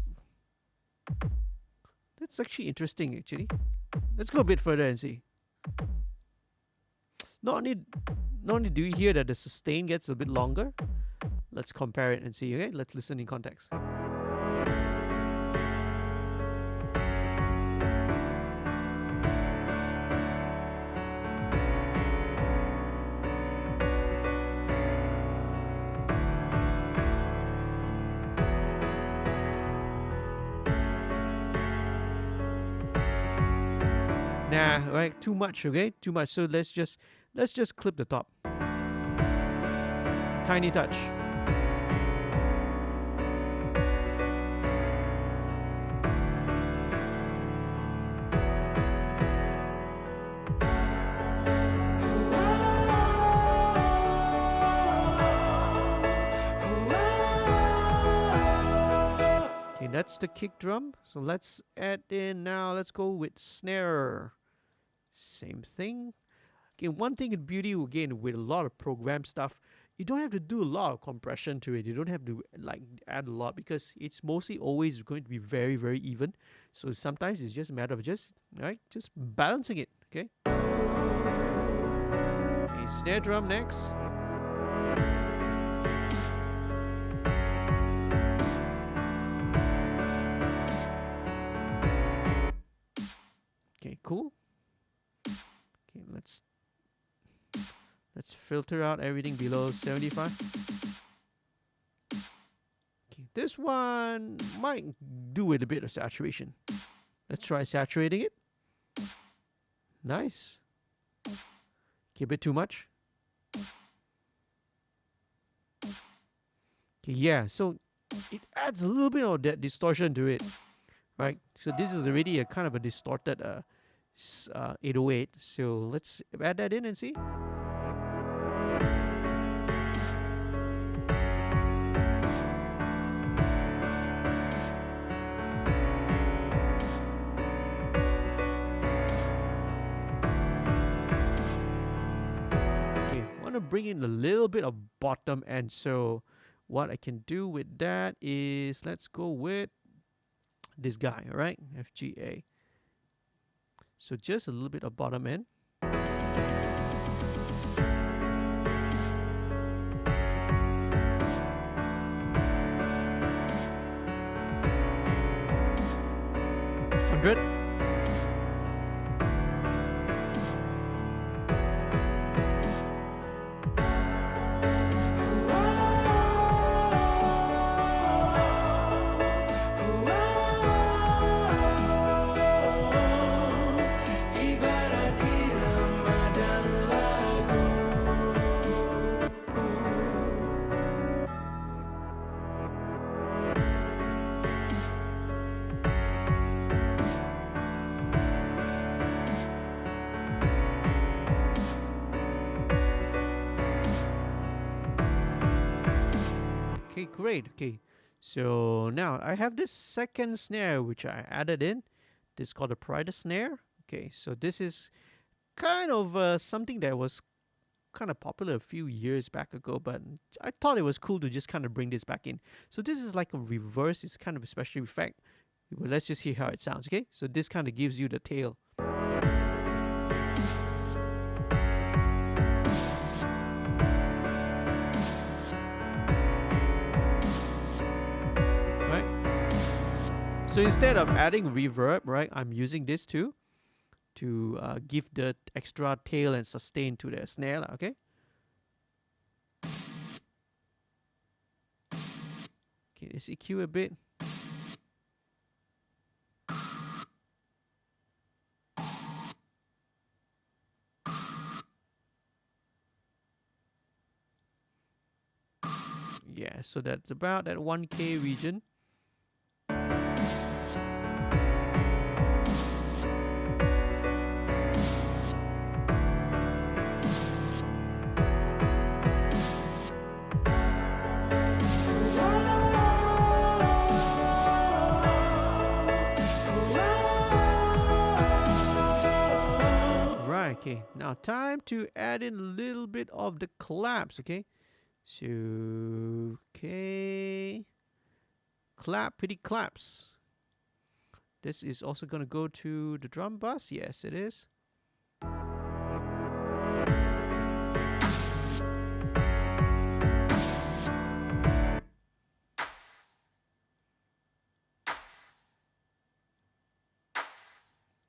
That's actually interesting, actually. Let's go a bit further and see. Not only do you hear that the sustain gets a bit longer, let's compare it and see, okay? Let's listen in context. Nah, right, too much, okay? Too much. So let's just clip the top. I tiny touch. Okay, that's the kick drum. So let's add in now. Let's go with snare. Same thing. Okay, one thing in beauty again with a lot of program stuff, you don't have to do a lot of compression to it. You don't have to like add a lot because it's mostly always going to be very, very even. So sometimes it's just a matter of just balancing it. Okay. Okay, snare drum next. Okay, cool. Okay, let's filter out everything below 75. Okay, this one might do with a bit of saturation. Let's try saturating it. Nice. Okay, a bit too much. Okay, yeah, so it adds a little bit of that distortion to it, right? So this is already a kind of a distorted 808. So let's add that in and see. Bring in a little bit of bottom end. So what I can do with that is let's go with this guy, all right? FGA. So just a little bit of bottom end. $100. Okay, great. Okay, so now I have this second snare which I added in. This is called a Pride snare. Okay, so this is kind of something that was kind of popular a few years back ago, but I thought it was cool to just kind of bring this back in. So this is like a reverse. It's kind of a special effect. Well, let's just hear how it sounds. Okay, so this kind of gives you the tail. So instead of adding reverb, right, I'm using this too to give the extra tail and sustain to the snare, okay? Okay, let's EQ a bit. Yeah, so that's about that 1K region. Okay, now time to add in a little bit of the claps, okay? So, okay. Clap, pretty claps. This is also going to go to the drum bus. Yes, it is.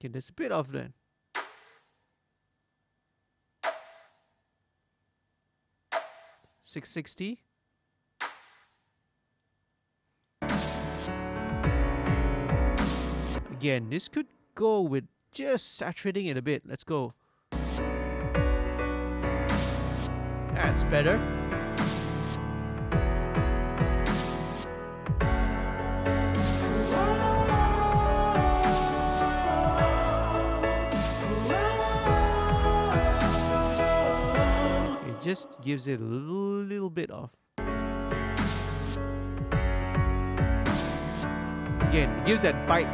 Okay, there's a bit of that. $660. Again, this could go with just saturating it a bit. Let's go. That's better. just gives it a little bit of. Again, it gives that bite.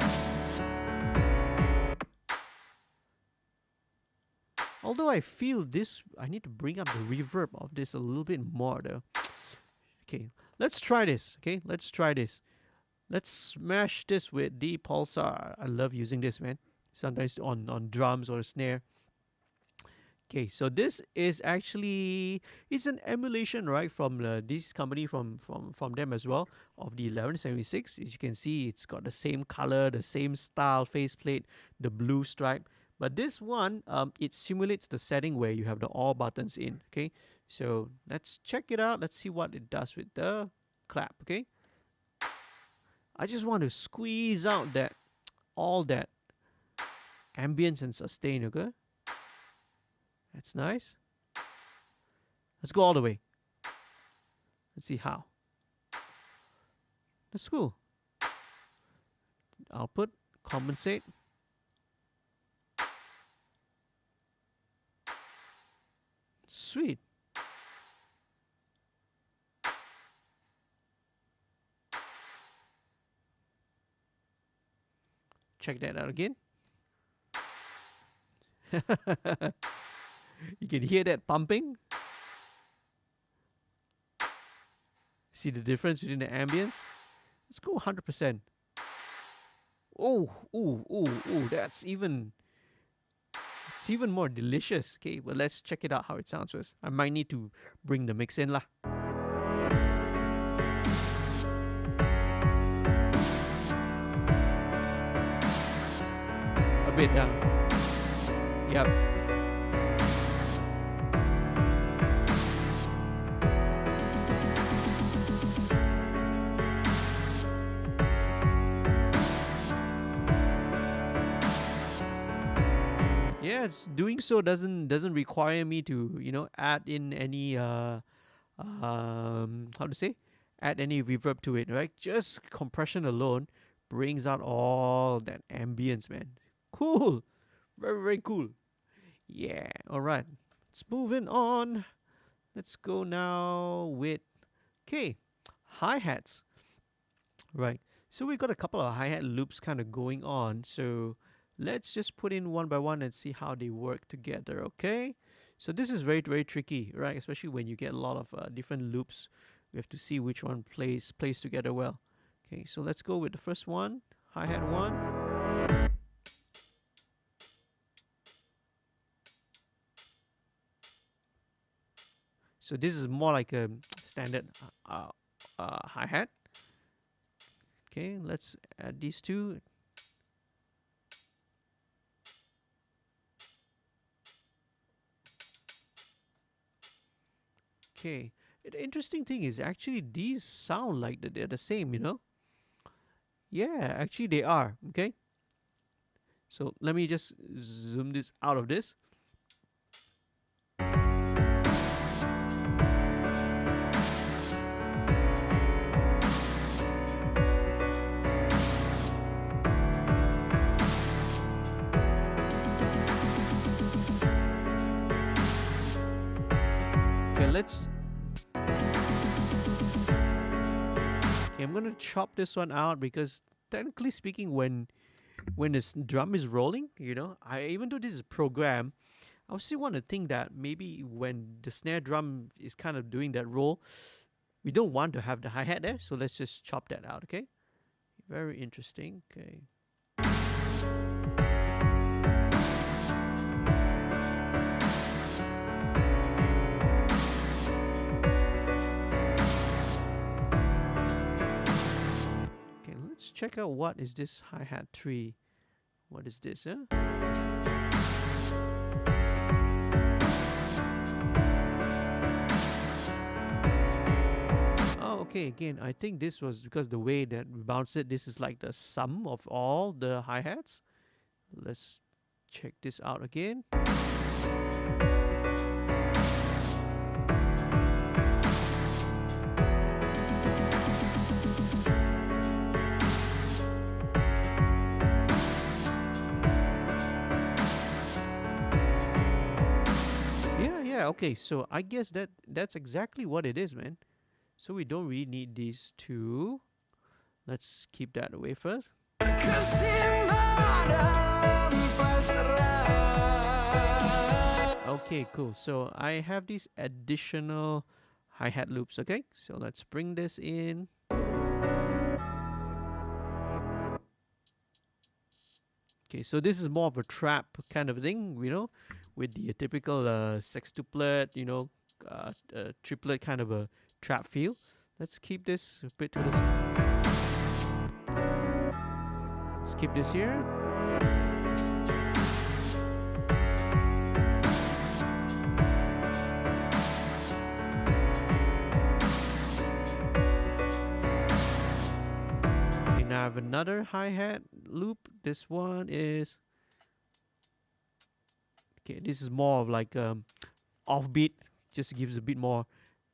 Although I feel this, I need to bring up the reverb of this a little bit more though. Okay, let's try this. Okay, let's try this. Let's smash this with the pulsar. I love using this, man. Sometimes on drums or snare. Okay, so this is actually, it's an emulation, right, from this company, from them as well, of the 1176. As you can see, it's got the same color, the same style faceplate, the blue stripe. But this one, it simulates the setting where you have the all buttons in. Okay, so let's check it out. Let's see what it does with the clap. Okay, I just want to squeeze out all that ambience and sustain. Okay, that's nice. Let's go all the way. Let's see how. That's cool. Output, compensate. Sweet. Check that out again. You can hear that pumping. See the difference between the ambience? Let's go 100%. Oh, that's even... It's even more delicious. Okay, well, let's check it out how it sounds first. I might need to bring the mix in lah. A bit down. Yep. Yeah, doing so doesn't require me to, you know, add in any how to say, add any reverb to it, right? Just compression alone brings out all that ambience, man. Cool, very cool. Yeah, all right. Let's move on. Let's go now with hi-hats. Right. So we got a couple of hi-hat loops kind of going on. So let's just put in one by one and see how they work together, okay? So this is very tricky, right? Especially when you get a lot of different loops. We have to see which one plays together well. Okay, so let's go with the first one, hi-hat 1. So this is more like a standard hi-hat. Okay, let's add these two. Okay, the interesting thing is actually these sound like they're the same, you know? Yeah, actually they are, okay? So let me just zoom this out of this. I'm gonna chop this one out because technically speaking, when this drum is rolling, you know, even though this is a program, I still want to think that maybe when the snare drum is kind of doing that roll, we don't want to have the hi-hat there, so let's just chop that out, okay? Very interesting, okay. Let's check out what is this hi-hat 3. What is this, huh? Oh, okay, again, I think this was because the way that we bounced it, this is like the sum of all the hi-hats. Let's check this out again. yeah, okay, so I guess that's exactly what it is, man. So we don't really need these two. Let's keep that away first. Okay, cool. So I have these additional hi-hat loops, okay? So let's bring this in. Okay, so this is more of a trap kind of thing, you know, with the typical sextuplet, you know, triplet kind of a trap feel. Let's keep this a bit to the side. Let's keep this here. Okay, now I have another hi-hat loop. This one is okay. This is more of like offbeat, just gives a bit more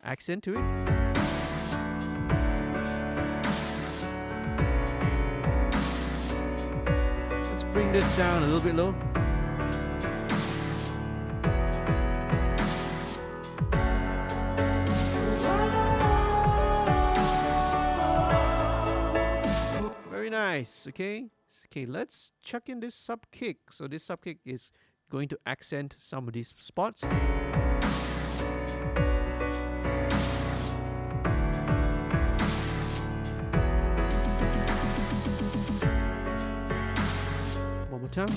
accent to it. Let's bring this down a little bit low. Very nice. Okay, let's chuck in this sub kick. So this sub kick is going to accent some of these spots. One more time.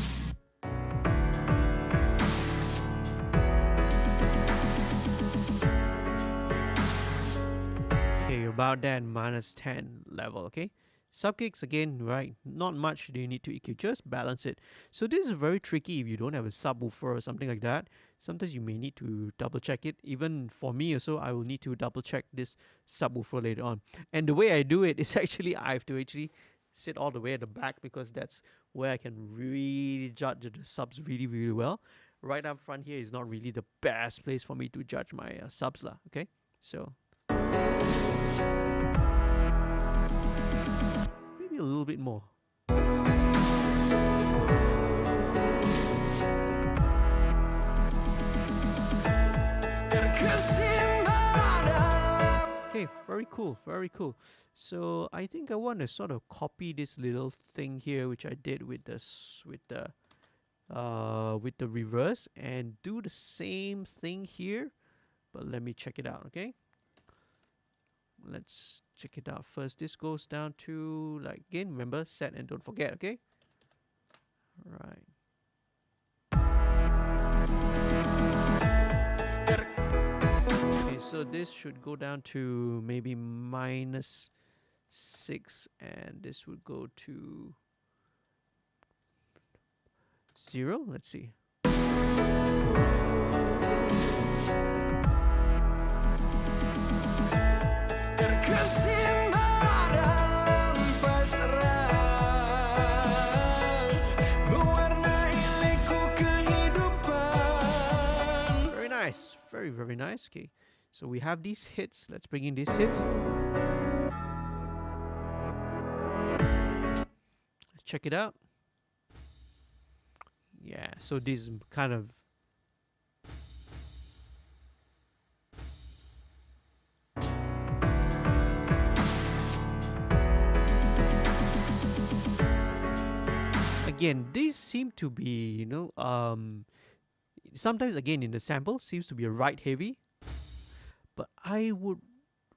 Okay, you're about that -10 level, okay? Subkicks again, right? Not much do you need to EQ, just balance it. So this is very tricky if you don't have a subwoofer or something like that. Sometimes you may need to double check it. Even for me also, I will need to double check this subwoofer later on. And the way I do it is actually I have to actually sit all the way at the back because that's where I can really judge the subs really, really well. Right up front here is not really the best place for me to judge my subs lah, okay? So maybe a little bit more. Okay, very cool, very cool. So I think I want to sort of copy this little thing here, which I did with this, with the reverse, and do the same thing here. But let me check it out, okay? Let's check it out first. This goes down to, like, again, remember, set and don't forget, okay? Right. Okay, so this should go down to maybe -6, and this would go to 0. Let's see. Very nice, very, very nice. Okay, so we have these hits. Let's bring in these hits. Let's check it out. Yeah, so this kind of again, these seem to be, you know, sometimes again in the sample seems to be a right heavy, but I would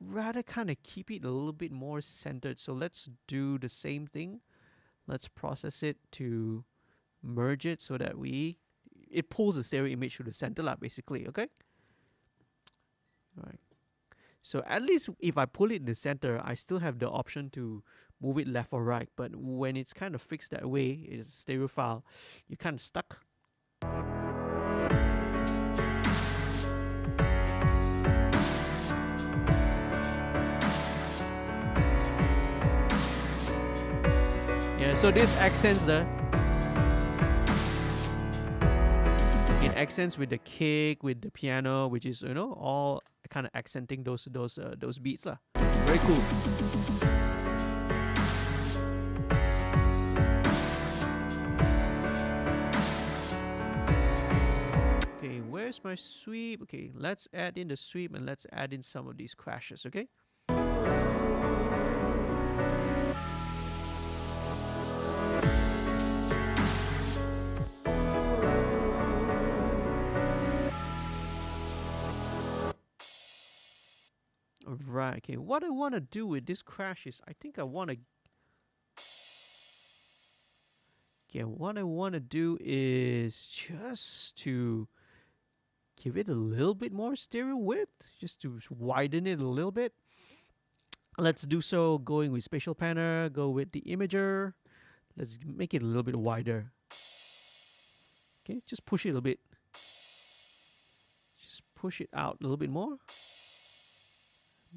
rather kind of keep it a little bit more centered. So let's do the same thing. Let's process it to merge it so that it pulls the stereo image to the center lah, basically, okay? All right. So at least if I pull it in the center, I still have the option to move it left or right. But when it's kind of fixed that way, it's a stereo file, you're kind of stuck. Yeah, so this accents it accents with the kick, with the piano, which is, you know, all kind of accenting those beats lah. Very cool. Okay, where where's my sweep? Okay, let's add in the sweep and let's add in some of these crashes, okay? Right, okay, what I want to do with this crash is, I think I want to... Okay, what I want to do is just to give it a little bit more stereo width, just to widen it a little bit. Let's do so going with spatial panner, go with the imager. Let's make it a little bit wider. Okay, just push it a little bit. Just push it out a little bit more.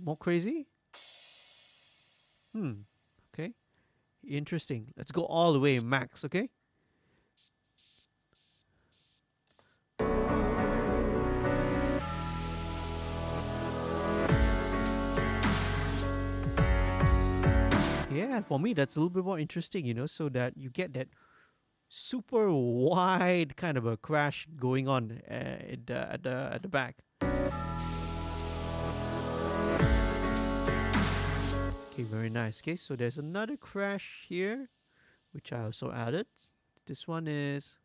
More crazy. Okay. Interesting. Let's go all the way max, okay? Yeah, for me that's a little bit more interesting, you know, so that you get that super wide kind of a crash going on at the back. Okay, very nice. Okay, so there's another crash here, which I also added. This one is,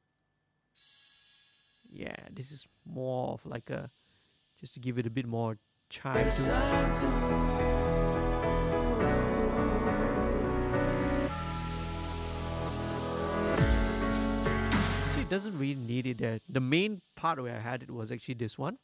yeah, this is more of like a, just to give it a bit more chime to it. It doesn't really need it there. The main part where I had it was actually this one.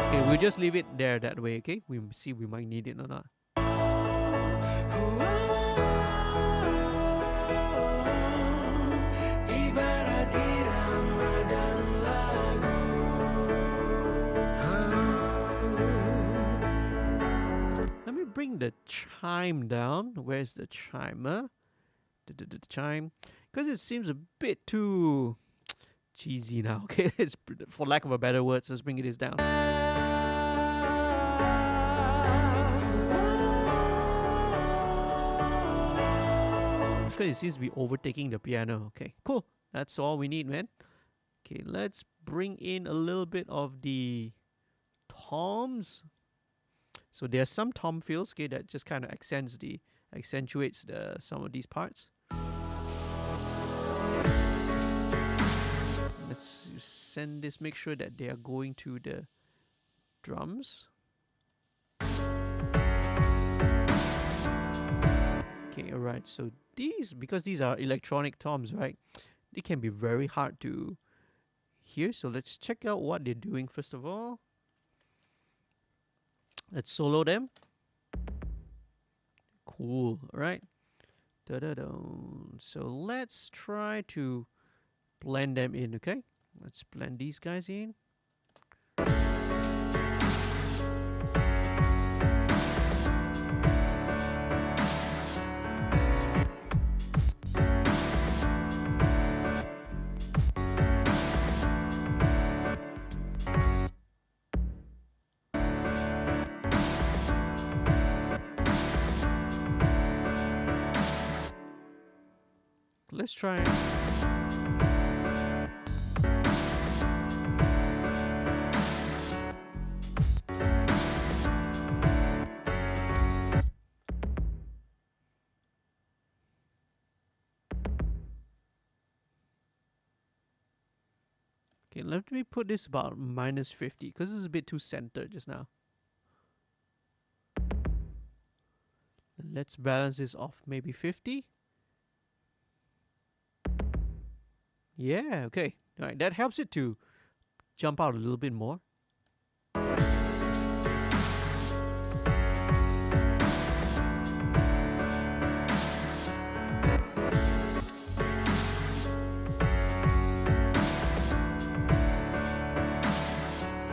Okay, we'll just leave it there that way, okay? We see we might need it or not. Let me bring the chime down. Where's the chimer? The chime. Because it seems a bit too cheesy now, okay? It's, for lack of a better word, so let's bring this down. Because it seems to be overtaking the piano. Okay, cool. That's all we need, man. Okay, let's bring in a little bit of the toms. So there's some tom fills, okay, that just kind of accentuates some of these parts. Let's send this, make sure that they are going to the drums. Okay, alright, so these, because these are electronic toms, right, they can be very hard to hear. So let's check out what they're doing first of all. Let's solo them. Cool, alright. So let's try to blend them in, okay? Let's blend these guys in. Let's try it. Okay, let me put this about -50 because it's a bit too centered just now. Let's balance this off, maybe 50. Yeah, okay. All right, that helps it to jump out a little bit more.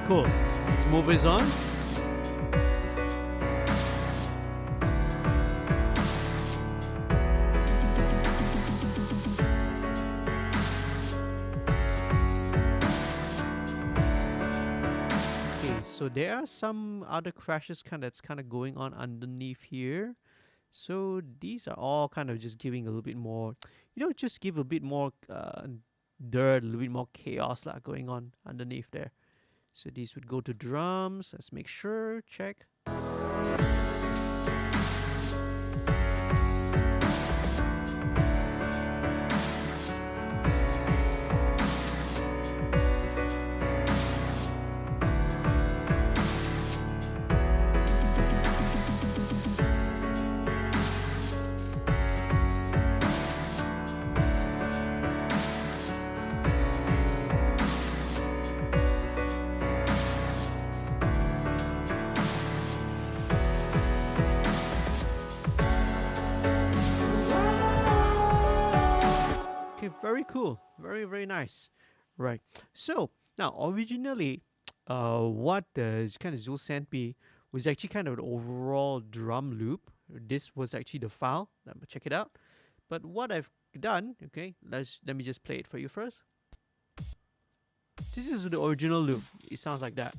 Cool. Let's move this on. so there are some other crashes that's kind of going on underneath here. So these are all kind of just giving a little bit more, just give a bit more dirt, a little bit more chaos going on underneath there. So these would go to drums. Let's make sure, check. Very cool, very nice. Right, so now originally what kind of Zul sent me was actually kind of an overall drum loop. This was actually the file. Let me check it out. But what I've done, okay, let me just play it for you first. This is the original loop. It sounds like that.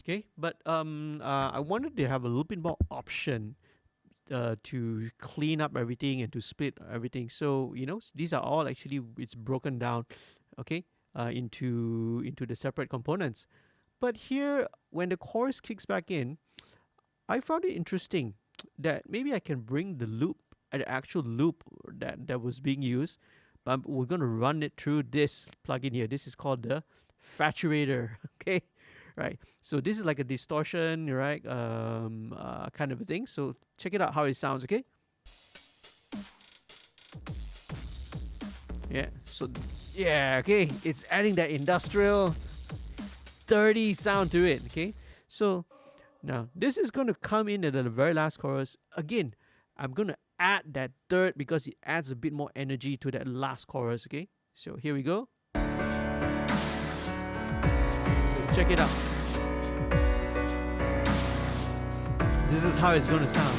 Okay, but I wanted to have a little bit more option to clean up everything and to split everything. So these are all actually, it's broken down, okay, into the separate components. But here, when the chorus kicks back in, I found it interesting that maybe I can bring the loop, the actual loop that was being used, but we're gonna run it through this plugin here. This is called the Faturator. Okay. Right, so this is like a distortion, right? Kind of a thing. So check it out how it sounds, okay? Yeah. So yeah, okay. It's adding that industrial, dirty sound to it, okay? So now this is going to come in at the very last chorus. Again, I'm going to add that third because it adds a bit more energy to that last chorus, okay? So here we go. Check it out. This is how it's going to sound.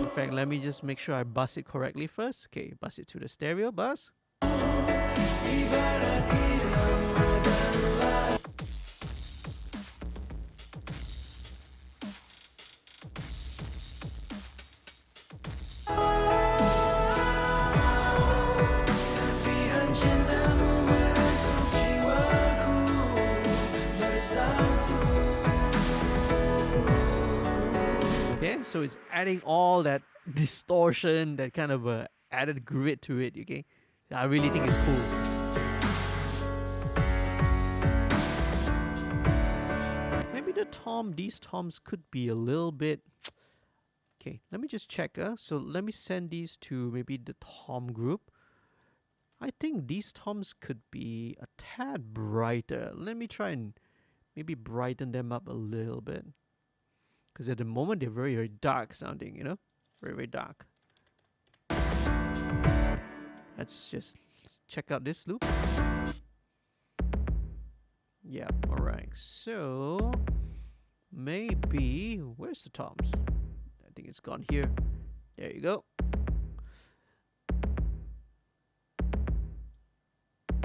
In fact, let me just make sure I bus it correctly first. Okay, bus it to the stereo bus. So it's adding all that distortion, that kind of added grit to it, okay? I really think it's cool. Maybe these toms could be a little bit... Okay, let me just check. So let me send these to maybe the tom group. I think these toms could be a tad brighter. Let me try and maybe brighten them up a little bit. Because at the moment, they're very dark sounding, Very dark. Let's just check out this loop. Yeah, alright. So, maybe... Where's the toms? I think it's gone here. There you go.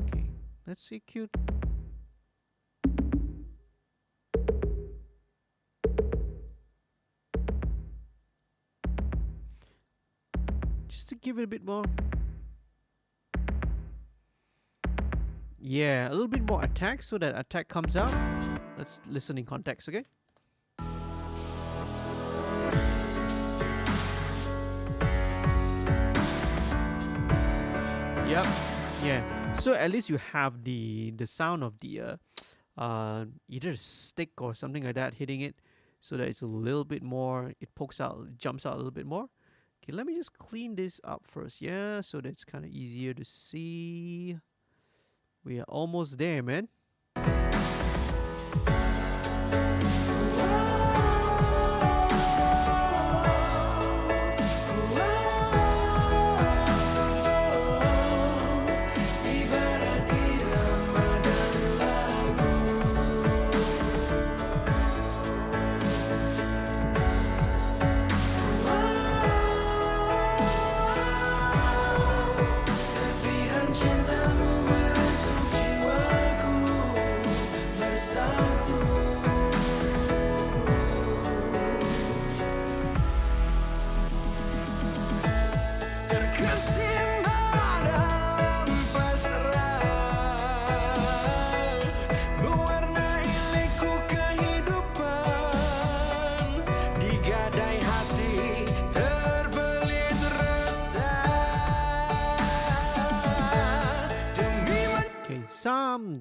Okay, let's see, cute. To give it a bit more, yeah, a little bit more attack, so that attack comes out. Let's listen in context, okay? Yep, yeah. So at least you have the sound of the either a stick or something like that hitting it, so that it's a little bit more. It pokes out, jumps out a little bit more. Okay, let me just clean this up first, yeah, so that's kind of easier to see. We are almost there, man.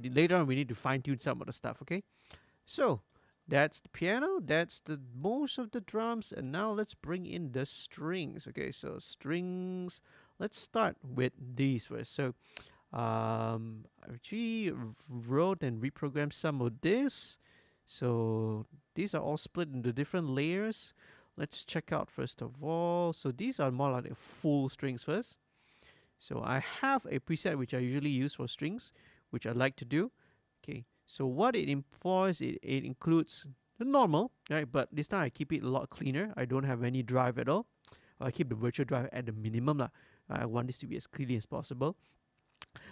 later on we need to fine tune some of the stuff. Okay, so that's the piano. That's the most of the drums, and now let's bring in the strings. Okay, so strings. Let's start with these first. So I actually wrote and reprogrammed some of this. So these are all split into different layers. Let's check out first of all. So these are more like full strings first. So I have a preset which I usually use for strings, which I like to do. Okay, so what it employs, it includes the normal, right? But this time I keep it a lot cleaner. I don't have any drive at all. I keep the virtual drive at the minimum lah. I want this to be as clean as possible.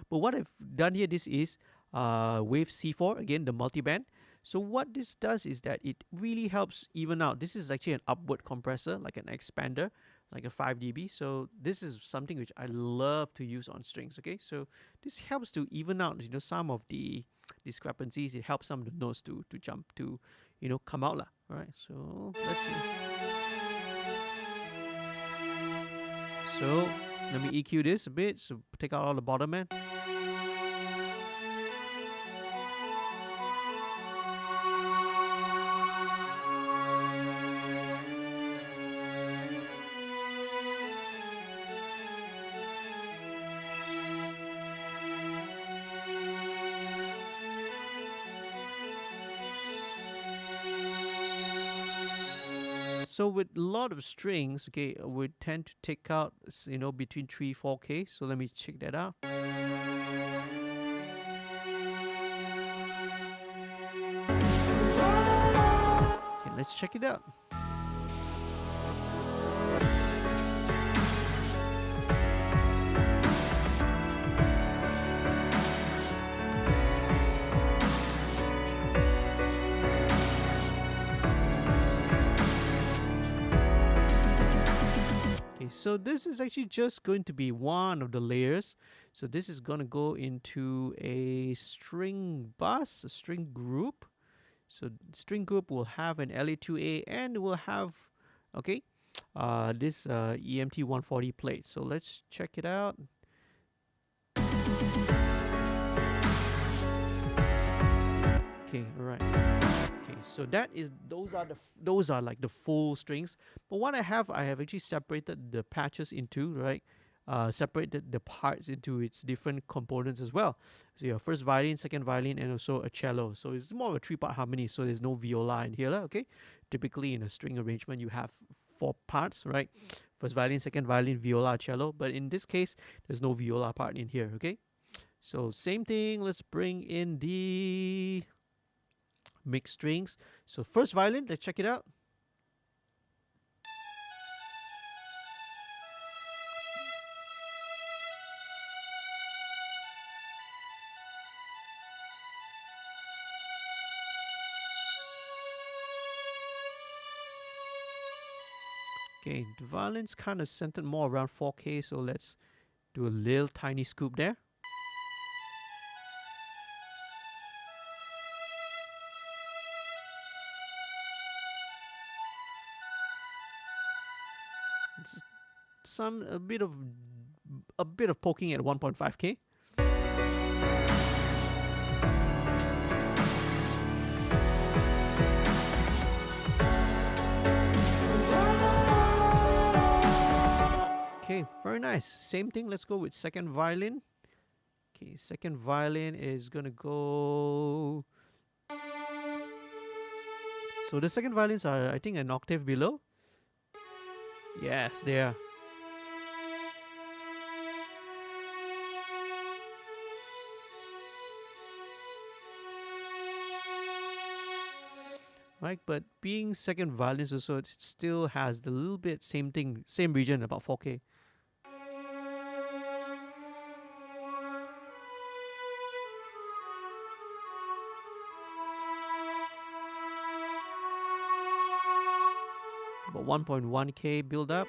But what I've done here, this is Wave C4, again, the multiband. So what this does is that it really helps even out. This is actually an upward compressor, like an expander, like a 5 dB. So this is something which I love to use on strings. Okay, so this helps to even out, you know, some of the discrepancies. It helps some of the notes to jump to, you know, come out lah. All right, so let's see. So let me EQ this a bit. So take out all the bottom end. So with a lot of strings, okay, we tend to take out, you know, between 3-4K. So let me check that out. Okay, let's check it out. So this is actually just going to be one of the layers. So this is going to go into a string bus, a string group. So string group will have an LA2A and will have, okay, this EMT 140 plate. So let's check it out. Okay, all right. Okay, so that is those are like the full strings. But what I have actually separated the patches into, right? Separated the parts into its different components as well. So your first violin, second violin, and also a cello. So it's more of a 3-part harmony. So there's no viola in here, okay? Typically in a string arrangement, you have 4 parts, right? First violin, second violin, viola, cello. But in this case, there's no viola part in here, okay? So same thing. Let's bring in the mixed strings. So first violin, let's check it out. Okay, the violin's kind of centered more around 4K, so let's do a little tiny scoop there. A bit of poking at 1.5K. Okay, very nice. Same thing. Let's go with second violin. Okay, second violin is gonna go. So the second violins are, I think, an octave below. Yes, they are. Right, but being second violins also, it still has the little bit same thing, same region, about 4K. About 1.1K build up.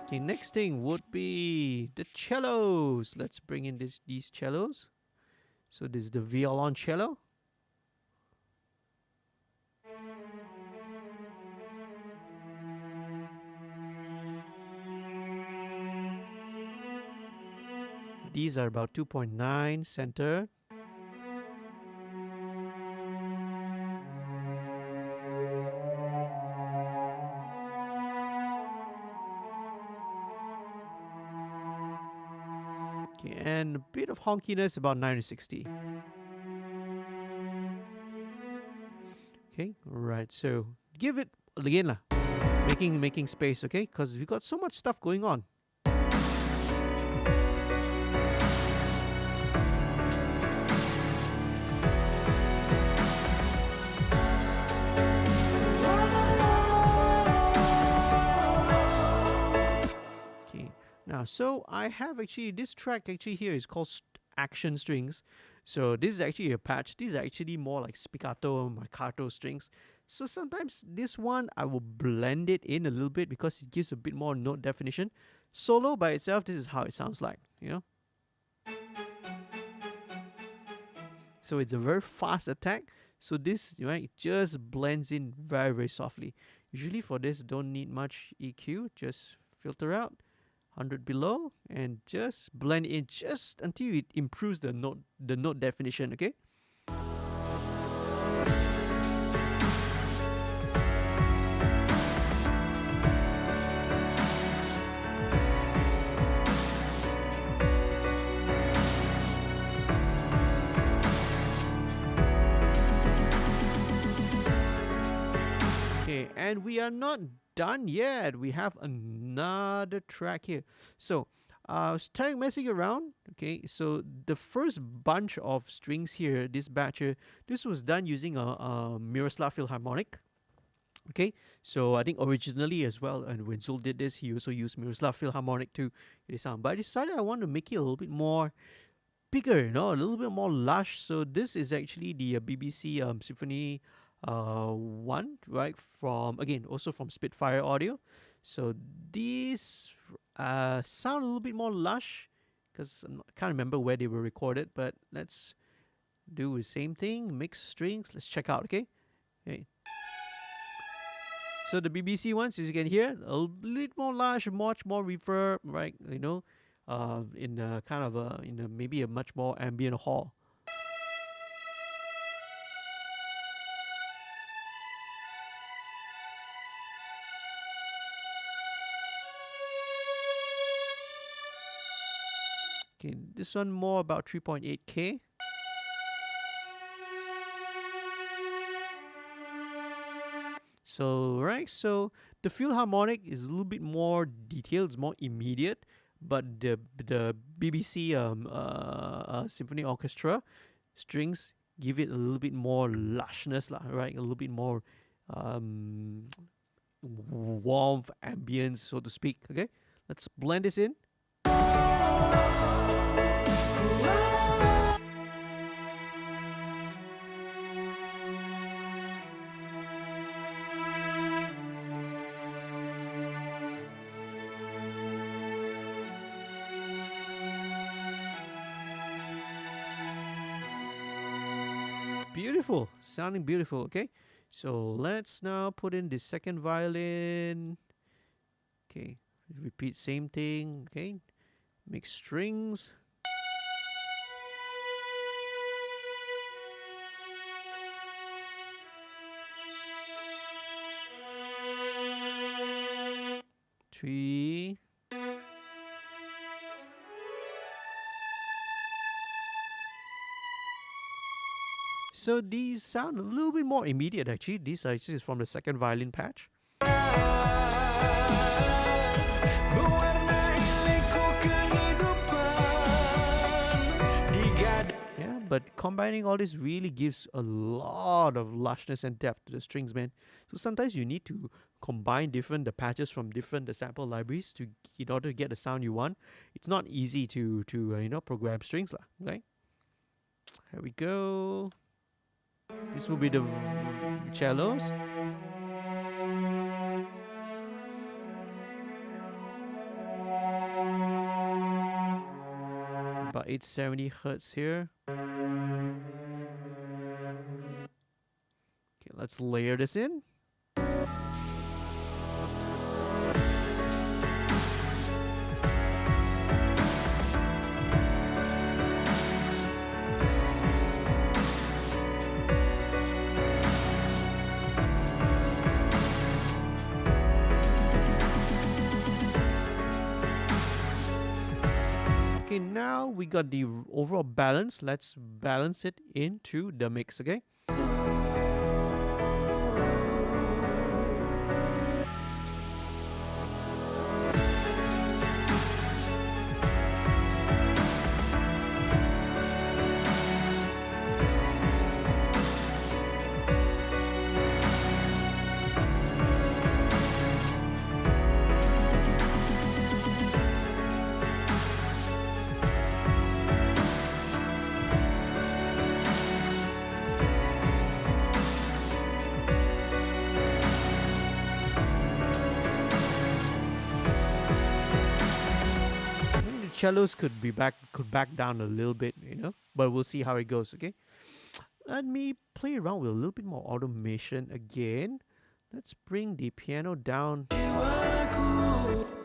Okay, next thing would be the cellos. Let's bring in these cellos. So this is the violoncello. These are about 2.9 center. Okay, and a bit of honkiness about 960. Okay, right. So give it again lah. Making space, okay? Because we got so much stuff going on. Okay. Now, so I have actually this track actually here is called Action Strings. So this is actually a patch. These are actually more like spiccato, marcato strings. So sometimes this one I will blend it in a little bit because it gives a bit more note definition. Solo by itself, this is how it sounds like, you know. So it's a very fast attack. So this, right, it just blends in very, very softly. Usually for this, don't need much EQ. Just filter out 100 below and just blend in just until it improves the note definition, okay? Okay, and we are not done yet. We have another track here. So I was messing around. Okay, so the first bunch of strings here, this batch here, this was done using a Miroslav Philharmonic. Okay, so I think originally as well, and when Zul did this, he also used Miroslav Philharmonic to get it sound. But I decided I want to make it a little bit more bigger, you know, a little bit more lush. So this is actually the BBC Symphony 1, right, from again also from Spitfire Audio. So these sound a little bit more lush because I can't remember where they were recorded, but let's do the same thing. Mix strings. Let's check out. Okay. So the BBC ones, as you can hear, a little more lush, much more reverb, right? You know, in a kind of a maybe a much more ambient hall. Okay, this one more about 3.8K. So, right, so the Philharmonic is a little bit more detailed, it's more immediate, but the BBC Symphony Orchestra strings give it a little bit more lushness, right? A little bit more warmth, ambience, so to speak. Okay, let's blend this in. Beautiful, sounding beautiful. Okay, so let's now put in the second violin. Okay, repeat same thing. Okay, mix strings. Three. So these sound a little bit more immediate actually. These are actually from the second violin patch. Yeah, but combining all this really gives a lot of lushness and depth to the strings, man. So sometimes you need to combine the patches from the sample libraries in order to get the sound you want. It's not easy to program strings lah. Okay. Here we go. This will be the cellos. About 870 hertz here. Okay, let's layer this in. Okay, now we got the overall balance. Let's balance it into the mix, okay? Cellos could back down a little bit, you know, but we'll see how it goes. Okay, let me play around with a little bit more automation again. Let's bring the piano down.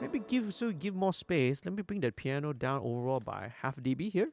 Maybe give more space. Let me bring that piano down overall by half dB here.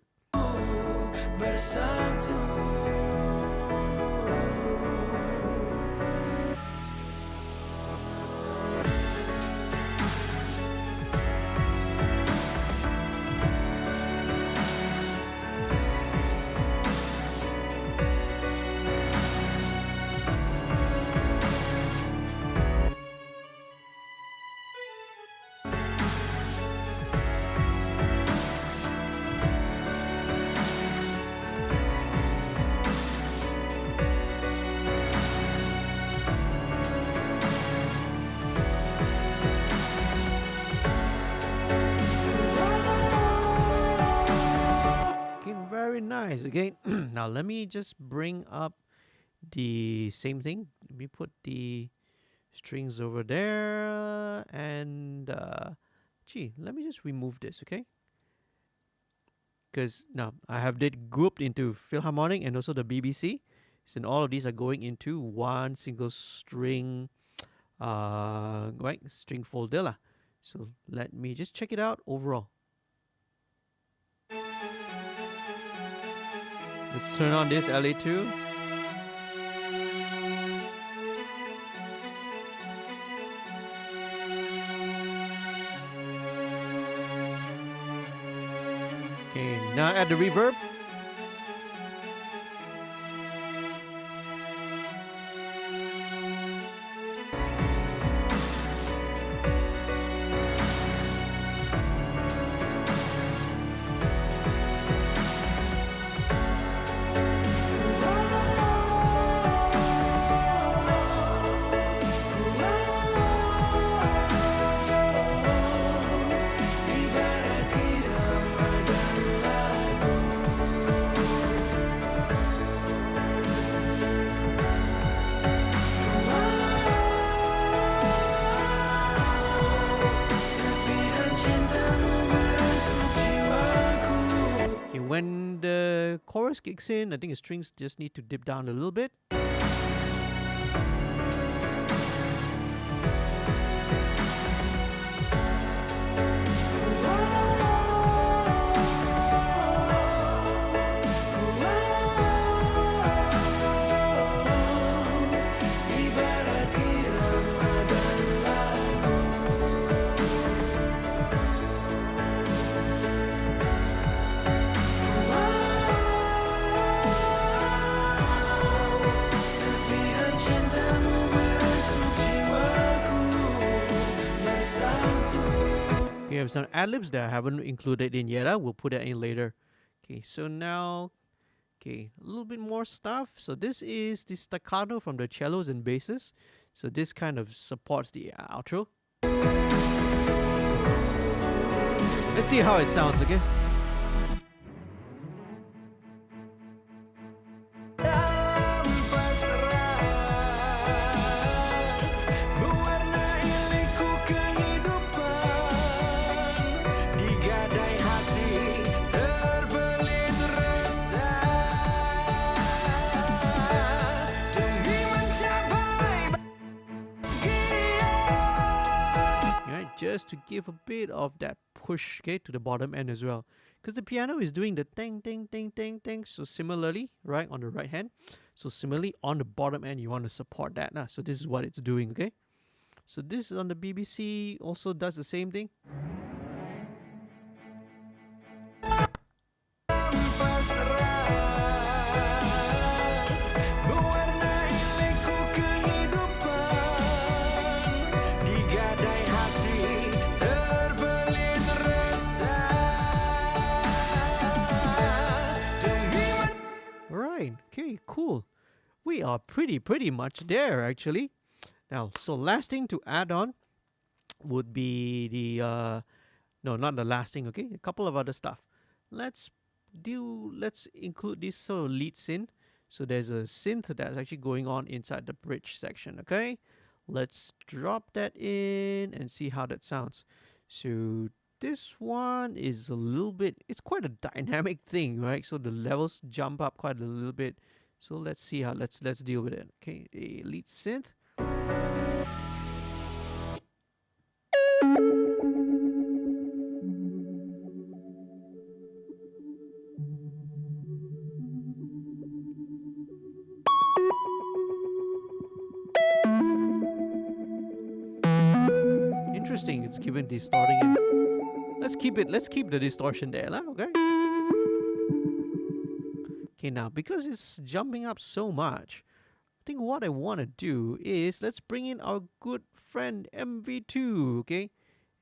Very nice. Again, now let me just bring up the same thing. Let me put the strings over there, and let me just remove this, okay? Because now I have it grouped into Philharmonic and also the BBC, so all of these are going into one single string, string folder lah. So let me just check it out overall. Let's turn on this LA2. Okay, now add the reverb. When the chorus kicks in, I think the strings just need to dip down a little bit. We have some ad-libs that I haven't included in yet. We'll put that in later. Okay, so now, a little bit more stuff. So this is the staccato from the cellos and basses. So this kind of supports the outro. Let's see how it sounds, okay? Just to give a bit of that push, okay, to the bottom end as well, because the piano is doing the ting ting ting ting ting. So similarly, right on the right hand, so similarly on the bottom end, you want to support that. So this is what it's doing, okay? So this on the BBC also does the same thing. we are pretty much there actually. Now, so last thing to add on would be the no, not the last thing. Okay, a couple of other stuff. Let's include this sort of lead synth. So there's a synth that's actually going on inside the bridge section. Okay, let's drop that in and see how that sounds. So this one is a little bit, it's quite a dynamic thing, right? So the levels jump up quite a little bit. So let's see how, let's deal with it. Okay, a lead synth. Interesting, it's given distorting it. Let's keep the distortion there, okay? Okay, now because it's jumping up so much, I think what I want to do is let's bring in our good friend MV2, okay?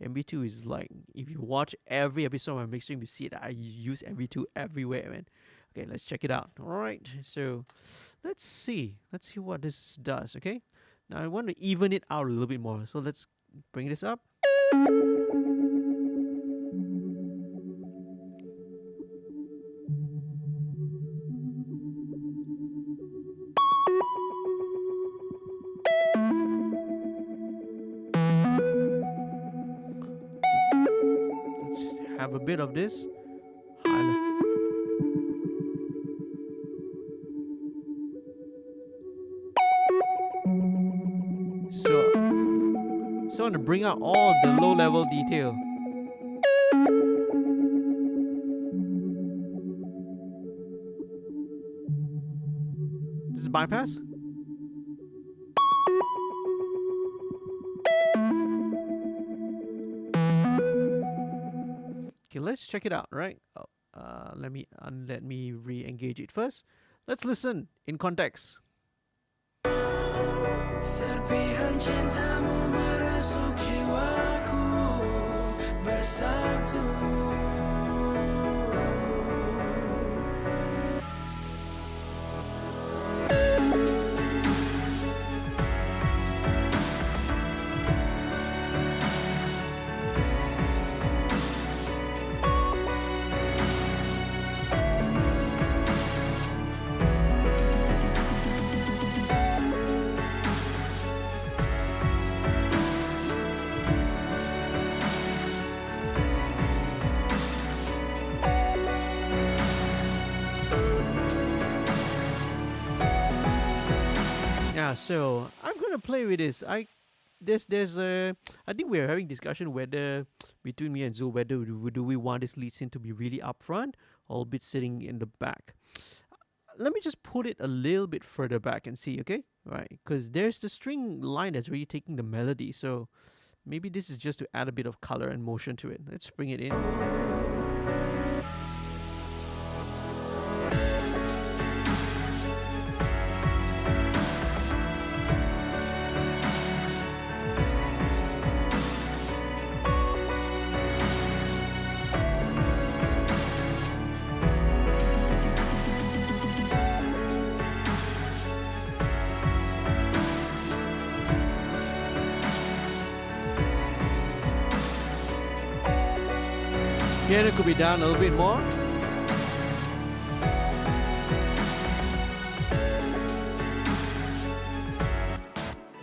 MV2 is like, if you watch every episode of MixStream, you see that I use MV2 everywhere, man. Okay, let's check it out. All right, so let's see what this does, okay? Now I want to even it out a little bit more, so let's bring this up. Have a bit of this. So I want to bring out all the low level detail. This is bypass. Okay, let's check it out, right? Oh, let me re-engage it first. Let's listen in context. Serpihan cintamu meresuk jiwaku bersatu. Yeah, so I'm gonna play with this. There's a, I think we're having discussion whether between me and Zul whether do we want this lead synth to be really up front or a bit sitting in the back. Let me just put it a little bit further back and see, okay? Right, because there's the string line that's really taking the melody, so maybe this is just to add a bit of color and motion to it. Let's bring it in. Piano could be down a little bit more.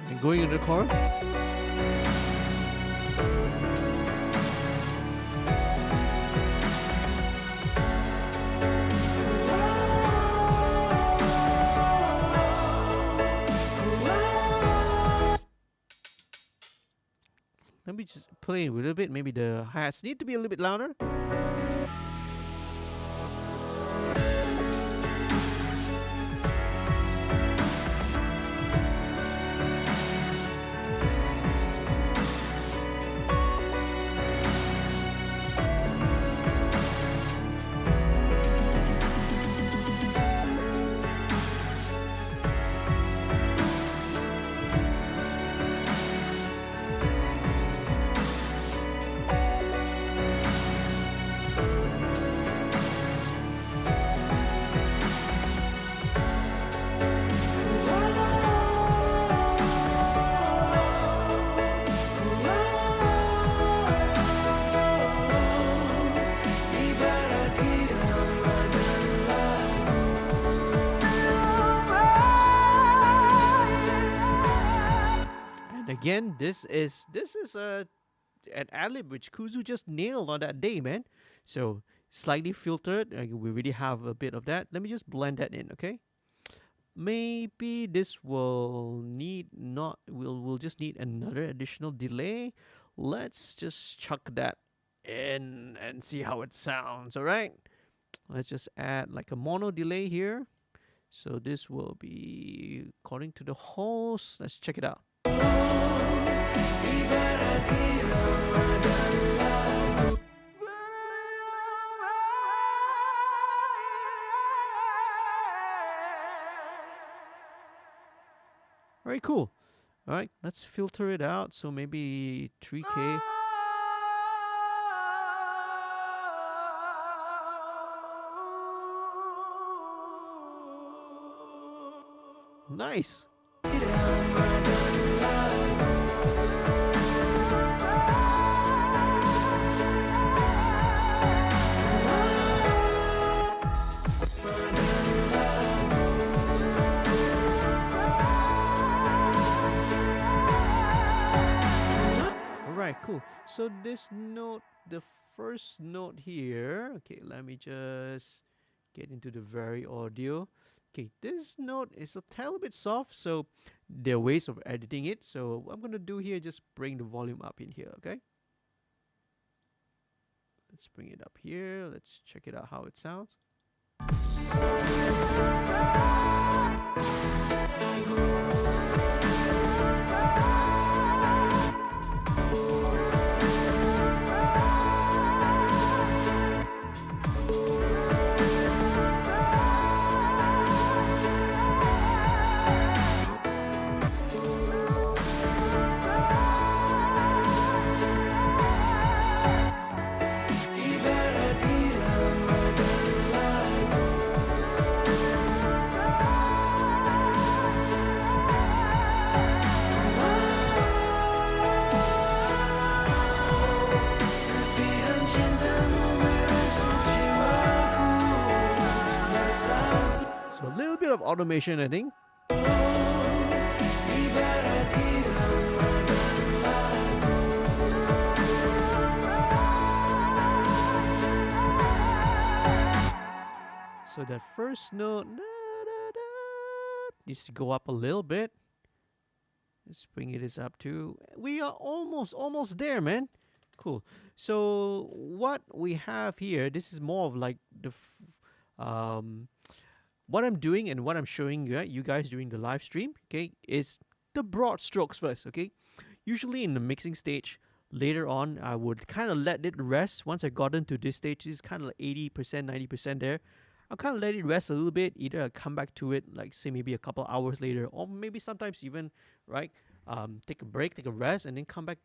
And going into the chorus. Let me just play a little bit. Maybe the hi-hats need to be a little bit louder. Again, this is an ad-lib which Kuzu just nailed on that day, man. So slightly filtered. We already have a bit of that. Let me just blend that in, okay? Maybe this will need not. We'll just need another additional delay. Let's just chuck that in and see how it sounds. All right. Let's just add like a mono delay here. So this will be according to the host. Let's check it out. Very cool. All right, let's filter it out. So maybe 3K. Nice. Cool. So this note, the first note here, okay, let me just get into the very audio. Okay, this note is a tiny bit soft, so there are ways of editing it. So what I'm gonna do here, just bring the volume up in here, okay? Let's bring it up here. Let's check it out how it sounds. Of automation, I think. So that first note needs to go up a little bit. Let's bring it up to. We are almost there, man. Cool. So what we have here, this is more of like the what I'm doing and what I'm showing you guys during the live stream, okay, is the broad strokes first, okay? Usually in the mixing stage, later on, I would kind of let it rest. Once I got into this stage, it's kind of like 80%, 90% there. I'll kind of let it rest a little bit. Either I'll come back to it, like say maybe a couple hours later, or maybe sometimes even, right, take a break, take a rest, and then come back,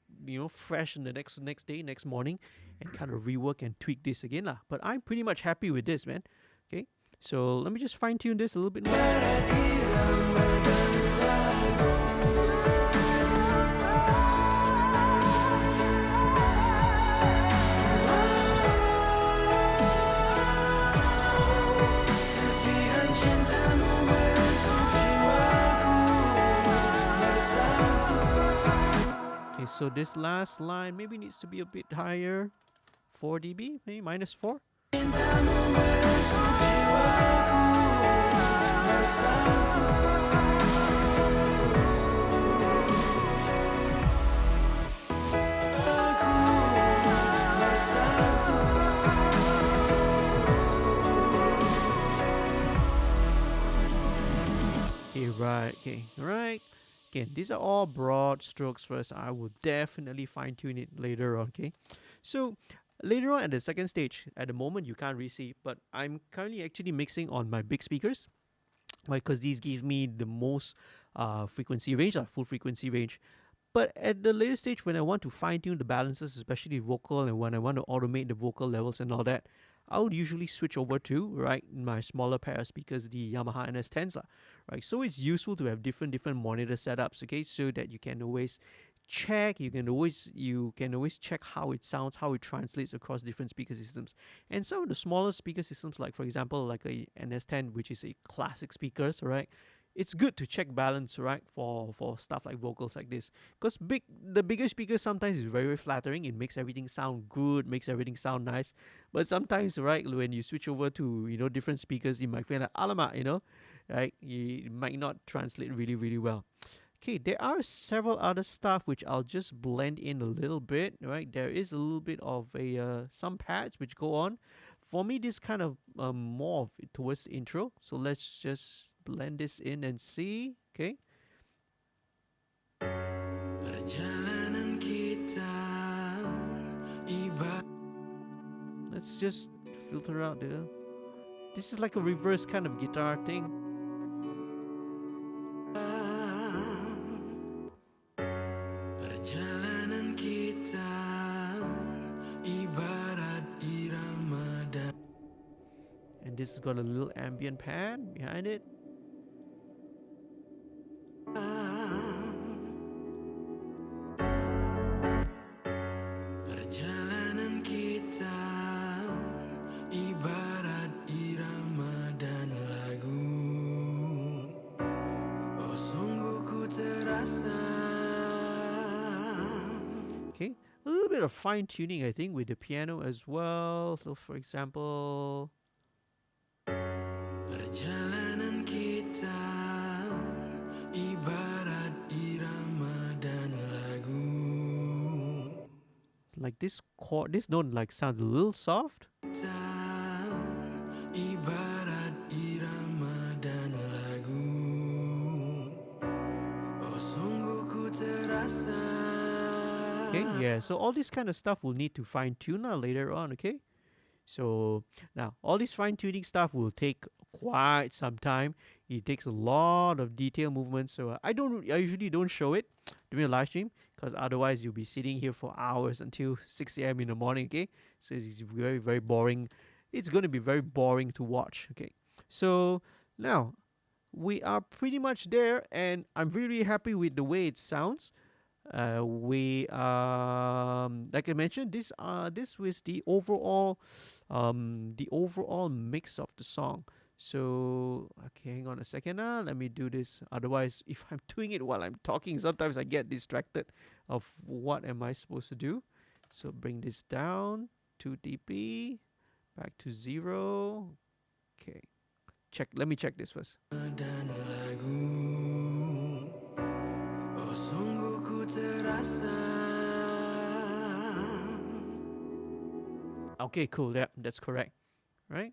fresh in the next day, next morning, and kind of rework and tweak this again, lah. But I'm pretty much happy with this, man, okay? So let me just fine tune this a little bit more. Okay, so this last line maybe needs to be a bit higher. 4 dB, maybe minus 4. Okay, right, okay, right. Again, these are all broad strokes first. I will definitely fine tune it later on, okay? So later on at the second stage, at the moment you can't really see, but I'm currently actually mixing on my big speakers, right? Because these give me the most frequency range, full frequency range. But at the later stage, when I want to fine tune the balances, especially vocal, and when I want to automate the vocal levels and all that, I would usually switch over to, right, my smaller pair of speakers, the Yamaha NS10s, right? So it's useful to have different monitor setups, okay, so that you can always check, you can always check how it sounds, how it translates across different speaker systems. And some of the smaller speaker systems, like for example, like a NS10, which is a classic speakers, right? it's good to check balance, right? For stuff like vocals like this, because the bigger speakers sometimes is very, very flattering. It makes everything sound good, makes everything sound nice. But sometimes, right, when you switch over to different speakers, you might feel like alamak, right? It might not translate really, really well. Okay, there are several other stuff which I'll just blend in a little bit, right? There is a little bit of a some pads which go on. For me, this kind of more of it towards the intro. So let's just blend this in and see. Okay. Let's just filter out the. This is like a reverse kind of guitar thing. And this has got a little ambient pad behind it. Okay, a little bit of fine tuning, I think, with the piano as well. So, for example, perjalanan kita ibarat irama dan lagu. Like this chord, this note like sounds a little soft. Ibarat irama dan lagu. Oh sungguh ku terasa. Okay, yeah, so all this kind of stuff will need to fine tune later on, okay? So now all this fine tuning stuff will take quite some time. It takes a lot of detail movements. So I usually don't show it during a live stream, because otherwise you'll be sitting here for hours until 6 a.m. in the morning. Okay, so it's very, very boring. It's going to be very boring to watch. Okay, so now we are pretty much there, and I'm really happy with the way it sounds. We like I mentioned, this was the overall mix of the song. So okay, hang on a second. Let me do this. Otherwise, if I'm doing it while I'm talking, sometimes I get distracted of what am I supposed to do. So bring this down 2 dB, back to 0. Okay, check. Let me check this first. Okay, cool. Yeah, that's correct. Right?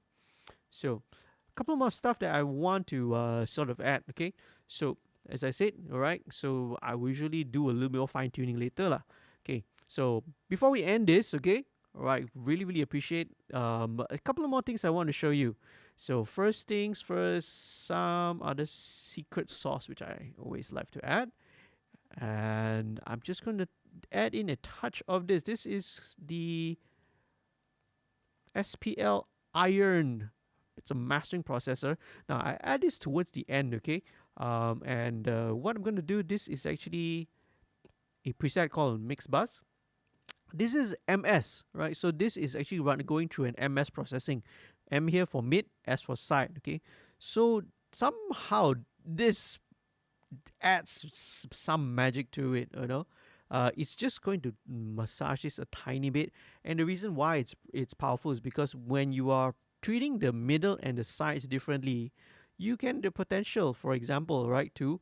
So, a couple more stuff that I want to sort of add. Okay, so as I said, all right. So I will usually do a little bit more fine tuning later, lah. Okay. So before we end this, okay, all right. Really, really appreciate a couple of more things I want to show you. So first things first, some other secret sauce which I always like to add. And I'm just going to add in a touch of this. This is the SPL Iron. It's a mastering processor. Now I add this towards the end, okay? And what I'm going to do, this is actually a preset called Mix Bus. This is MS, right? So this is actually going through an MS processing. M here for mid, S for side, okay? So somehow this adds some magic to it, you know. It's just going to massage this a tiny bit, and the reason why it's powerful is because when you are treating the middle and the sides differently, you can the potential, for example, right, to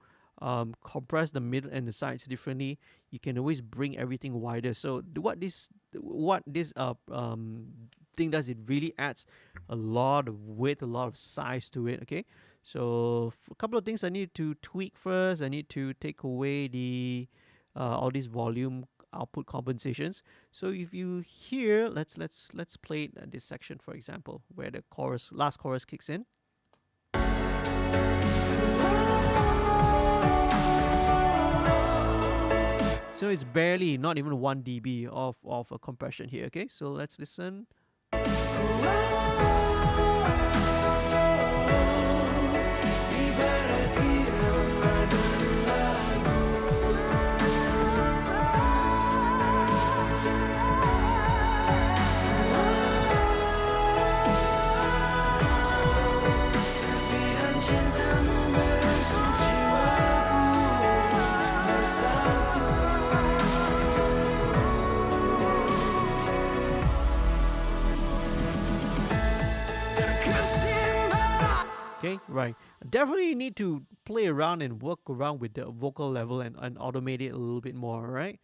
compress the middle and the sides differently. You can always bring everything wider. So what this thing does, it really adds a lot of width, a lot of size to it. Okay, so a couple of things I need to tweak first. I need to take away the all these volume output compensations. So if you hear, let's play this section, for example, where the last chorus kicks in. So it's barely, not even 1 dB of a compression here. Okay, so let's listen. Okay, right. Definitely need to play around and work around with the vocal level and automate it a little bit more, right?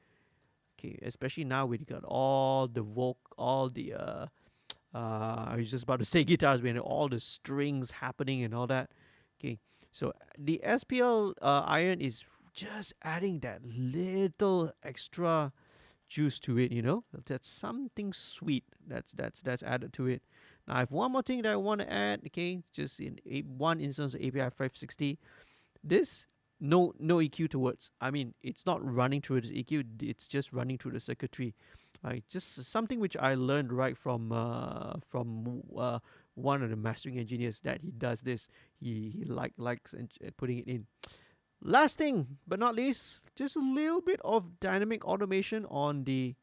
Okay, especially now we got all the all the I was just about to say guitars, but all the strings happening and all that. Okay, so the SPL iron is just adding that little extra juice to it. That's something sweet that's added to it. Now, I have one more thing that I want to add. Okay, just in one instance of API 560, this no EQ towards. I mean, it's not running through this EQ. It's just running through the circuitry. Right, just something which I learned right from one of the mastering engineers that he does this. He likes putting it in. Last thing but not least, just a little bit of dynamic automation on the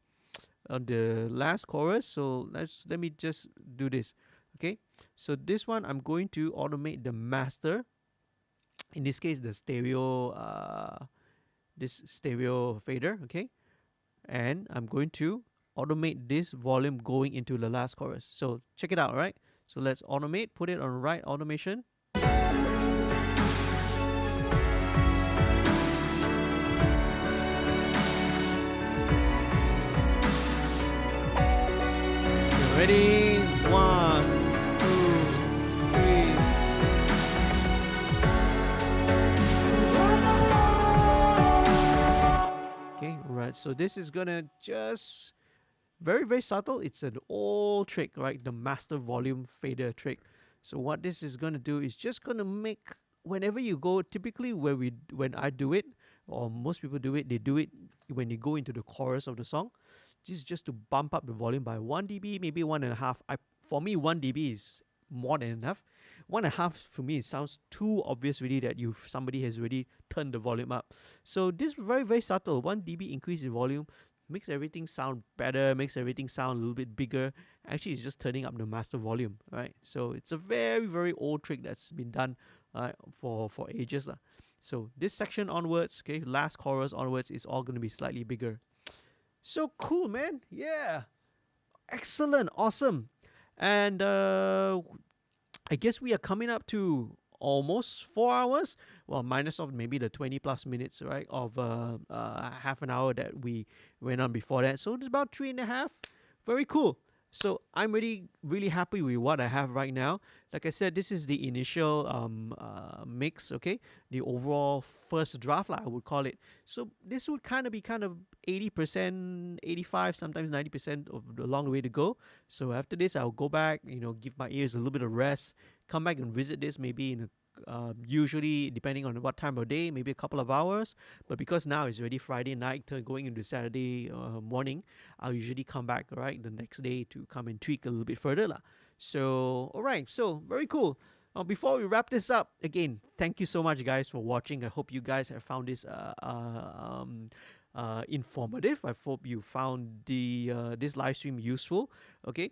last chorus. So let me just do this. Okay, so this one I'm going to automate the master. In this case, the stereo this stereo fader. Okay, and I'm going to automate this volume going into the last chorus. So check it out, right? So let's automate, put it on right automation. Ready? 1, 2, 3. Okay, right. So this is gonna just very, very subtle. It's an old trick, right? The master volume fader trick. So what this is gonna do is just gonna make, whenever you go, typically when I do it, or most people do it, they do it when you go into the chorus of the song. Just to bump up the volume by 1 dB, maybe 1.5. For me, 1 dB is more than enough. 1.5 for me, it sounds too obvious really that somebody has already turned the volume up. So this very, very subtle. 1 dB increase in volume makes everything sound better, makes everything sound a little bit bigger. Actually, it's just turning up the master volume, right? So it's a very, very old trick that's been done for ages. So this section onwards, okay, last chorus onwards, is all going to be slightly bigger. So cool, man. Yeah. Excellent. Awesome. And I guess we are coming up to almost 4 hours. Well, minus of maybe the 20 plus minutes, right, of half an hour that we went on before that. So it's about 3.5. Very cool. So I'm really, really happy with what I have right now. Like I said, this is the initial mix, okay? The overall first draft, I would call it. So this would kind of be 80%, 85, sometimes 90% of the long way to go. So after this, I'll go back, give my ears a little bit of rest, come back and visit this maybe in usually depending on what time of day, maybe a couple of hours. But because now it's already Friday night, going into Saturday morning, I'll usually come back the next day to come and tweak a little bit further lah. So alright, so very cool. Before we wrap this up, again, thank you so much guys for watching. I hope you guys have found this informative. I hope you found this live stream useful. Okay,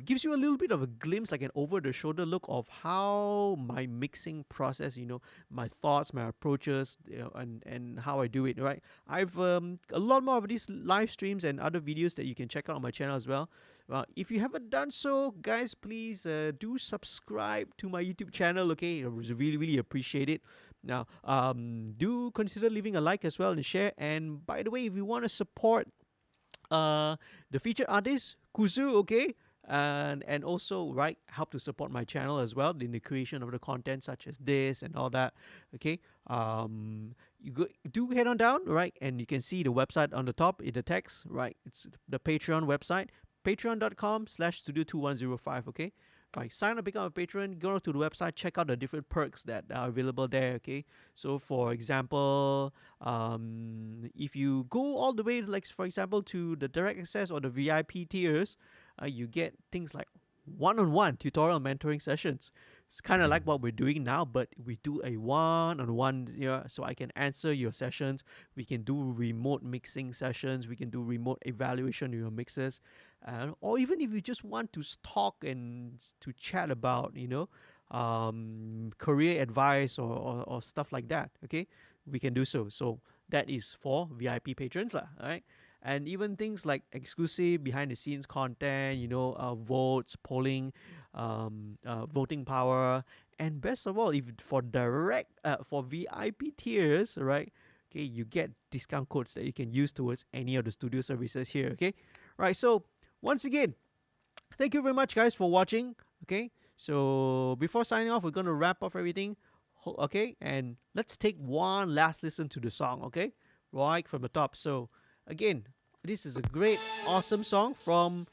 gives you a little bit of a glimpse, like an over-the-shoulder look of how my mixing process, my thoughts, my approaches, and how I do it. Right, I've a lot more of these live streams and other videos that you can check out on my channel as well. If you haven't done so, guys, please do subscribe to my YouTube channel. Okay, I really, really appreciate it. Now, do consider leaving a like as well and share. And by the way, if you want to support the featured artist, Kuzu, okay, and also, help to support my channel as well in the creation of the content such as this and all that, okay, do head on down, right, and you can see the website on the top in the text, right, it's the Patreon website, patreon.com/studio2105, okay. Right, sign up, become a patron, go to the website, check out the different perks that are available there, okay? So, for example, if you go all the way, like, for example, to the direct access or the VIP tiers, you get things like one-on-one tutorial mentoring sessions. It's kind of like what we're doing now, but we do a one-on-one, so I can answer your sessions. We can do remote mixing sessions. We can do remote evaluation of your mixes. Or even if you just want to talk and to chat about, career advice or stuff like that, okay? We can do so. So that is for VIP patrons, all right? and even things like exclusive behind the scenes content, votes, polling, voting power, and best of all, if for for VIP tiers, right? Okay, you get discount codes that you can use towards any of the studio services here. Okay, right. So once again, thank you very much, guys, for watching. Okay, so before signing off, we're gonna wrap up everything. Okay, and let's take one last listen to the song. Okay, right from the top. So again, this is a great, awesome song from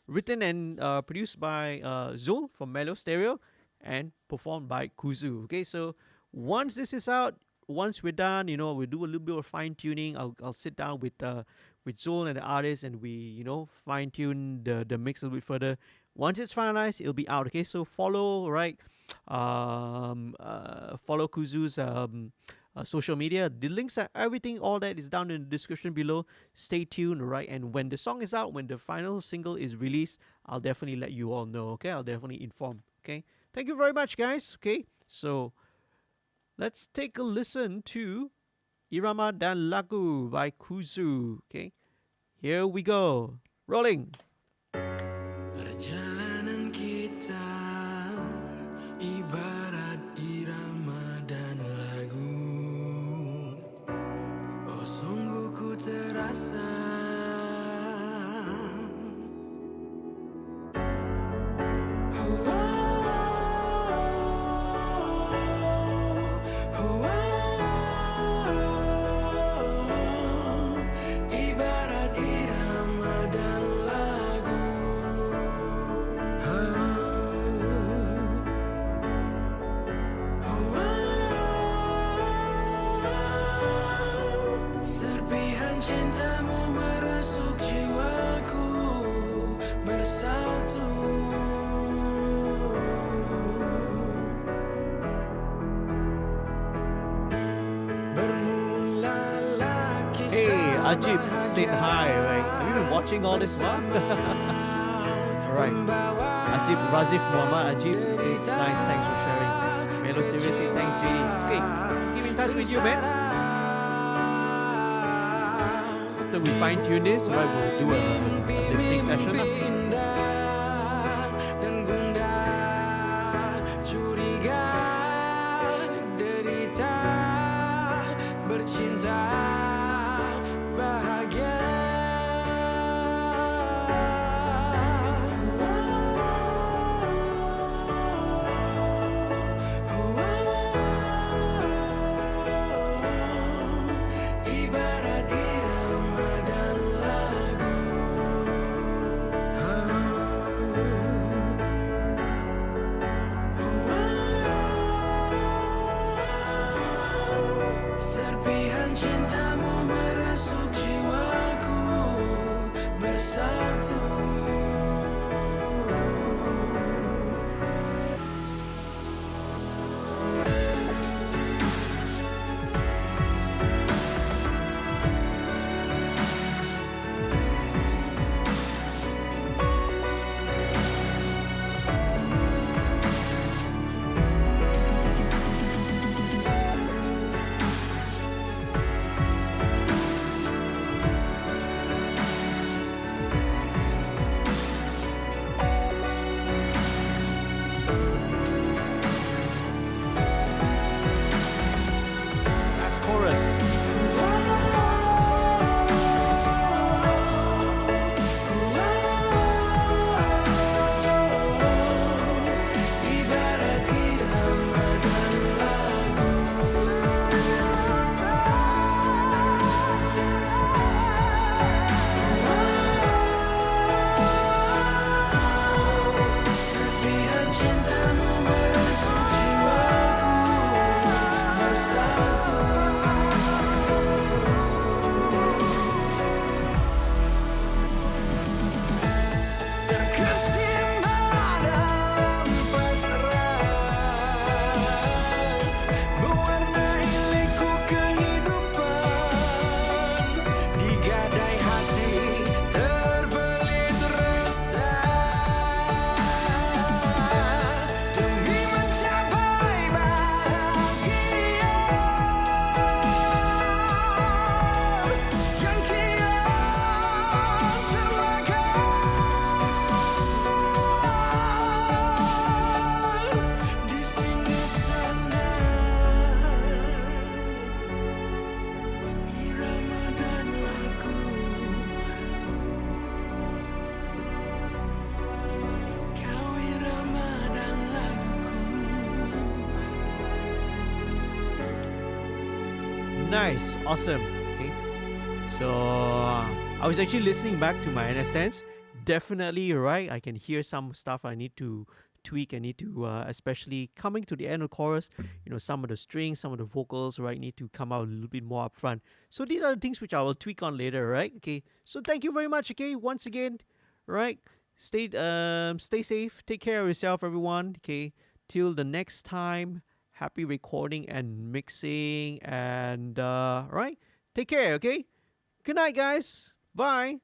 written and produced by Zul from Mellow Stereo and performed by Kuzu. Okay, so once this is out, once we're done, we'll do a little bit of fine tuning. I'll sit down with Zul and the artist, and we fine tune the mix a little bit further. Once it's finalized, it'll be out. Okay, so follow follow Kuzu's social media. The links are everything, all that is down in the description below. Stay tuned, right? And when the song is out, when the final single is released, I'll definitely let you all know. Okay, I'll definitely inform. Okay, thank you very much, guys. Okay, so let's take a listen to Irama dan Lagu by Kuzu. Okay, here we go. Rolling. Perjalanan kita ibarat irama dan lagu. Oh, sungguh ku terasa ibarat irama dan lagu. Serpihan cintamu meresuk jiwaku bersatu. Bermulalah Hey, kisah Ajib said hi, right? Have you been watching all this one? Alright. Ajib Razif Muhammad Ajib says nice, thanks for sharing. Melo Stereo says thanks, JD. Okay, keep in touch with you, man. After we fine tune this, right, we'll do a listening session. Pindah dan gundah, curiga, derita, bercinta, bahagia. Ibarat irama dan lagu. Serpihan cinta nice, awesome. Okay, so I was actually listening back to my NSNs. Definitely, right. I can hear some stuff I need to tweak. I need to, especially coming to the end of the chorus. Some of the strings, some of the vocals, right, need to come out a little bit more upfront. So these are the things which I will tweak on later, right? Okay. So thank you very much. Okay, once again, right. Stay safe. Take care of yourself, everyone. Okay. Till the next time. Happy recording and mixing, and right. Take care. Okay. Good night, guys. Bye.